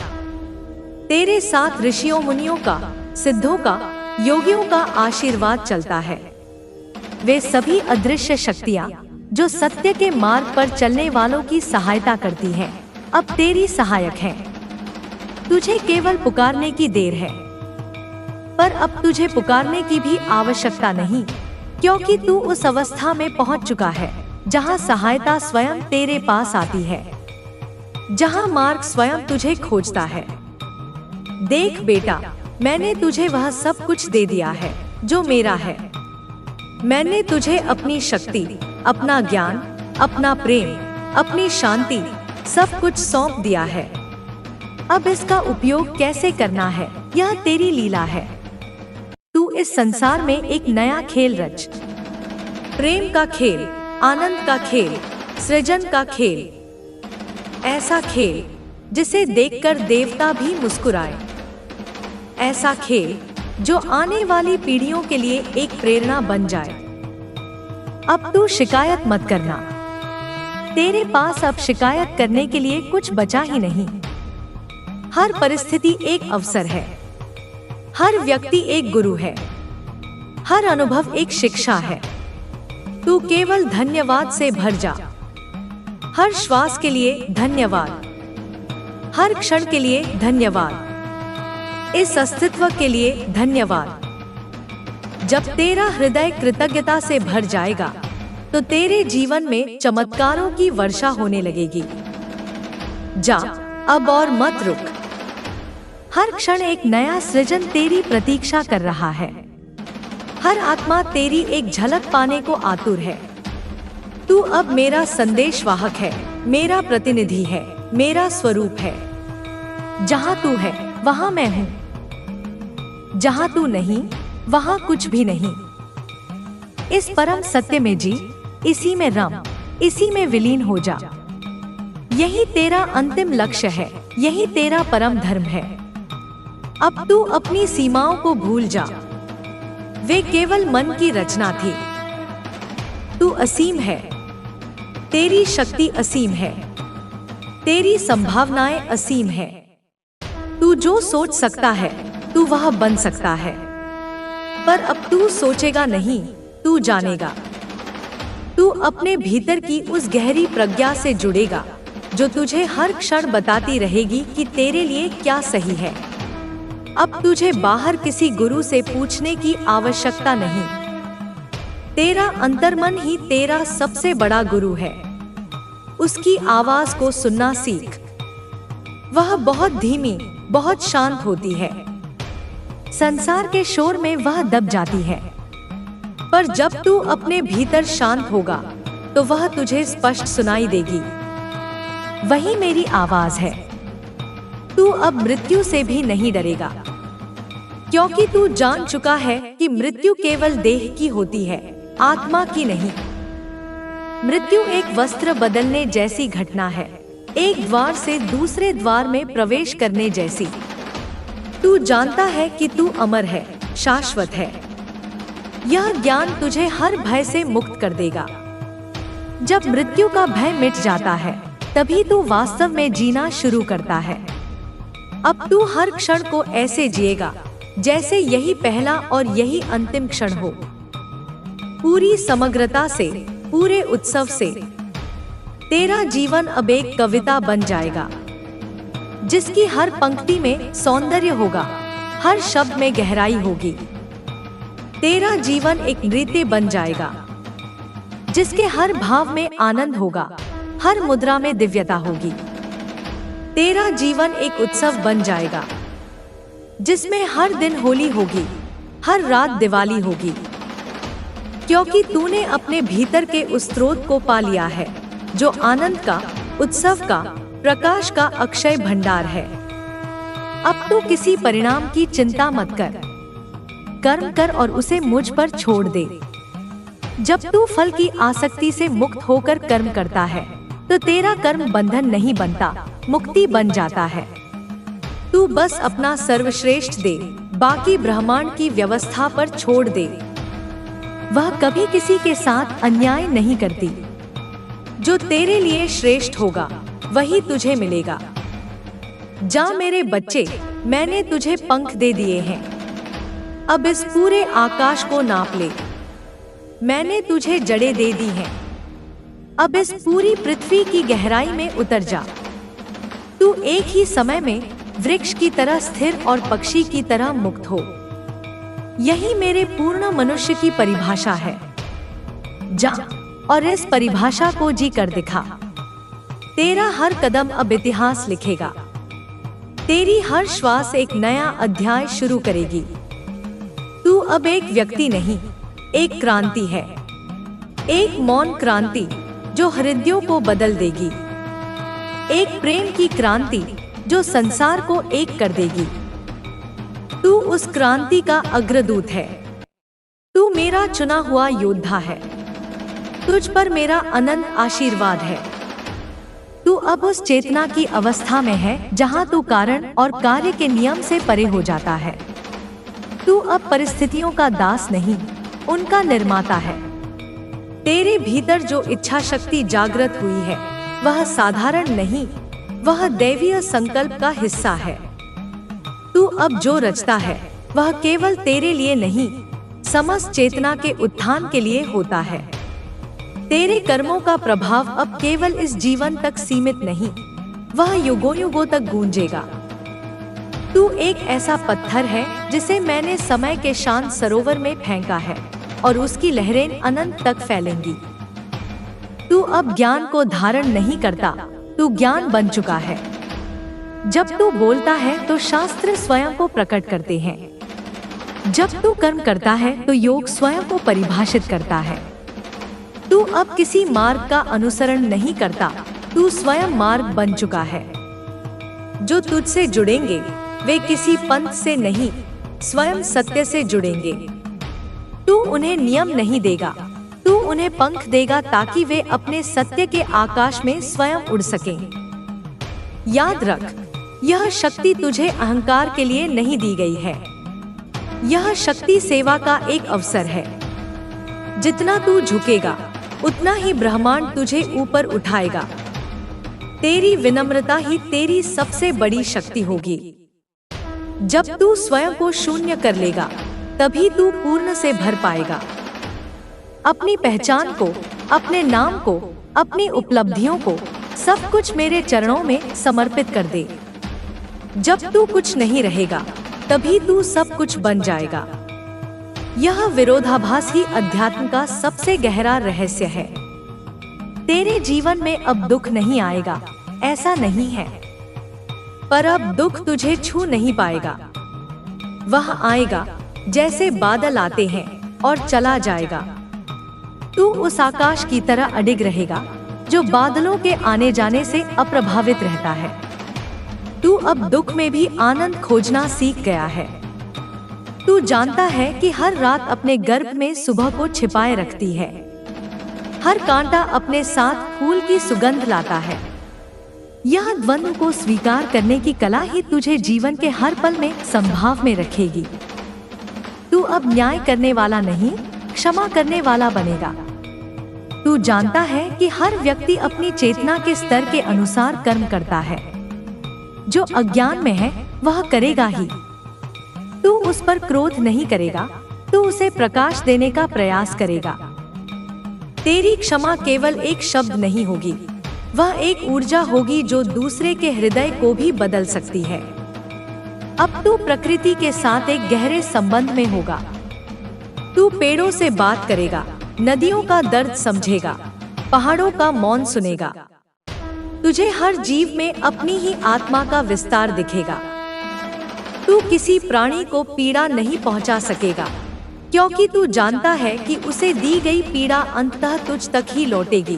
तेरे साथ ऋषियों मुनियों का, सिद्धों का, योगियों का आशीर्वाद चलता है। वे सभी अदृश्य शक्तियाँ जो सत्य के मार्ग पर चलने वालों की सहायता करती हैं, अब तेरी सहायक हैं। तुझे केवल पुकारने की देर है, पर अब तुझे पुकारने की भी आवश्यकता नहीं, क्योंकि तू उस अवस्था में पहुंच चुका है जहां सहायता स्वयं तेरे पास आती है, जहां मार्ग स्वयं तुझे खोजता है। देख बेटा, मैंने तुझे वह सब कुछ दे दिया है जो मेरा है। मैंने तुझे अपनी शक्ति, अपना ज्ञान, अपना प्रेम, अपनी शांति सब कुछ सौंप दिया है। अब इसका उपयोग कैसे करना है, यह तेरी लीला है। तू इस संसार में एक नया खेल रच, प्रेम का खेल, आनंद का खेल, सृजन का खेल। ऐसा खेल जिसे देखकर देवता भी मुस्कुराए। ऐसा खेल जो आने वाली पीढ़ियों के लिए एक प्रेरणा बन जाए। अब तू शिकायत मत करना। तेरे पास अब शिकायत करने के लिए कुछ बचा ही नहीं। हर परिस्थिति एक अवसर है, हर व्यक्ति एक गुरु है, हर अनुभव एक शिक्षा है। तू केवल धन्यवाद से भर जा। हर श्वास के लिए धन्यवाद, हर क्षण के लिए धन्यवाद, इस अस्तित्व के लिए धन्यवाद। जब तेरा हृदय कृतज्ञता से भर जाएगा तो तेरे जीवन में चमत्कारों की वर्षा होने लगेगी। जा अब और मत रुक। हर क्षण एक नया सृजन तेरी प्रतीक्षा कर रहा है। हर आत्मा तेरी एक झलक पाने को आतुर है। तू अब मेरा संदेशवाहक है, मेरा प्रतिनिधि है, मेरा स्वरूप है। जहां तू है वहां मैं हूं, जहां तू नहीं वहां कुछ भी नहीं। इस परम सत्य में जी, इसी में रम, इसी में विलीन हो जा। यही तेरा अंतिम लक्ष्य है, यही तेरा परम धर्म है। अब तू अपनी सीमाओं को भूल जा, वे केवल मन की रचना थी। तू असीम है, तेरी शक्ति असीम है, तेरी संभावनाएं असीम है। तू जो सोच सकता है तू वह बन सकता है, पर अब तू सोचेगा नहीं, तू जानेगा। तू अपने भीतर की उस गहरी प्रज्ञा से जुड़ेगा जो तुझे हर क्षण बताती रहेगी कि तेरे लिए क्या सही है। अब तुझे बाहर किसी गुरु से पूछने की आवश्यकता नहीं। तेरा अंतर्मन ही तेरा सबसे बड़ा गुरु है। उसकी आवाज को सुनना सीख। वह बहुत धीमी, बहुत शांत होती है। संसार के शोर में वह दब जाती है, पर जब तू अपने भीतर शांत होगा तो वह तुझे स्पष्ट सुनाई देगी। वही मेरी आवाज है। तू अब मृत्यु से भी नहीं डरेगा, क्योंकि तू जान चुका है कि मृत्यु केवल देह की होती है, आत्मा की नहीं। मृत्यु एक वस्त्र बदलने जैसी घटना है, एक द्वार से दूसरे द्वार में प्रवेश करने जैसी। तू जानता है कि तू अमर है, शाश्वत है। यह ज्ञान तुझे हर भय से मुक्त कर देगा। जब मृत्यु का भय मिट जाता है तभी तू वास्तव में जीना शुरू करता है। अब तू हर क्षण को ऐसे जिएगा जैसे यही पहला और यही अंतिम क्षण हो। पूरी समग्रता से, पूरे उत्सव से। तेरा जीवन अब एक कविता बन जाएगा, जिसकी हर पंक्ति में सौंदर्य होगा, हर शब्द में गहराई होगी। तेरा जीवन एक नृत्य बन जाएगा, जिसके हर भाव में आनंद होगा, हर मुद्रा में दिव्यता होगी। तेरा जीवन एक उत्सव बन जाएगा, जिसमें हर दिन होली होगी, हर रात दिवाली होगी, क्योंकि तूने अपने भीतर के उस स्रोत को पा लिया है जो आनंद का, उत्सव का, प्रकाश का अक्षय भंडार है। अब तू किसी परिणाम की चिंता मत कर। कर्म कर और उसे मुझ पर छोड़ दे। जब तू फल की आसक्ति से मुक्त होकर कर्म करता है तो तेरा कर्म बंधन नहीं बनता, मुक्ति बन जाता है। तू बस अपना सर्वश्रेष्ठ दे, बाकी ब्रह्मांड की व्यवस्था पर छोड़ दे। वह कभी किसी के साथ अन्याय नहीं करती। जो तेरे लिए श्रेष्ठ होगा वही तुझे मिलेगा। जा मेरे बच्चे, मैंने तुझे पंख दे दिए हैं। अब इस पूरे आकाश को नाप ले। मैंने तुझे जड़ें दे दी हैं। अब इस पूरी पृथ्वी की गहराई में उतर जा। तू एक ही समय में वृक्ष की तरह स्थिर और पक्षी की तरह मुक्त हो। यही मेरे पूर्ण मनुष्य की परिभाषा है। जा और इस परिभाषा को जी कर दिखा। तेरा हर कदम अब इतिहास लिखेगा। तेरी हर श्वास एक नया अध्याय शुरू करेगी। तू अब एक व्यक्ति नहीं, एक क्रांति है। एक मौन क्रांति जो हृदयों को बदल देगी। एक प्रेम की क्रांति जो संसार को एक कर देगी। तू उस क्रांति का अग्रदूत है। तू मेरा चुना हुआ योद्धा है। तुझ पर मेरा अनंत आशीर्वाद है। तू अब उस चेतना की अवस्था में है जहां तू कारण और कार्य के नियम से परे हो जाता है। तू अब परिस्थितियों का दास नहीं, उनका निर्माता है। तेरे भीतर जो इच्छा शक्ति जागृत हुई है वह साधारण नहीं, वह दैवीय संकल्प का हिस्सा है। तू अब जो रचता है वह केवल तेरे लिए नहीं, समस्त चेतना के उत्थान के लिए होता है। तेरे कर्मों का प्रभाव अब केवल इस जीवन तक सीमित नहीं, वह युगों युगों तक गूंजेगा। तू एक ऐसा पत्थर है जिसे मैंने समय के शांत सरोवर में फेंका है और उसकी लहरें अनंत तक फैलेंगी। तू अब ज्ञान को धारण नहीं करता, तू ज्ञान बन चुका है। जब तू बोलता है तो शास्त्र स्वयं को प्रकट करते हैं। जब तू कर्म करता है तो योग स्वयं को परिभाषित करता है। तू अब किसी मार्ग का अनुसरण नहीं करता, तू स्वयं मार्ग बन चुका है। जो तुझसे जुड़ेंगे वे किसी पंथ से नहीं, स्वयं सत्य से जुड़ेंगे। तू उन्हें नियम नहीं देगा, तू उन्हें पंख देगा ताकि वे अपने सत्य के आकाश में स्वयं उड़ सकें। याद रख, यह शक्ति तुझे अहंकार के लिए नहीं दी गई है। यह शक्ति सेवा का एक अवसर है। जितना तू झुकेगा उतना ही ब्रह्मांड तुझे ऊपर उठाएगा। तेरी विनम्रता ही तेरी सबसे बड़ी शक्ति होगी। जब तू स्वयं को शून्य कर लेगा तभी तू पूर्ण से भर पाएगा। अपनी पहचान को, अपने नाम को, अपनी उपलब्धियों को, सब कुछ मेरे चरणों में समर्पित कर दे। जब तू कुछ नहीं रहेगा तभी तू सब कुछ बन जाएगा। यह विरोधाभास ही अध्यात्म का सबसे गहरा रहस्य है। तेरे जीवन में अब दुख नहीं आएगा, ऐसा नहीं है। पर अब दुख तुझे छू नहीं पाएगा। वह आएगा जैसे बादल आते हैं और चला जाएगा। तू उस आकाश की तरह अडिग रहेगा जो बादलों के आने जाने से अप्रभावित रहता है। तू अब दुख में भी आनंद खोजना सीख गया है। तू जानता है कि हर रात अपने गर्भ में सुबह को छिपाए रखती है। हर कांटा अपने साथ फूल की सुगंध लाता है। यह द्वंद्व को स्वीकार करने की कला ही तुझे जीवन के हर पल में संभाव में रखेगी। तू अब न्याय करने वाला नहीं, क्षमा करने वाला बनेगा। तू जानता है कि हर व्यक्ति अपनी चेतना के स्तर के अनुसार कर्म करता है। जो अज्ञान में है वह करेगा ही। तू उस पर क्रोध नहीं करेगा, तू उसे प्रकाश देने का प्रयास करेगा। तेरी क्षमा केवल एक शब्द नहीं होगी, वह एक ऊर्जा होगी जो दूसरे के हृदय को भी बदल सकती है। अब तू प्रकृति के साथ एक गहरे संबंध में होगा। तू पेड़ों से बात करेगा, नदियों का दर्द समझेगा, पहाड़ों का मौन सुनेगा। तुझे हर जीव में अपनी ही आत्मा का विस्तार दिखेगा। तू किसी प्राणी को पीड़ा नहीं पहुंचा सकेगा, क्योंकि तू जानता है कि उसे दी गई पीड़ा अंततः तुझ तक ही लौटेगी।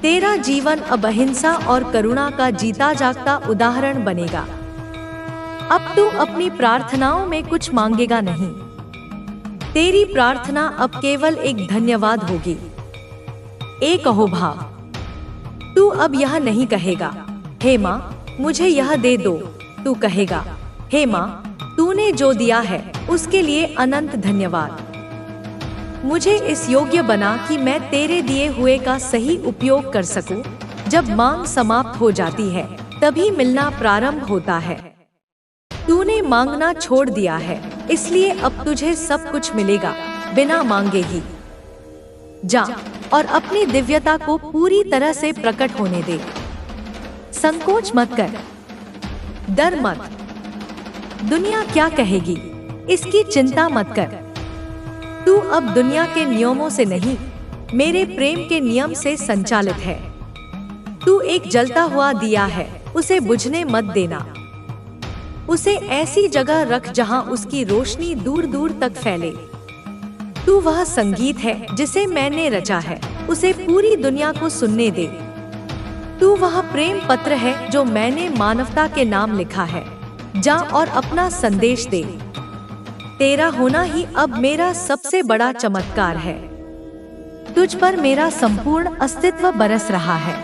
तेरा जीवन अब अहिंसा और करुणा का जीता जागता उदाहरण बनेगा। अब तू अपनी प्रार्थनाओं में कुछ मांगेगा नहीं। तेरी प्रार्थना अब केवल एक धन्यवाद होगी। एक अहोभाव। तू अब यह नहीं कहेगा, हे माँ मुझे यह दे दो। तू कहेगा, हे माँ तूने जो दिया है उसके लिए अनंत धन्यवाद। मुझे इस योग्य बना कि मैं तेरे दिए हुए का सही उपयोग कर सकूं। जब मांग समाप्त हो जाती है तभी मिलना प्रारंभ होता है। तूने मांगना छोड़ दिया है, इसलिए अब तुझे सब कुछ मिलेगा बिना मांगे ही। जा और अपनी दिव्यता को पूरी तरह से प्रकट होने दे। संकोच मत कर, डर मत। दुनिया क्या कहेगी इसकी चिंता मत कर। तू अब दुनिया के नियमों से नहीं, मेरे प्रेम के नियम से संचालित है। तू एक जलता हुआ दिया है, उसे बुझने मत देना। उसे ऐसी जगह रख जहां उसकी रोशनी दूर दूर तक फैले। तू वह संगीत है जिसे मैंने रचा है, उसे पूरी दुनिया को सुनने दे। तू वह प्रेम पत्र है जो मैंने मानवता के नाम लिखा है। जा और अपना संदेश दे। तेरा होना ही अब मेरा सबसे बड़ा चमत्कार है। तुझ पर मेरा संपूर्ण अस्तित्व बरस रहा है।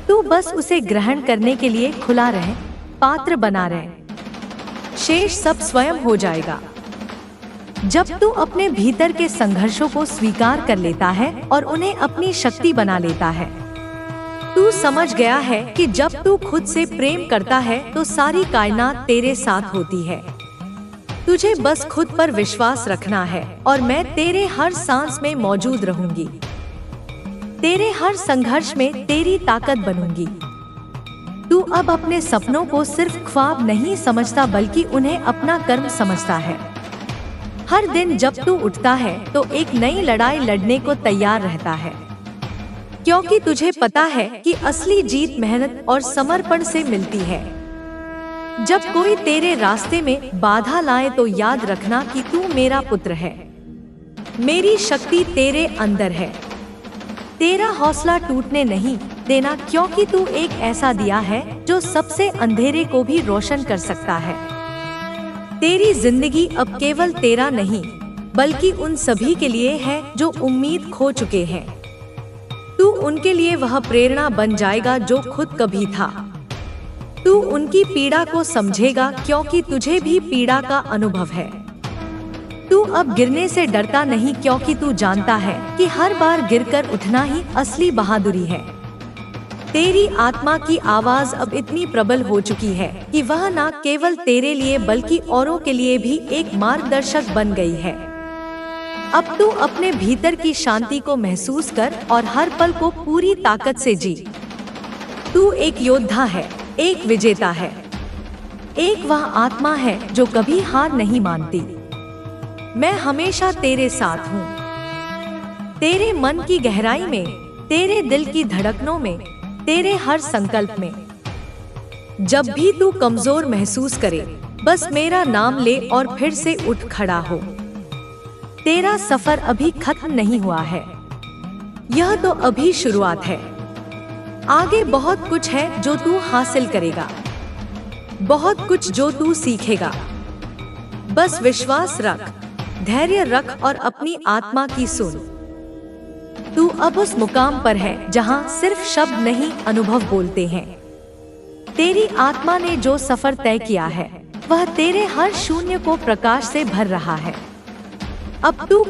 तू बस उसे ग्रहण करने के लिए खुला रहे, पात्र बना रहे। शेष सब स्वयं हो जाएगा। जब तू अपने भीतर के संघर्षों को स्वीकार कर लेता है और उन्हें अपनी शक्ति बना लेता है, तू समझ गया है कि जब तू खुद से प्रेम करता है तो सारी कायनात तेरे साथ होती है। तुझे बस खुद पर विश्वास रखना है और मैं तेरे हर सांस में मौजूद रहूंगी। तेरे हर संघर्ष में तेरी ताकत बनूंगी। तू अब अपने सपनों को सिर्फ ख्वाब नहीं समझता बल्कि उन्हें अपना कर्म समझता है। हर दिन जब तू उठता है तो एक नई लड़ाई लड़ने को तैयार रहता है, क्योंकि तुझे पता है कि असली जीत मेहनत और समर्पण से मिलती है। जब कोई तेरे रास्ते में बाधा लाए तो याद रखना कि तू मेरा पुत्र है। मेरी शक्ति तेरे अंदर है। तेरा हौसला टूटने नहीं देना, क्योंकि तू एक ऐसा दिया है जो सबसे अंधेरे को भी रोशन कर सकता है। तेरी जिंदगी अब केवल तेरा नहीं बल्कि उन सभी के लिए है जो उम्मीद खो चुके हैं। तू उनके लिए वह प्रेरणा बन जाएगा जो खुद कभी था। तू उनकी पीड़ा को समझेगा क्योंकि तुझे भी पीड़ा का अनुभव है। तू अब गिरने से डरता नहीं, क्योंकि तू जानता है कि हर बार गिरकर उठना ही असली बहादुरी है। तेरी आत्मा की आवाज अब इतनी प्रबल हो चुकी है कि वह न केवल तेरे लिए बल्कि औरों के लिए भी एक मार्गदर्शक बन गई है। अब तू अपने भीतर की शांति को महसूस कर और हर पल को पूरी ताकत से जी। तू एक योद्धा है, एक विजेता है, एक वह आत्मा है जो कभी हार नहीं मानती। मैं हमेशा तेरे साथ हूँ। तेरे मन की गहराई में, तेरे दिल की धड़कनों में, तेरे हर संकल्प में। जब भी तू कमजोर महसूस करे, बस मेरा नाम ले और फिर से उठ खड़ा हो। तेरा सफर अभी खत्म नहीं हुआ है, यह तो अभी शुरुआत है। आगे बहुत कुछ है जो तू हासिल करेगा, बहुत कुछ जो तू सीखेगा। बस विश्वास रख, धैर्य रख और अपनी आत्मा की सुन। तू अब उस मुकाम पर है जहां सिर्फ शब्द नहीं, अनुभव बोलते हैं। तेरी आत्मा ने जो सफर तय किया है वह तेरे हर शून्य को प्रकाश से भर रहा है। अब तू